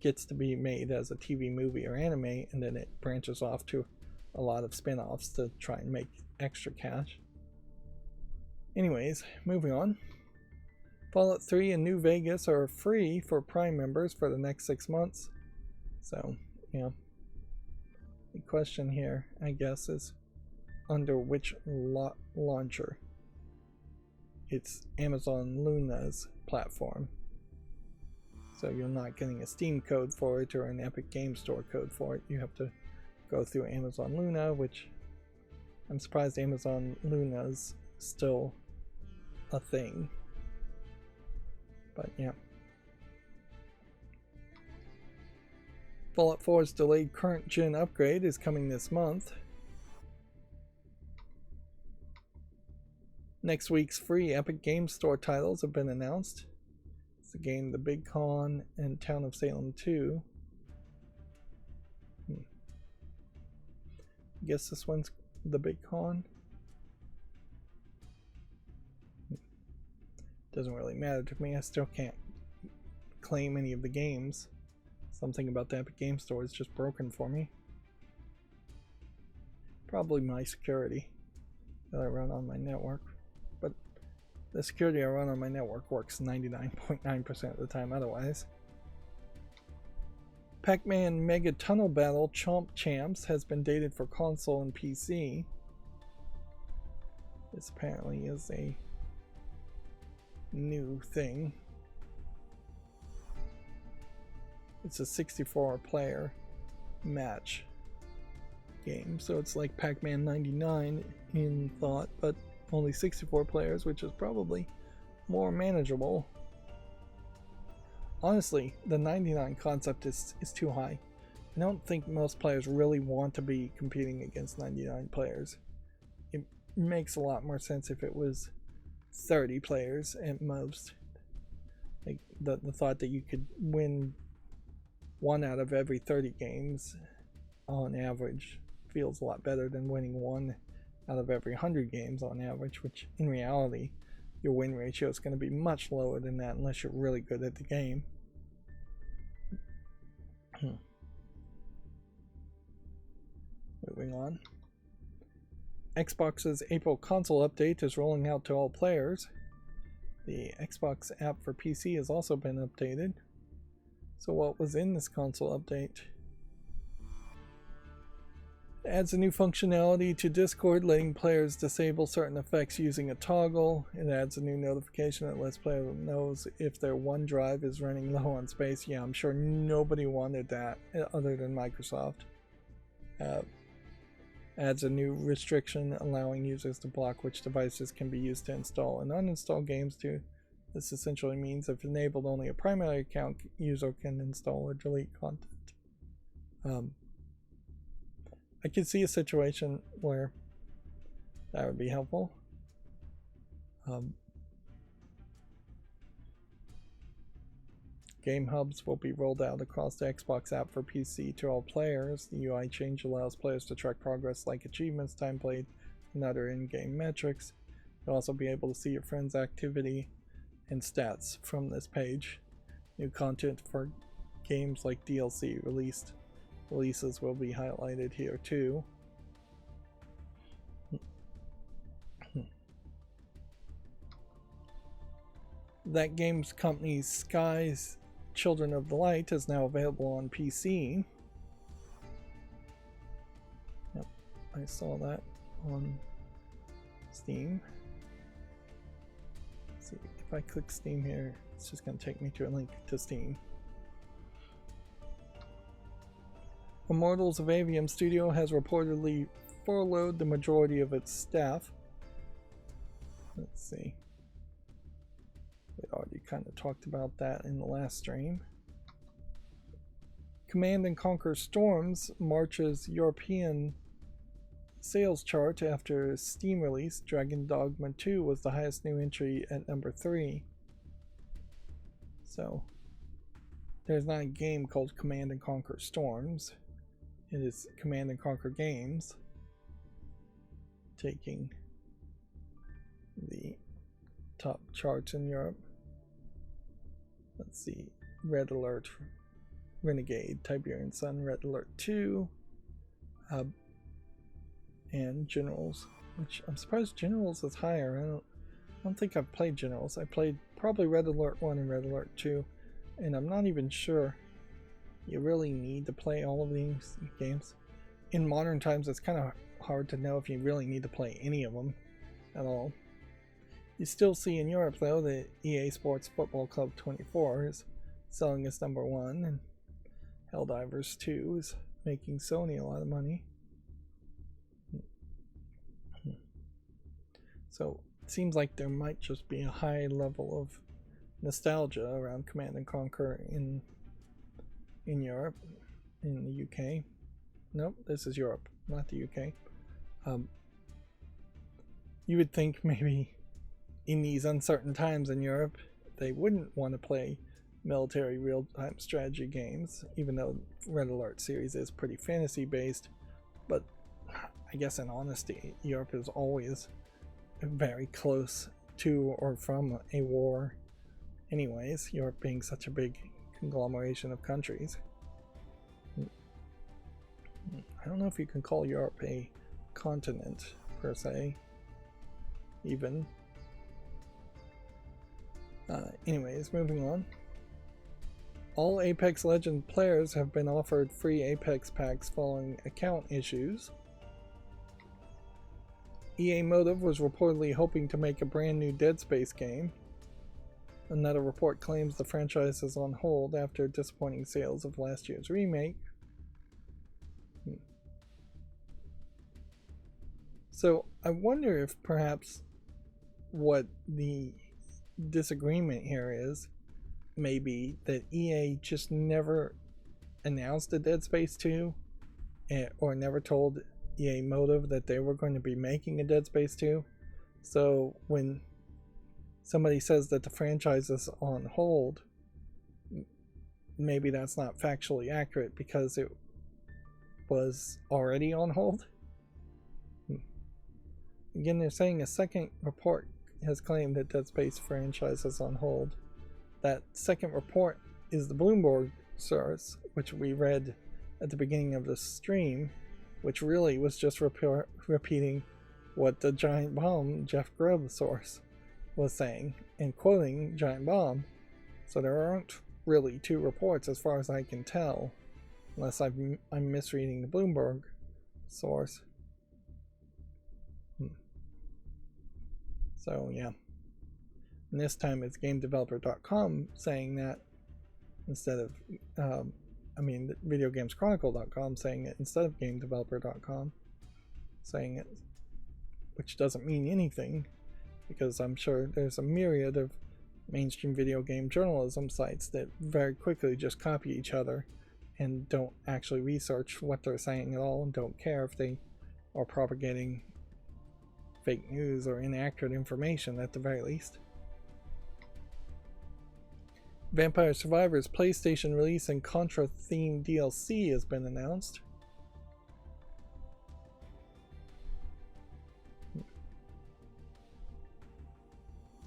gets to be made as a TV movie or anime, and then it branches off to a lot of spin-offs to try and make extra cash. Anyways, moving on. Fallout 3 and New Vegas are free for Prime members for the next 6 months. So, yeah. The question here, I guess, is under which launcher? It's Amazon Luna's platform. So you're not getting a Steam code for it or an Epic Game Store code for it. You have to go through Amazon Luna, which I'm surprised Amazon Luna's still a thing. But yeah. Fallout 4's delayed current gen upgrade is coming this month. Next week's free Epic Game Store titles have been announced. It's the game The Big Con and Town of Salem 2. I guess this one's The Big Con. Doesn't really matter to me. I still can't claim any of the games. Something about the Epic Game Store is just broken for me. Probably my security that I run on my network. But the security I run on my network works 99.9% of the time otherwise. Pac-Man Mega Tunnel Battle Chomp Champs has been dated for console and PC. This apparently is a new thing. It's a 64 player match game, so it's like Pac-Man 99 in thought, but only 64 players, which is probably more manageable. Honestly, the 99 concept is too high. I don't think most players really want to be competing against 99 players. It makes a lot more sense if it was 30 players at most. Like the thought that you could win 1 out of every 30 games on average feels a lot better than winning 1 out of every 100 games on average, which in reality your win ratio is going to be much lower than that unless you're really good at the game. Moving on. Xbox's April console update is rolling out to all players. The Xbox app for PC has also been updated. So what was in this console update? It adds a new functionality to Discord, letting players disable certain effects using a toggle. It adds a new notification that lets players know if their OneDrive is running low on space. Yeah, I'm sure nobody wanted that other than Microsoft. adds a new restriction allowing users to block which devices can be used to install and uninstall games too. This essentially means if enabled, only a primary account user can install or delete content. I could see a situation where that would be helpful. Game hubs will be rolled out across the Xbox app for PC to all players. The UI change allows players to track progress like achievements, time played, and other in-game metrics. You'll also be able to see your friends' activity and stats from this page. New content for games like DLC releases will be highlighted here too. That games company Sky's Children of the Light is now available on PC. Yep, I saw that on Steam. Let's see, if I click Steam here, it's just going to take me to a link to Steam. Immortals of Avium Studio has reportedly furloughed the majority of its staff. Let's see. We already kind of talked about that in the last stream. Command and Conquer Storms marches European sales chart after Steam release. Dragon Dogma 2 was the highest new entry at number 3. So there's not a game called Command and Conquer Storms. It is Command and Conquer Games taking the top charts in Europe. Let's see, Red Alert, Renegade, Tiberian Sun, Red Alert 2, and Generals, which I'm surprised Generals is higher. I don't think I've played Generals. I played probably Red Alert 1 and Red Alert 2, and I'm not even sure you really need to play all of these games. In modern times, it's kind of hard to know if you really need to play any of them at all. You still see in Europe, though, that EA Sports Football Club 24 is selling as number 1, and Helldivers 2 is making Sony a lot of money. So it seems like there might just be a high level of nostalgia around Command and Conquer in Europe, in the UK. Nope, this is Europe, not the UK. You would think maybe in these uncertain times in Europe, they wouldn't want to play military real-time strategy games, even though Red Alert series is pretty fantasy-based. But I guess in honesty, Europe is always very close to or from a war anyways, Europe being such a big conglomeration of countries. I don't know if you can call Europe a continent, per se, even. Anyways, moving on. All Apex Legends players have been offered free Apex packs following account issues. EA Motive was reportedly hoping to make a brand new Dead Space game. Another report claims the franchise is on hold after disappointing sales of last year's remake. So I wonder if perhaps what the disagreement here is maybe that EA just never announced a Dead Space 2 or never told EA Motive that they were going to be making a Dead Space 2. So when somebody says that the franchise is on hold, maybe that's not factually accurate because it was already on hold. Again, they're saying a second report has claimed that Dead Space franchise is on hold. That second report is the Bloomberg source, which we read at the beginning of the stream, which really was just repeating what the Giant Bomb Jeff Grubb source was saying and quoting Giant Bomb. So there aren't really two reports as far as I can tell, unless I'm misreading the Bloomberg source. So yeah, and this time it's GameDeveloper.com saying that instead of VideoGamesChronicle.com saying it instead of GameDeveloper.com. saying it, which doesn't mean anything, because I'm sure there's a myriad of mainstream video game journalism sites that very quickly just copy each other and don't actually research what they're saying at all, and don't care if they are propagating fake news or inaccurate information at the very least. Vampire Survivors PlayStation release and Contra themed DLC has been announced.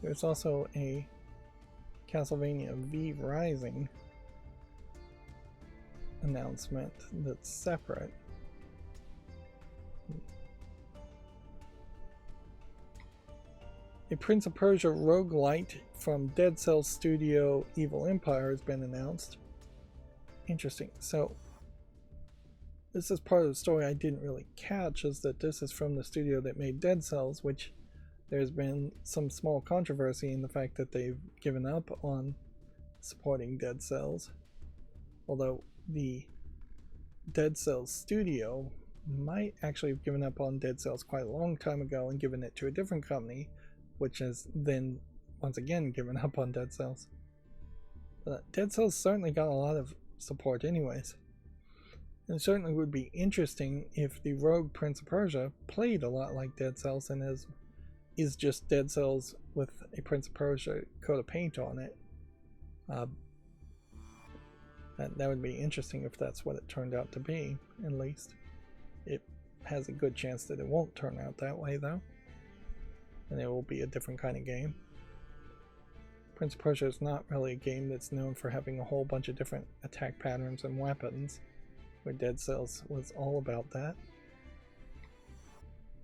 There's also a Castlevania V Rising announcement that's separate. A Prince of Persia roguelite from Dead Cells studio Evil Empire has been announced. Interesting. So this is part of the story I didn't really catch, is that this is from the studio that made Dead Cells, which there's been some small controversy in the fact that they've given up on supporting Dead Cells. Although the Dead Cells studio might actually have given up on Dead Cells quite a long time ago and given it to a different company, which has then once again given up on Dead Cells. But Dead Cells certainly got a lot of support anyways. And it certainly would be interesting if the Rogue Prince of Persia played a lot like Dead Cells and is just Dead Cells with a Prince of Persia coat of paint on it. That would be interesting if that's what it turned out to be, at least. It has a good chance that it won't turn out that way, though. And it will be a different kind of game. Prince of Persia is not really a game that's known for having a whole bunch of different attack patterns and weapons, where Dead Cells was all about that.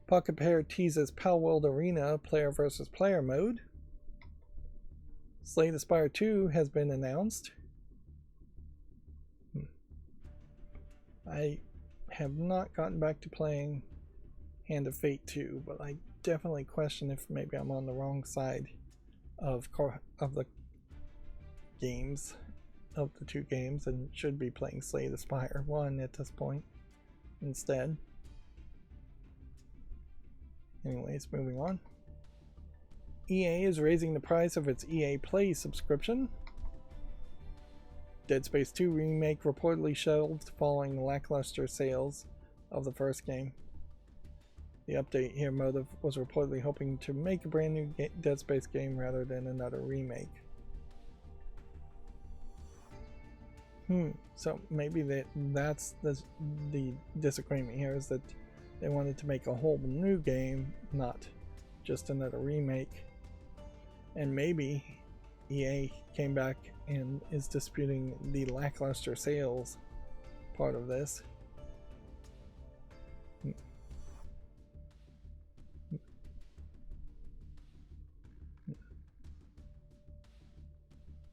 Pocket Pair teases Palworld Arena player versus player mode. Slay the Spire 2 has been announced. I have not gotten back to playing Hand of Fate 2, but I definitely question if maybe I'm on the wrong side of the games, of the two games, and should be playing Slay the Spire 1 at this point instead. Anyways, moving on. EA is raising the price of its EA Play subscription. Dead Space 2 remake reportedly shelved following lackluster sales of the first game. The update here, Motive was reportedly hoping to make a brand new Dead Space game rather than another remake. So maybe that's the disagreement here, is that they wanted to make a whole new game, not just another remake. And maybe EA came back and is disputing the lackluster sales part of this.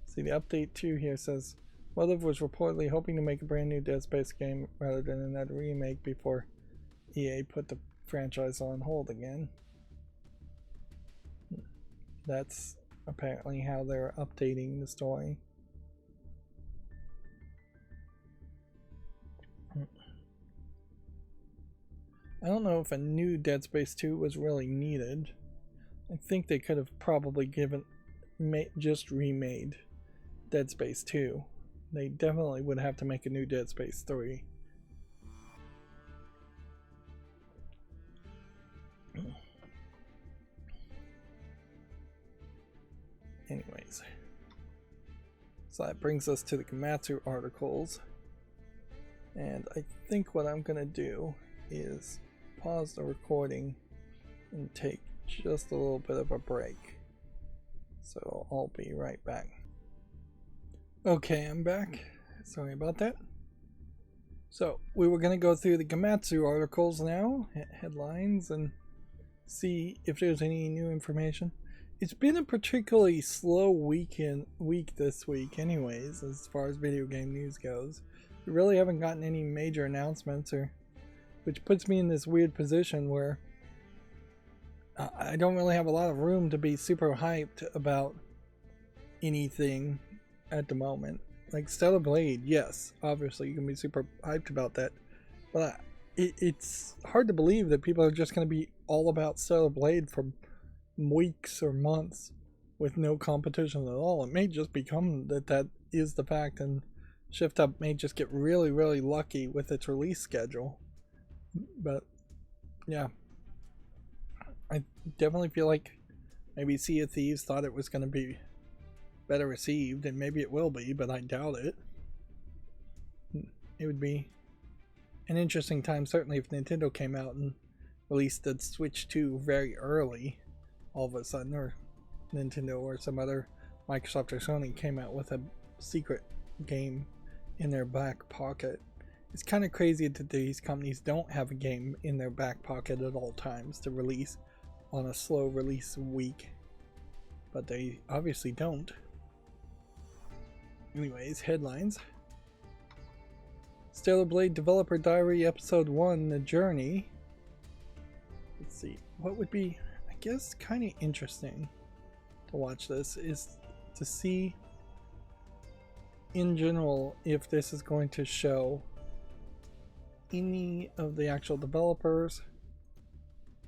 See, the update 2 here says Motive was reportedly hoping to make a brand new Dead Space game rather than another remake before EA put the franchise on hold again. That's apparently how they're updating the story. I don't know if a new Dead Space 2 was really needed. I think they could have probably just remade Dead Space 2. They definitely would have to make a new Dead Space 3. Anyways, so that brings us to the Gamatsu articles, and I think what I'm gonna do is pause the recording and take just a little bit of a break. So I'll be right back. Okay, I'm back. Sorry about that. So we were gonna go through the Gamatsu articles now, headlines, and see if there's any new information. It's been a particularly slow week this week anyways, as far as video game news goes. We really haven't gotten any major announcements, which puts me in this weird position where I don't really have a lot of room to be super hyped about anything at the moment. Like Stellar Blade, yes, obviously you can be super hyped about that, but it's hard to believe that people are just going to be all about Stellar Blade for weeks or months with no competition at all. It may just become that is the fact, and Shift Up may just get really, really lucky with its release schedule. But yeah, I definitely feel like maybe Sea of Thieves thought it was going to be better received, and maybe it will be, but I doubt it. It would be an interesting time, certainly, if Nintendo came out and released the Switch 2 very early, all of a sudden, or Nintendo or some other Microsoft or Sony came out with a secret game in their back pocket. It's kind of crazy that these companies don't have a game in their back pocket at all times to release on a slow release week, but they obviously don't. Anyways, headlines. Stellar Blade Developer Diary Episode 1, The Journey. Let's see, what would be, I guess, kind of interesting to watch this is to see in general if this is going to show any of the actual developers,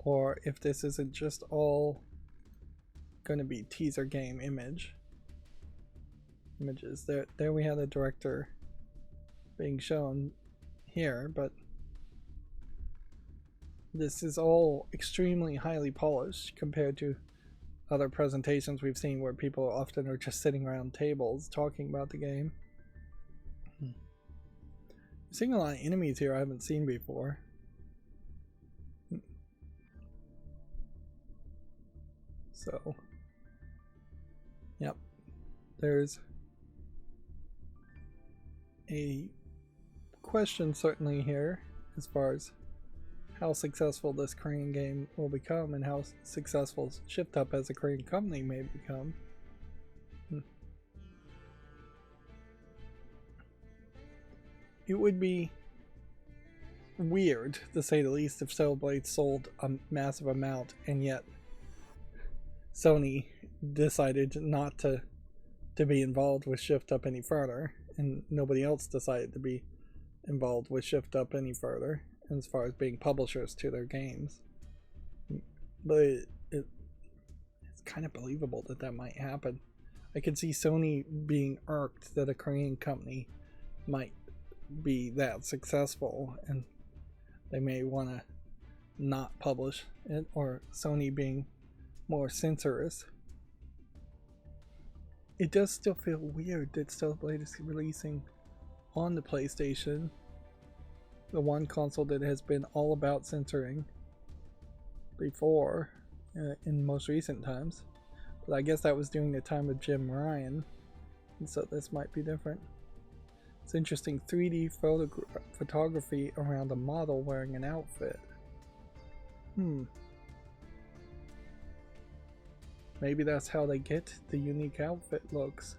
or if this isn't just all going to be teaser game images. There we have the director being shown here, but this is all extremely highly polished compared to other presentations we've seen where people often are just sitting around tables talking about the game. I'm seeing a lot of enemies here I haven't seen before. So, yep, there's a question certainly here as far as how successful this Korean game will become and how successful Shift Up as a Korean company may become. It would be weird, to say the least, if Stellar Blade sold a massive amount and yet Sony decided not to be involved with Shift Up any further, and nobody else decided to be involved with Shift Up any further as far as being publishers to their games. But it's kind of believable that might happen. I could see Sony being irked that a Korean company might be that successful and they may want to not publish it, or Sony being more censorious. It does still feel weird that Stellar Blade is releasing on the PlayStation, the one console that has been all about censoring before in most recent times. But I guess that was during the time of Jim Ryan, and so this might be different. It's interesting, 3D photography around a model wearing an outfit. Maybe that's how they get the unique outfit looks.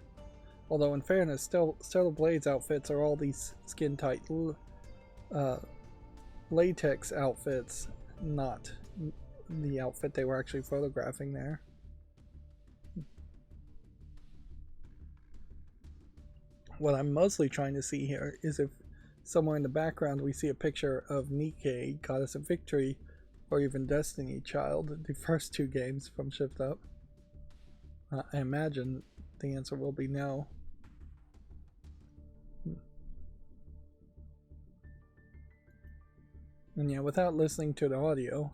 Although in fairness, Stellar Blade's outfits are all these skin-tight latex outfits, not the outfit they were actually photographing there. What I'm mostly trying to see here is if somewhere in the background we see a picture of Nikke, Goddess of Victory, or even Destiny Child, the first two games from Shift Up. I imagine the answer will be no. And yeah, without listening to the audio,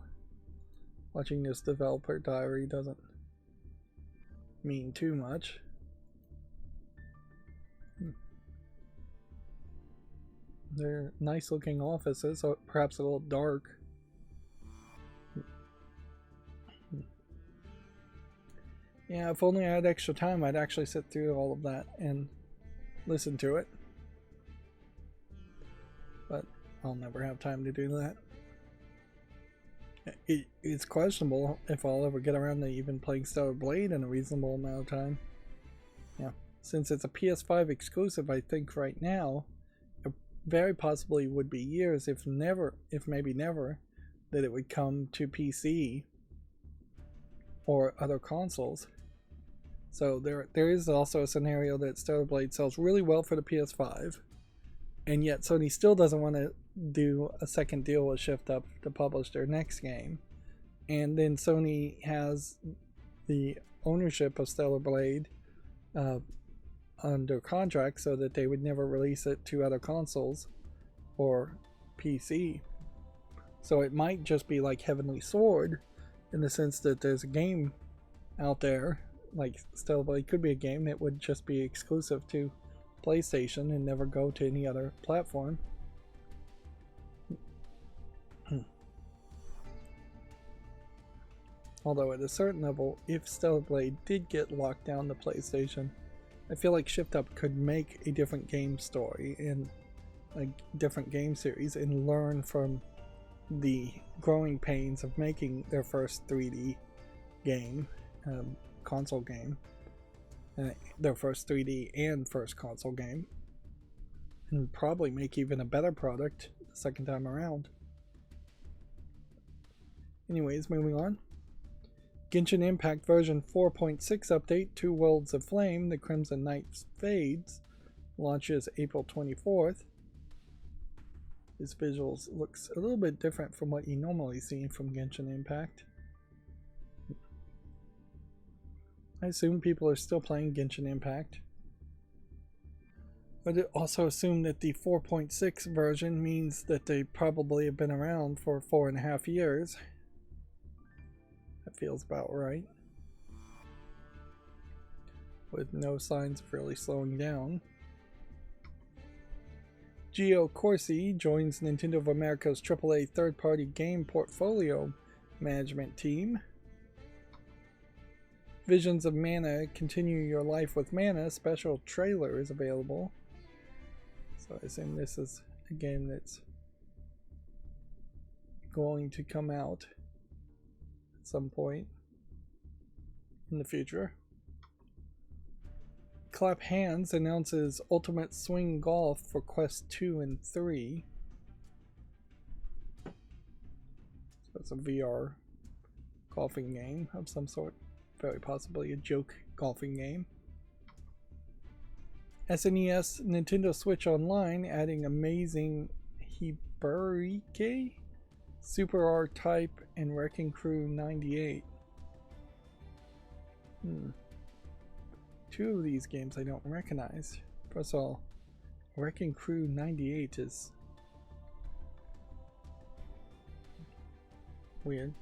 watching this developer diary doesn't mean too much. They're nice looking offices, so perhaps a little dark. Yeah, if only I had extra time, I'd actually sit through all of that and listen to it. But I'll never have time to do that. It's questionable if I'll ever get around to even playing Stellar Blade in a reasonable amount of time. Yeah, since it's a PS5 exclusive, I think right now, it very possibly would be years, if maybe never, that it would come to PC or other consoles. So there is also a scenario that Stellar Blade sells really well for the PS5 And yet Sony still doesn't want to do a second deal with Shift Up to publish their next game. And then Sony has the ownership of Stellar Blade under contract so that they would never release it to other consoles or PC. So it might just be like Heavenly Sword in the sense that there's a game out there, like Stellar Blade could be a game that would just be exclusive to PlayStation and never go to any other platform. Although at a certain level, if Stellar Blade did get locked down to PlayStation, I feel like Shift Up could make a different game story and a different game series and learn from the growing pains of making their first 3D game, console game, their first 3D and first console game, and probably make even a better product the second time around. Anyways, moving on. Genshin Impact version 4.6 update, Two Worlds of Flame, The Crimson Knight Fades, launches April 24th. This visuals looks a little bit different from what you normally see from Genshin Impact. I assume people are still playing Genshin Impact. But I also assume that the 4.6 version means that they probably have been around for 4.5 years. That feels about right. With no signs of really slowing down. Gio Corsi joins Nintendo of America's AAA third-party game portfolio management team. Visions of Mana, Continue Your Life with Mana special trailer is available. So I assume this is a game that's going to come out at some point in the future. Clap Hands announces Ultimate Swing Golf for Quest 2 and 3. So it's a VR golfing game of some sort. Very possibly a joke golfing game. SNES Nintendo Switch Online adding Amazing Hibarike, Super R-Type, and Wrecking Crew 98. Two of these games I don't recognize. First of all, Wrecking Crew 98 is weird.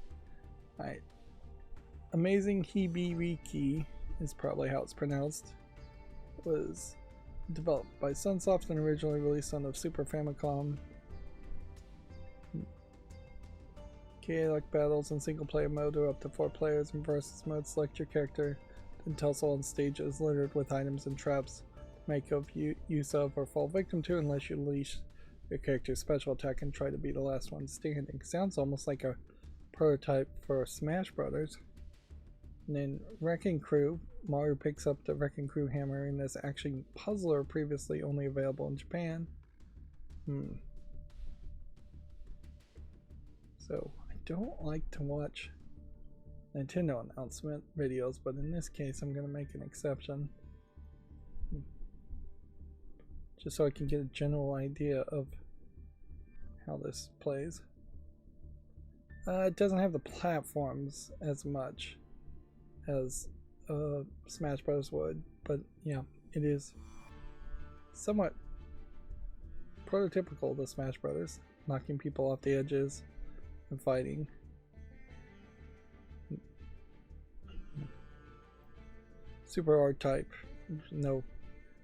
Alright. Amazing Hibiriki is probably how it's pronounced. It was developed by Sunsoft and originally released on the Super Famicom. Chaotic battles in single player mode are up to 4 players. In versus mode, select your character, then tussle on stages littered with items and traps to make use of or fall victim to unless you unleash your character's special attack and try to be the last one standing. Sounds almost like a prototype for Smash Brothers. And then Wrecking Crew, Mario picks up the Wrecking Crew hammer in this action puzzler previously only available in Japan. So I don't like to watch Nintendo announcement videos, but in this case I'm going to make an exception. Just so I can get a general idea of how this plays. It doesn't have the platforms as much as Smash Bros. Would, but yeah, it is somewhat prototypical to Smash Brothers, knocking people off the edges and fighting. Super R-Type, no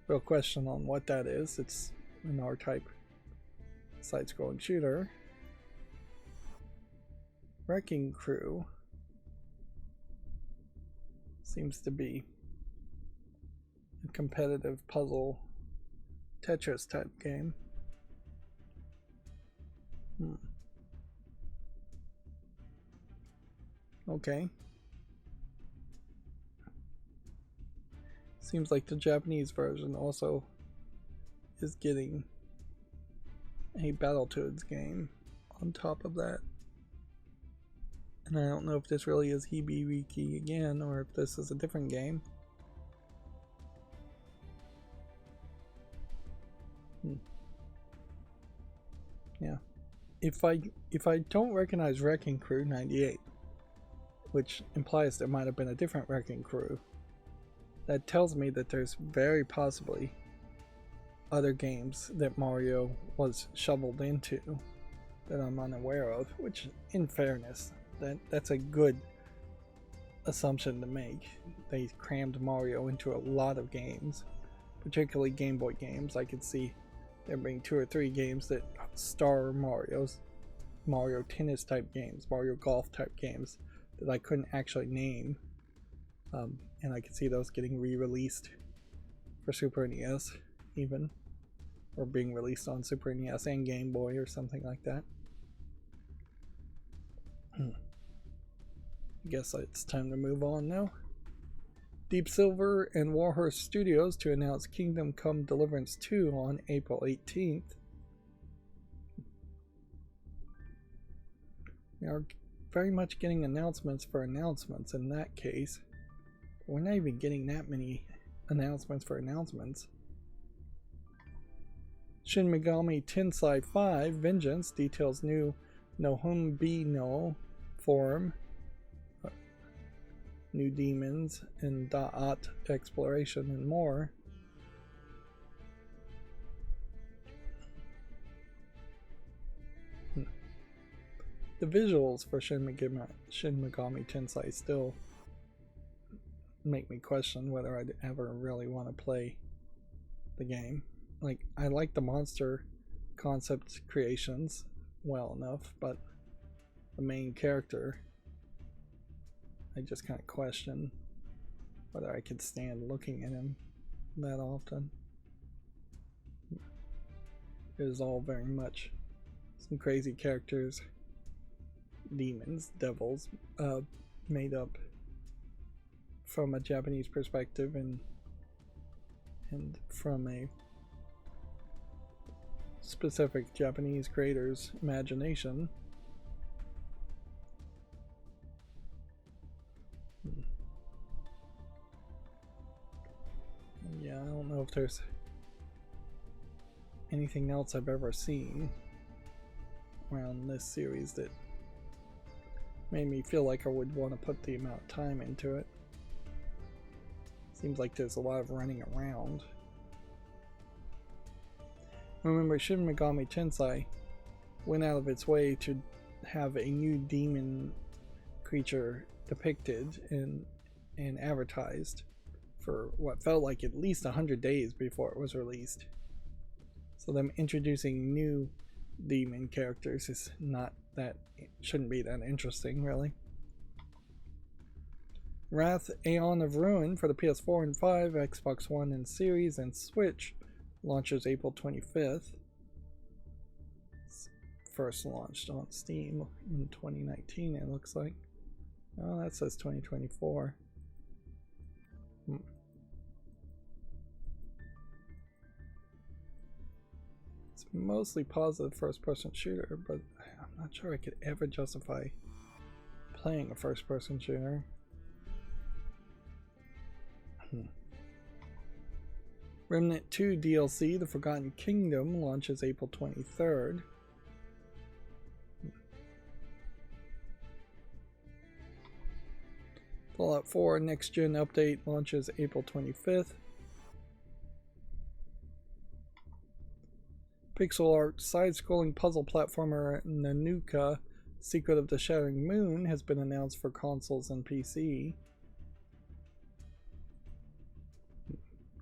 real question on what that is. It's an R-Type side-scrolling shooter. Wrecking Crew seems to be a competitive puzzle Tetris type game. Okay. Seems like the Japanese version also is getting a Battletoads game on top of that. And I don't know if this really is Hibiriki again, or if this is a different game. if I don't recognize Wrecking Crew 98, which implies there might have been a different Wrecking Crew, that tells me that there's very possibly other games that Mario was shoveled into that I'm unaware of, which, in fairness, that's a good assumption to make. They crammed Mario into a lot of games, particularly Game Boy games. I could see there being 2 or 3 games that star Mario's, Mario Tennis type games, Mario Golf type games that I couldn't actually name, and I could see those getting re-released for Super NES even, or being released on Super NES and Game Boy or something like that. I guess it's time to move on now. Deep Silver and Warhorse Studios to announce Kingdom Come Deliverance 2 on April 18th. We are very much getting announcements for announcements in that case. We're not even getting that many announcements for announcements. Shin Megami Tensei 5 Vengeance details new Nohumbi no form, new demons, and Da'at exploration, and more. The visuals for Shin Megami Tensei still make me question whether I'd ever really want to play the game. Like, I like the monster concept creations well enough, but the main character, I just kind of question whether I could stand looking at him that often. It is all very much some crazy characters, demons, devils, made up from a Japanese perspective and from a specific Japanese creator's imagination. Yeah, I don't know if there's anything else I've ever seen around this series that made me feel like I would want to put the amount of time into it. Seems like there's a lot of running around. Remember, Shin Megami Tensei went out of its way to have a new demon creature depicted and advertised for what felt like at least 100 days before it was released. So them introducing new demon characters is not that, shouldn't be that interesting, really. Wrath Aeon of Ruin for the PS4 and 5, Xbox One and Series, and Switch launches April 25th. It's first launched on Steam in 2019, it looks like. Oh, that says 2024. It's mostly positive first-person shooter, but I'm not sure I could ever justify playing a first-person shooter. Remnant 2 DLC, The Forgotten Kingdom, launches April 23rd. Fallout 4 Next Gen Update launches April 25th. Pixel art side-scrolling puzzle platformer Nanuka Secret of the Shattering Moon has been announced for consoles and PC.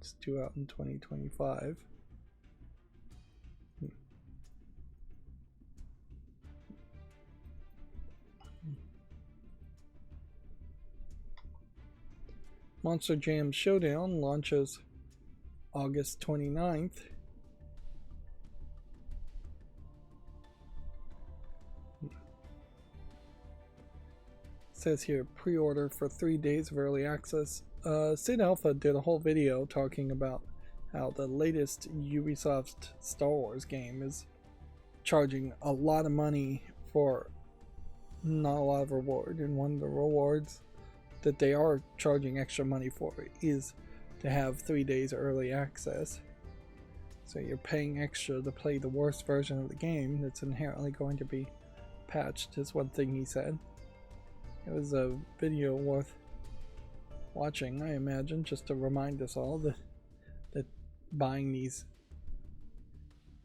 It's due out in 2025. Monster Jam Showdown launches August 29th. Says here pre-order for 3 days of early access. Sid Alpha did a whole video talking about how the latest Ubisoft Star Wars game is charging a lot of money for not a lot of reward, and one of the rewards that they are charging extra money for is to have 3 days early access. So you're paying extra to play the worst version of the game that's inherently going to be patched, is one thing he said. It was a video worth watching, I imagine, just to remind us all that buying these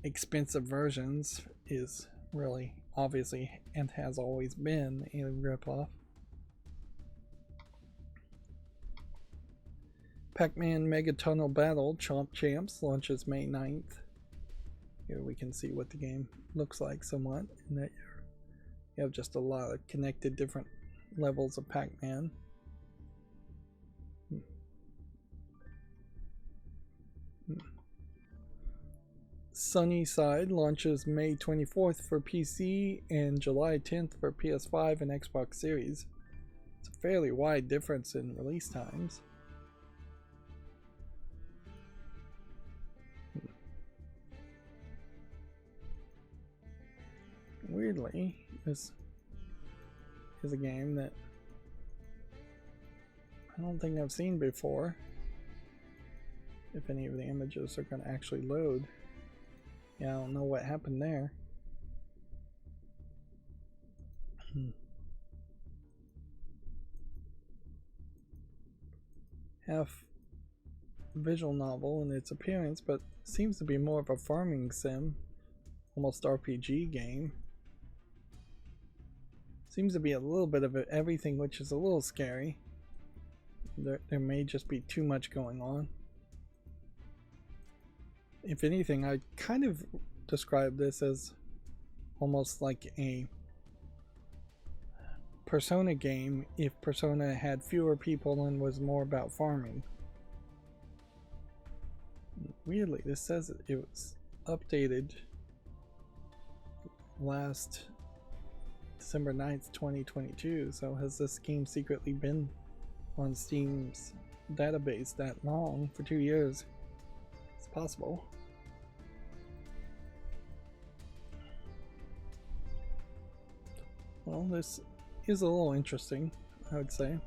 expensive versions is really, obviously, and has always been a ripoff. Pac-Man Mega Tunnel Battle Chomp Champs launches May 9th. Here we can see what the game looks like somewhat, and that you have just a lot of connected different levels of Pac-Man. Sunnyside launches May 24th for PC and July 10th for PS5 and Xbox Series. It's a fairly wide difference in release times. Weirdly, this is a game that I don't think I've seen before. If any of the images are going to actually load. Yeah, I don't know what happened there. Half visual novel in its appearance, but seems to be more of a farming sim, almost RPG game. Seems to be a little bit of everything, which is a little scary. There may just be too much going on. If anything, I'd kind of describe this as almost like a Persona game if Persona had fewer people and was more about farming. Weirdly, this says it was updated last December 9th, 2022, so has this game secretly been on Steam's database that long, for 2 years? It's possible. Well, this is a little interesting, I would say.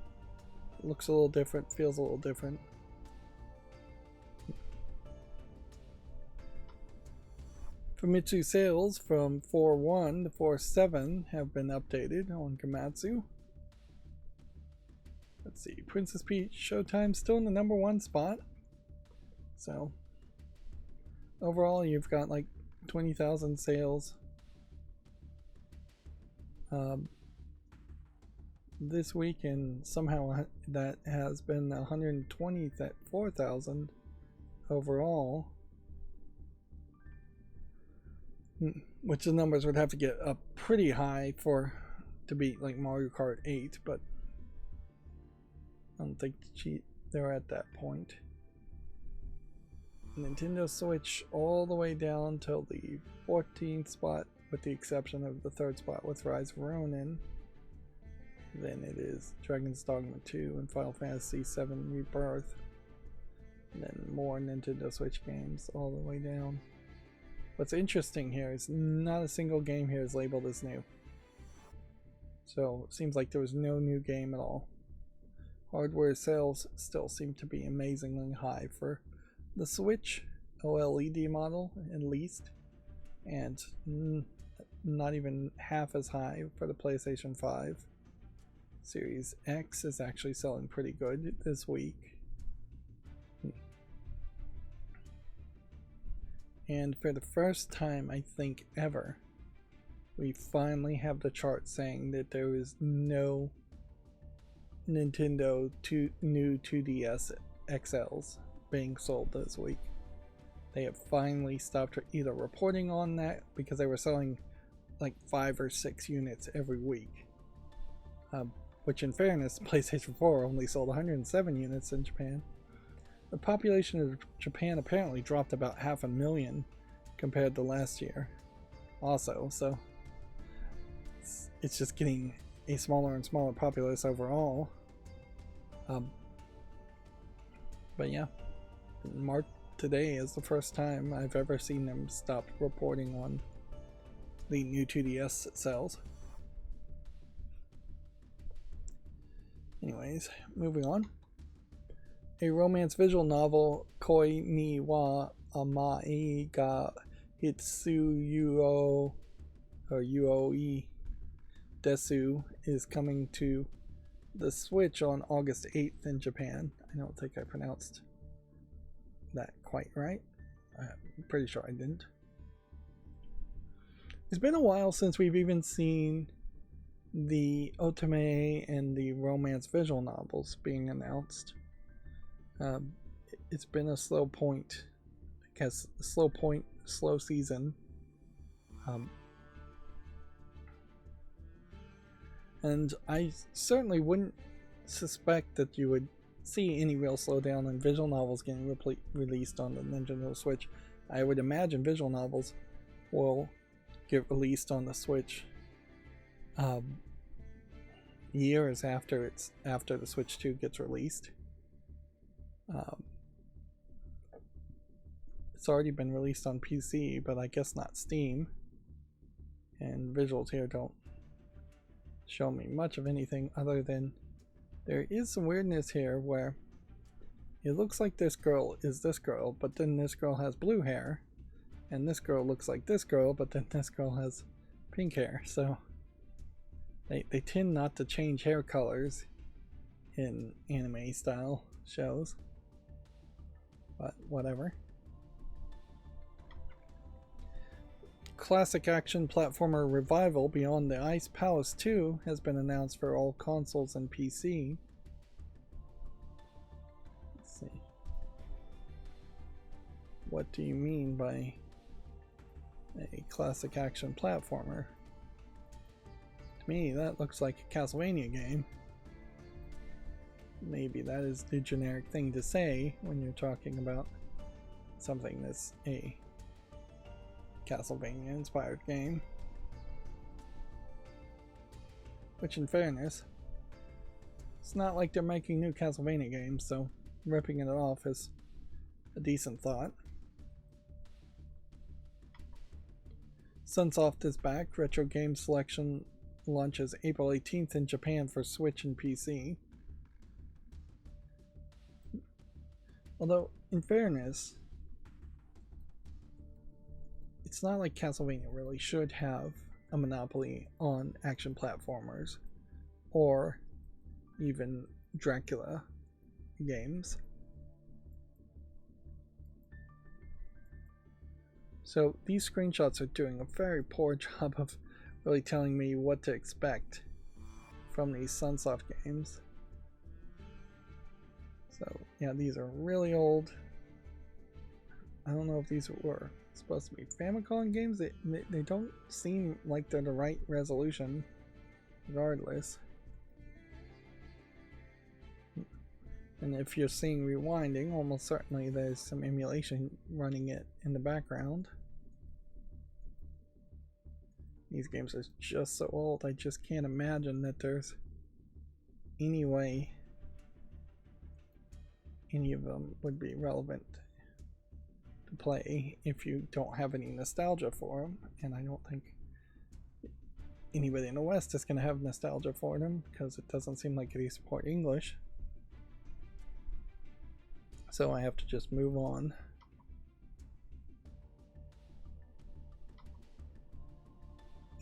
It looks a little different, feels a little different. Famitsu sales from 4.1 to 4.7 have been updated on Komatsu. Let's see, Princess Peach Showtime still in the #1 spot. So, overall you've got like 20,000 sales this week, and somehow that has been 124,000 overall, which the numbers would have to get up pretty high to beat like Mario Kart 8, but I don't think they're at that point. Nintendo Switch all the way down till the 14th spot, with the exception of the 3rd spot with Rise of Ronin. Then it is Dragon's Dogma 2 and Final Fantasy VII Rebirth. And then more Nintendo Switch games all the way down. What's interesting here is not a single game here is labeled as new. So it seems like there was no new game at all. Hardware sales still seem to be amazingly high for the Switch OLED model, at least, and not even half as high for the PlayStation 5. Series X is actually selling pretty good this week. And for the first time, I think ever, we finally have the chart saying that there is no Nintendo new 2DS XLs being sold this week. They have finally stopped either reporting on that, because they were selling like 5 or 6 units every week, which in fairness, PlayStation 4 only sold 107 units in Japan. The population of Japan apparently dropped about 500,000 compared to last year also, so it's just getting a smaller and smaller populace overall. But yeah, March today is the first time I've ever seen them stop reporting on the new 2DS sales. Anyways, moving on. a romance visual novel, Koi ni wa Amai ga Hitsuyuo or Uoe Desu, is coming to the Switch on August 8th in Japan. I don't think I pronounced that quite right. I'm pretty sure I didn't. It's been a while since we've even seen the otome and the romance visual novels being announced. It's been a slow point, because slow season. And I certainly wouldn't suspect that you would see any real slowdown in visual novels getting released on the Nintendo Switch. I would imagine visual novels will get released on the Switch years after the Switch 2 gets released. It's already been released on PC, but I guess not Steam. And visuals here don't show me much of anything other than there is some weirdness here where it looks like this girl is this girl, but then this girl has blue hair, and this girl looks like this girl, but then this girl has pink hair. So they tend not to change hair colors in anime style shows, but whatever. Classic action platformer Revival Beyond the Ice Palace 2 has been announced for all consoles and PC. Let's see. What do you mean by a classic action platformer? To me, that looks like a Castlevania game. Maybe that is the generic thing to say when you're talking about something that's a Castlevania inspired game. Which, in fairness, it's not like they're making new Castlevania games, so ripping it off is a decent thought. Sunsoft is back. Retro Game Selection launches April 18th in Japan for Switch and PC. Although, in fairness, it's not like Castlevania really should have a monopoly on action platformers or even Dracula games. So these screenshots are doing a very poor job of really telling me what to expect from these Sunsoft games. So yeah, these are really old. I don't know if these were supposed to be Famicom games. They don't seem like they're the right resolution regardless. And if you're seeing rewinding, almost certainly there's some emulation running it in the background. These games are just so old, I just can't imagine that there's any way any of them would be relevant to play if you don't have any nostalgia for them. And I don't think anybody in the West is going to have nostalgia for them because it doesn't seem like they support English. So I have to just move on.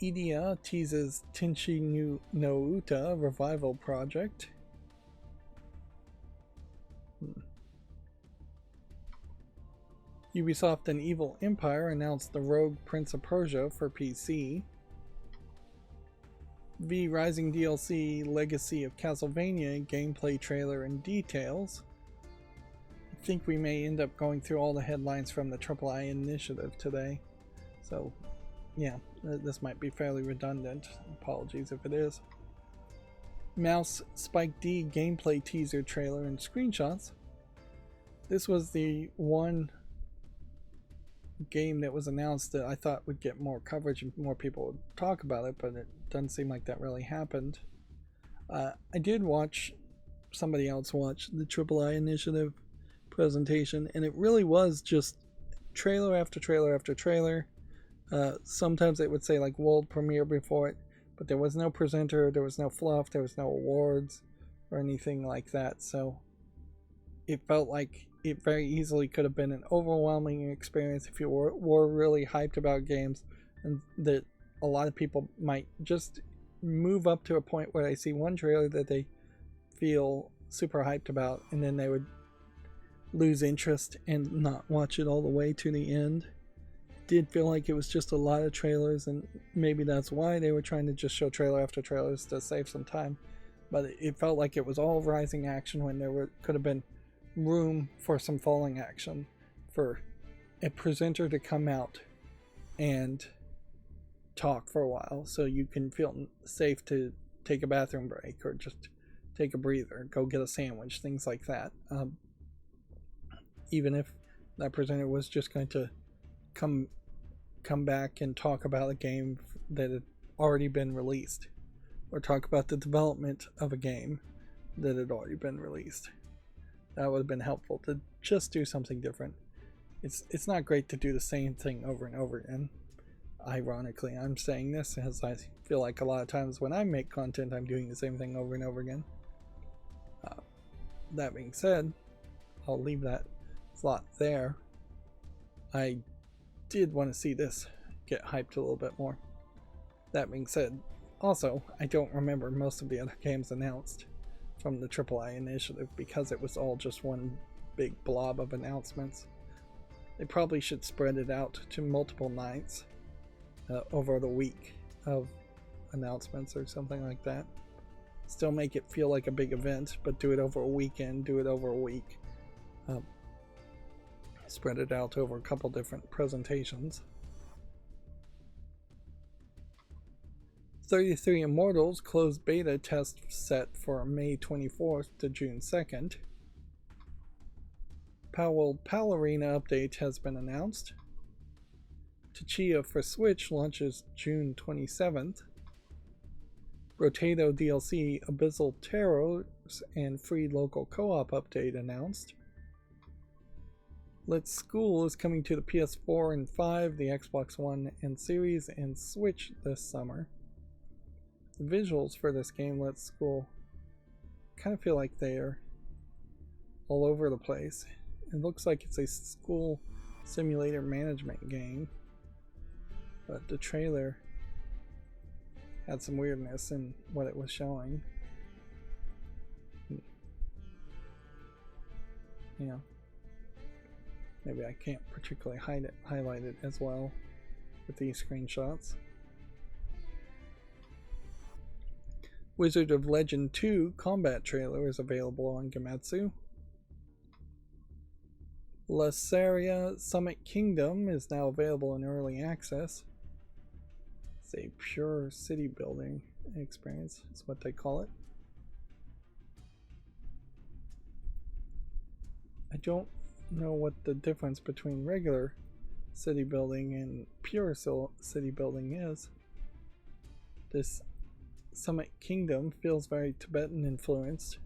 Idia teases Tenchi no Uta revival project. Ubisoft and Evil Empire announced the Rogue Prince of Persia for PC. V Rising DLC Legacy of Castlevania gameplay trailer and details. I think we may end up going through all the headlines from the AAA initiative today. So yeah, this might be fairly redundant. Apologies if it is. Mouse Spike D gameplay teaser trailer and screenshots. This was the one game that was announced that I thought would get more coverage and more people would talk about it, but it doesn't seem like that really happened. I did watch somebody else watch the AAA initiative presentation, and it really was just trailer after trailer after trailer. Sometimes it would say like world premiere before it, but there was no presenter, there was no fluff, there was no awards or anything like that. So it felt like it very easily could have been an overwhelming experience if you were really hyped about games, and that a lot of people might just move up to a point where they see one trailer that they feel super hyped about, and then they would lose interest and not watch it all the way to the end. Did feel like it was just a lot of trailers, and maybe that's why they were trying to just show trailer after trailers to save some time. But it felt like it was all rising action when there could have been room for some falling action, for a presenter to come out and talk for a while so you can feel safe to take a bathroom break or just take a breather, go get a sandwich, things like that. Even if that presenter was just going to come back and talk about a game that had already been released, or talk about the development of a game that had already been released. That would have been helpful to just do something different. It's not great to do the same thing over and over again. Ironically, I'm saying this as I feel like a lot of times when I make content, I'm doing the same thing over and over again. That being said, I'll leave that slot there. I did want to see this get hyped a little bit more. That being said, also, I don't remember most of the other games announced from the AAA initiative because it was all just one big blob of announcements. They probably should spread it out to multiple nights over the week of announcements or something like that. Still make it feel like a big event, but do it over a weekend, do it over a week. Spread it out over a couple different presentations. 33 Immortals closed beta test set for May 24th to June 2nd. Palworld Arena update has been announced. Tchia for Switch launches June 27th. Rotato DLC Abyssal Terrors and free local co-op update announced. Let's School is coming to the PS4 and 5, the Xbox One and Series, and Switch this summer. The visuals for this game, Let's School, kind of feel like they're all over the place. It looks like it's a school simulator management game, but the trailer had some weirdness in what it was showing. Yeah. Maybe I can't particularly highlight it as well with these screenshots. Wizard of Legend 2 combat trailer is available on Gematsu. Laceria Summit Kingdom is now available in early access. It's a pure city building experience, is what they call it. I don't know what the difference between regular city building and pure city building is. This Summit Kingdom feels very Tibetan influenced,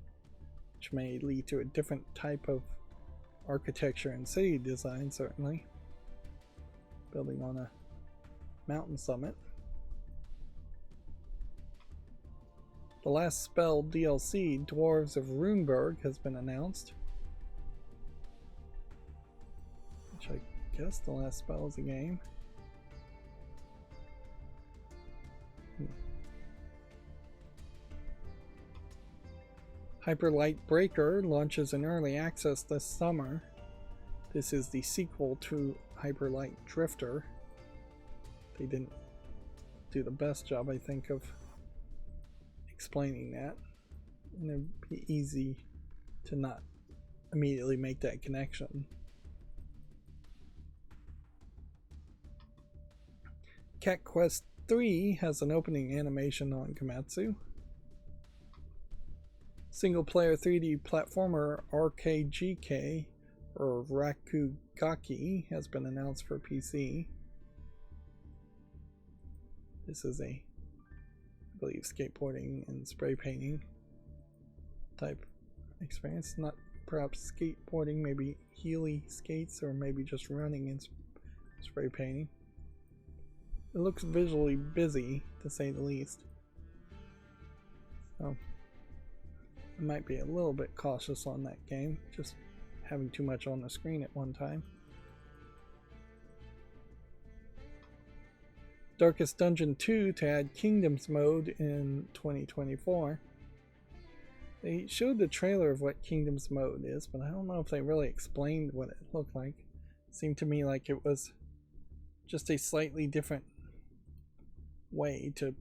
which may lead to a different type of architecture and city design, certainly. Building on a mountain summit. The Last Spell DLC, Dwarves of Runeberg, has been announced. Which I guess The Last Spell is a game. Hyper Light Breaker launches in early access this summer. This is the sequel to Hyper Light Drifter. They didn't do the best job, I think, of explaining that. And it'd be easy to not immediately make that connection. Cat Quest 3 has an opening animation on Gematsu. Single-player 3D platformer RKGK, or Rakugaki, has been announced for PC. This is I believe, skateboarding and spray painting type experience. Not perhaps skateboarding, maybe Heeley skates, or maybe just running and spray painting. It looks visually busy, to say the least. So I might be a little bit cautious on that game. Just having too much on the screen at one time. Darkest Dungeon 2 to add Kingdoms mode in 2024. They showed the trailer of what Kingdoms mode is, but I don't know if they really explained what it looked like. It seemed to me like it was just a slightly different way to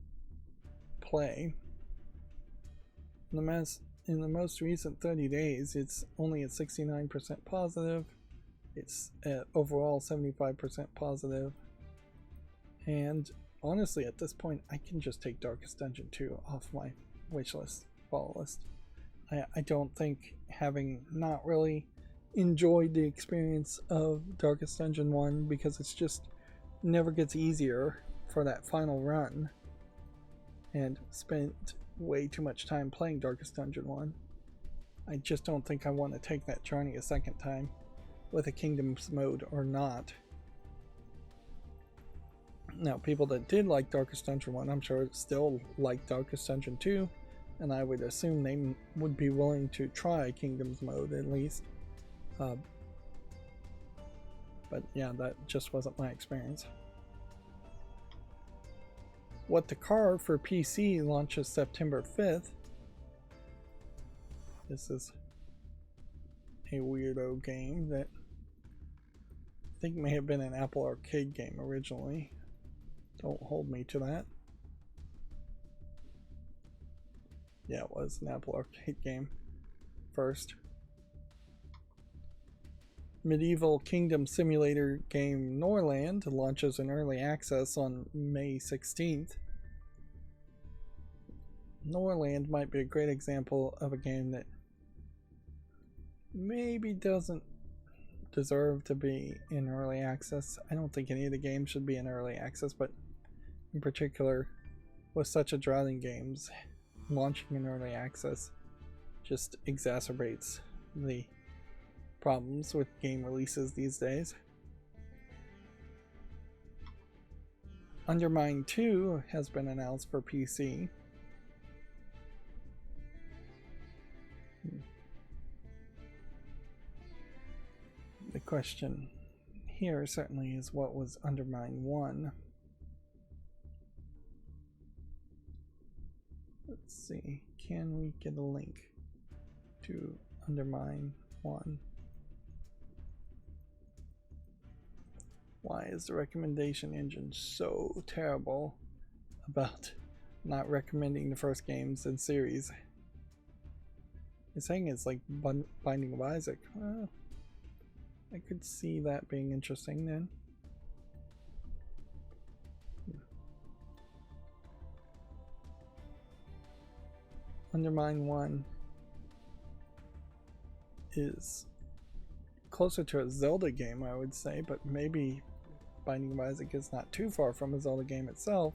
play. In the most recent 30 days, it's only at 69% positive. It's at overall 75% positive. And honestly, at this point, I can just take Darkest Dungeon 2 off my wishlist, follow list. I don't think, having not really enjoyed the experience of Darkest Dungeon 1, because it's just never gets easier for that final run, and spent way too much time playing Darkest Dungeon 1. I just don't think I want to take that journey a second time, with a Kingdoms mode or not. Now, people that did like Darkest Dungeon 1, I'm sure still like Darkest Dungeon 2, and I would assume they would be willing to try Kingdoms mode at least. But yeah, that just wasn't my experience. What the Car for PC launches September 5th. This is a weirdo game that I think may have been an Apple Arcade game originally. Don't hold me to that. Yeah, it was an Apple Arcade game first. Medieval Kingdom Simulator game Norland launches in early access on May 16th. Norland might be a great example of a game that maybe doesn't deserve to be in early access. I don't think any of the games should be in early access, but in particular, with such a drought in games, launching in early access just exacerbates the problems with game releases these days. Undermine 2 has been announced for PC. The question here certainly is, what was Undermine 1? Let's see, can we get a link to Undermine 1? Why is the recommendation engine so terrible about not recommending the first games in series? You're saying it's like Binding of Isaac. Well, I could see that being interesting then. Undermine 1 is closer to a Zelda game, I would say, but maybe Binding of Isaac is not too far from a Zelda game itself.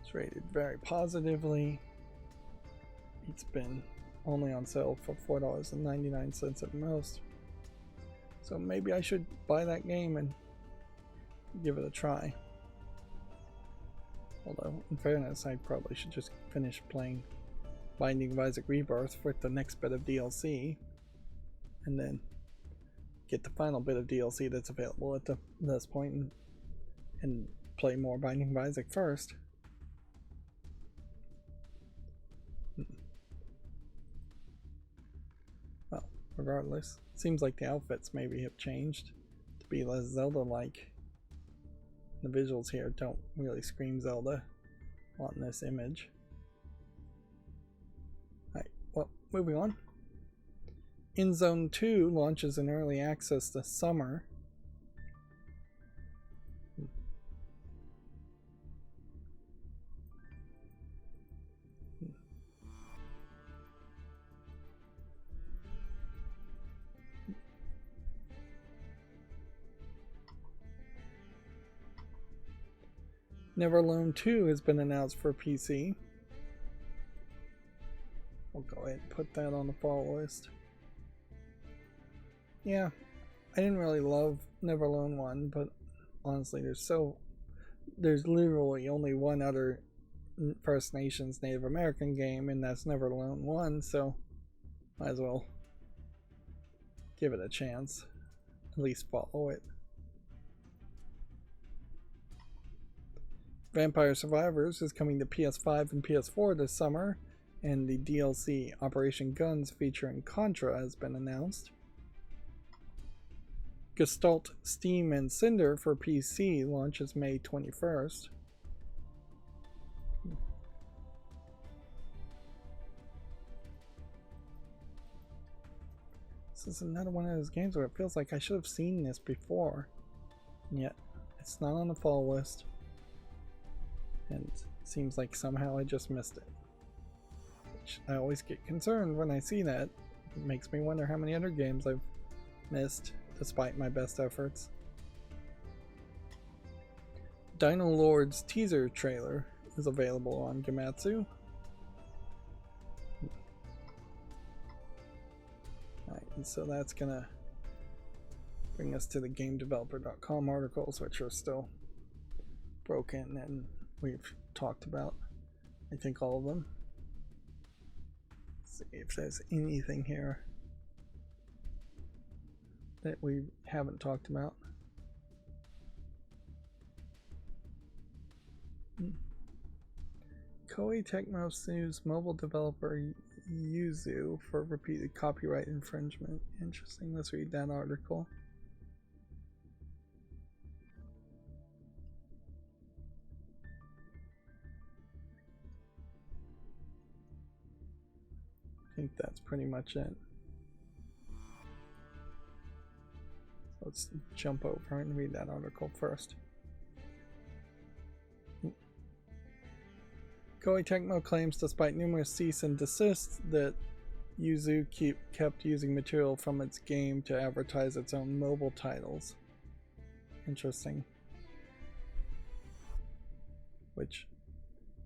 It's rated very positively. It's been only on sale for $4.99 at most. So maybe I should buy that game and give it a try. Although, in fairness, I probably should just finish playing Binding of Isaac Rebirth with the next bit of DLC, and then get the final bit of DLC that's available at this point, and play more Binding of Isaac first. Well, regardless, it seems like the outfits maybe have changed to be less Zelda-like. The visuals here don't really scream Zelda on this image. Alright, well, moving on. In Zone 2 launches in early access this summer. Never Alone 2 has been announced for PC. I'll go ahead and put that on the follow list. Yeah, I didn't really love Never Alone 1, but honestly, there's literally only one other First Nations Native American game, and that's never alone one, so might as well give it a chance. At least follow it. Vampire Survivors is coming to PS5 and PS4 this summer, and the DLC Operation Guns featuring Contra has been announced. Gestalt, Steam, and Cinder for PC launches May 21st. This is another one of those games where it feels like I should have seen this before, and yet it's not on the fall list, and it seems like somehow I just missed it. Which I always get concerned when I see that. It makes me wonder how many other games I've missed despite my best efforts. Dino Lord's teaser trailer is available on Gematsu. Alright, and so that's gonna bring us to the GameDeveloper.com articles, which are still broken, and we've talked about, I think, all of them. Let's see if there's anything here that we haven't talked about. Koei Tecmo sues mobile developer Yuzu for repeated copyright infringement. Interesting. Let's read that article. I think that's pretty much it. Let's jump over and read that article first. Koei Tecmo claims, despite numerous cease and desists, that Yuzu kept using material from its game to advertise its own mobile titles. Interesting. Which,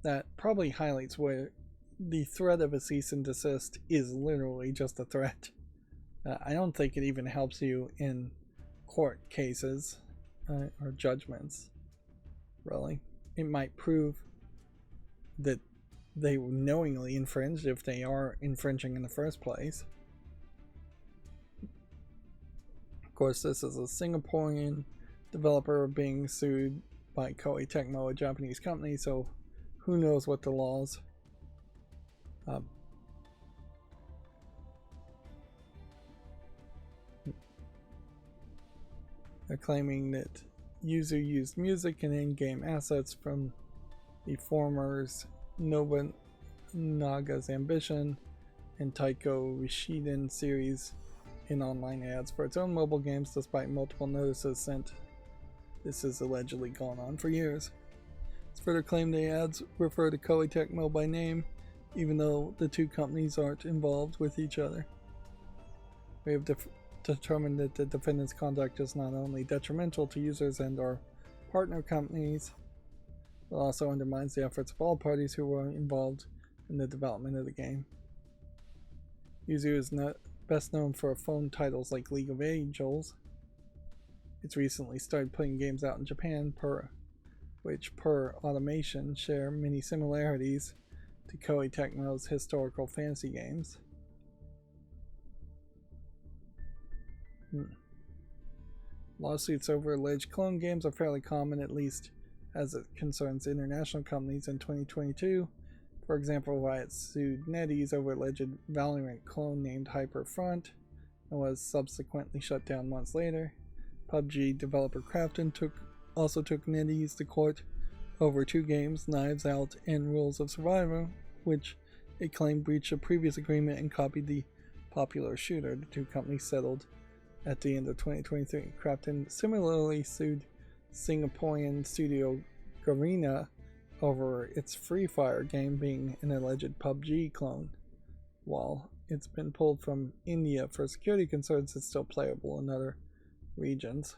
that probably highlights where the threat of a cease and desist is literally just a threat. I don't think it even helps you in court cases or judgments, really. It might prove that they knowingly infringed if they are infringing in the first place. Of course, this is a Singaporean developer being sued by Koei Tecmo, a Japanese company, so who knows what the laws. They're claiming that Yuzu used music and in-game assets from the former's Nobunaga's Ambition and Taiko Rishiden series in online ads for its own mobile games, despite multiple notices sent. This has allegedly gone on for years. It's further claimed the ads refer to Koei Tecmo by name, even though the two companies aren't involved with each other. We have determined that the defendant's conduct is not only detrimental to users and our partner companies, but also undermines the efforts of all parties who were involved in the development of the game. Yuzu is best known for phone titles like League of Angels. It's recently started putting games out in Japan, which per automation share many similarities to Koei Tecmo's historical fantasy games. Lawsuits over alleged clone games are fairly common, at least as it concerns international companies. In 2022, for example, Riot sued NetEase over alleged Valorant clone named Hyperfront and was subsequently shut down months later. PUBG developer Krafton also took NetEase to court over two games, Knives Out and Rules of Survival, which it claimed breached a previous agreement and copied the popular shooter. The two companies settled at the end of 2023. Krafton similarly sued Singaporean studio Garena over its Free Fire game being an alleged PUBG clone. While it's been pulled from India for security concerns, it's still playable in other regions.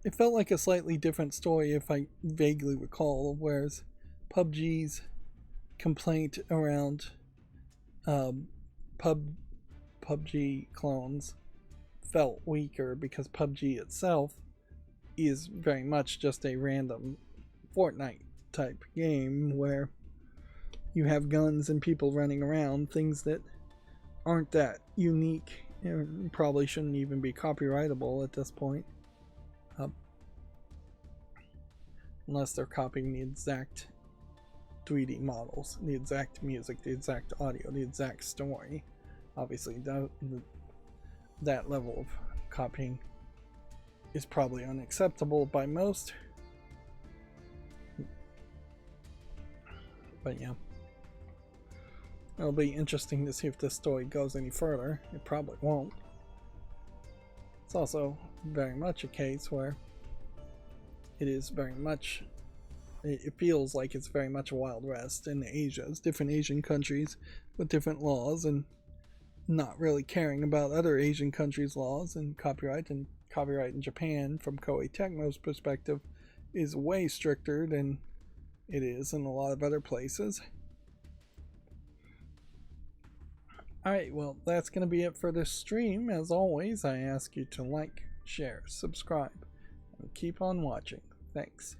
It felt like a slightly different story, if I vaguely recall, whereas PUBG's complaint around PUBG clones felt weaker because PUBG itself is very much just a random Fortnite type game where you have guns and people running around, things that aren't that unique and probably shouldn't even be copyrightable at this point. Unless they're copying the exact 3D models, the exact music, the exact audio, the exact story. Obviously, that level of copying is probably unacceptable by most. But yeah. It'll be interesting to see if this story goes any further. It probably won't. It's also very much a case where it is very much, it feels like it's very much a Wild West in Asia. It's different Asian countries with different laws and not really caring about other Asian countries' laws and copyright. And copyright in Japan, from Koei Tecmo's perspective, is way stricter than it is in a lot of other places. Alright, well, that's going to be it for this stream. As always, I ask you to like, share, subscribe, and keep on watching. Thanks.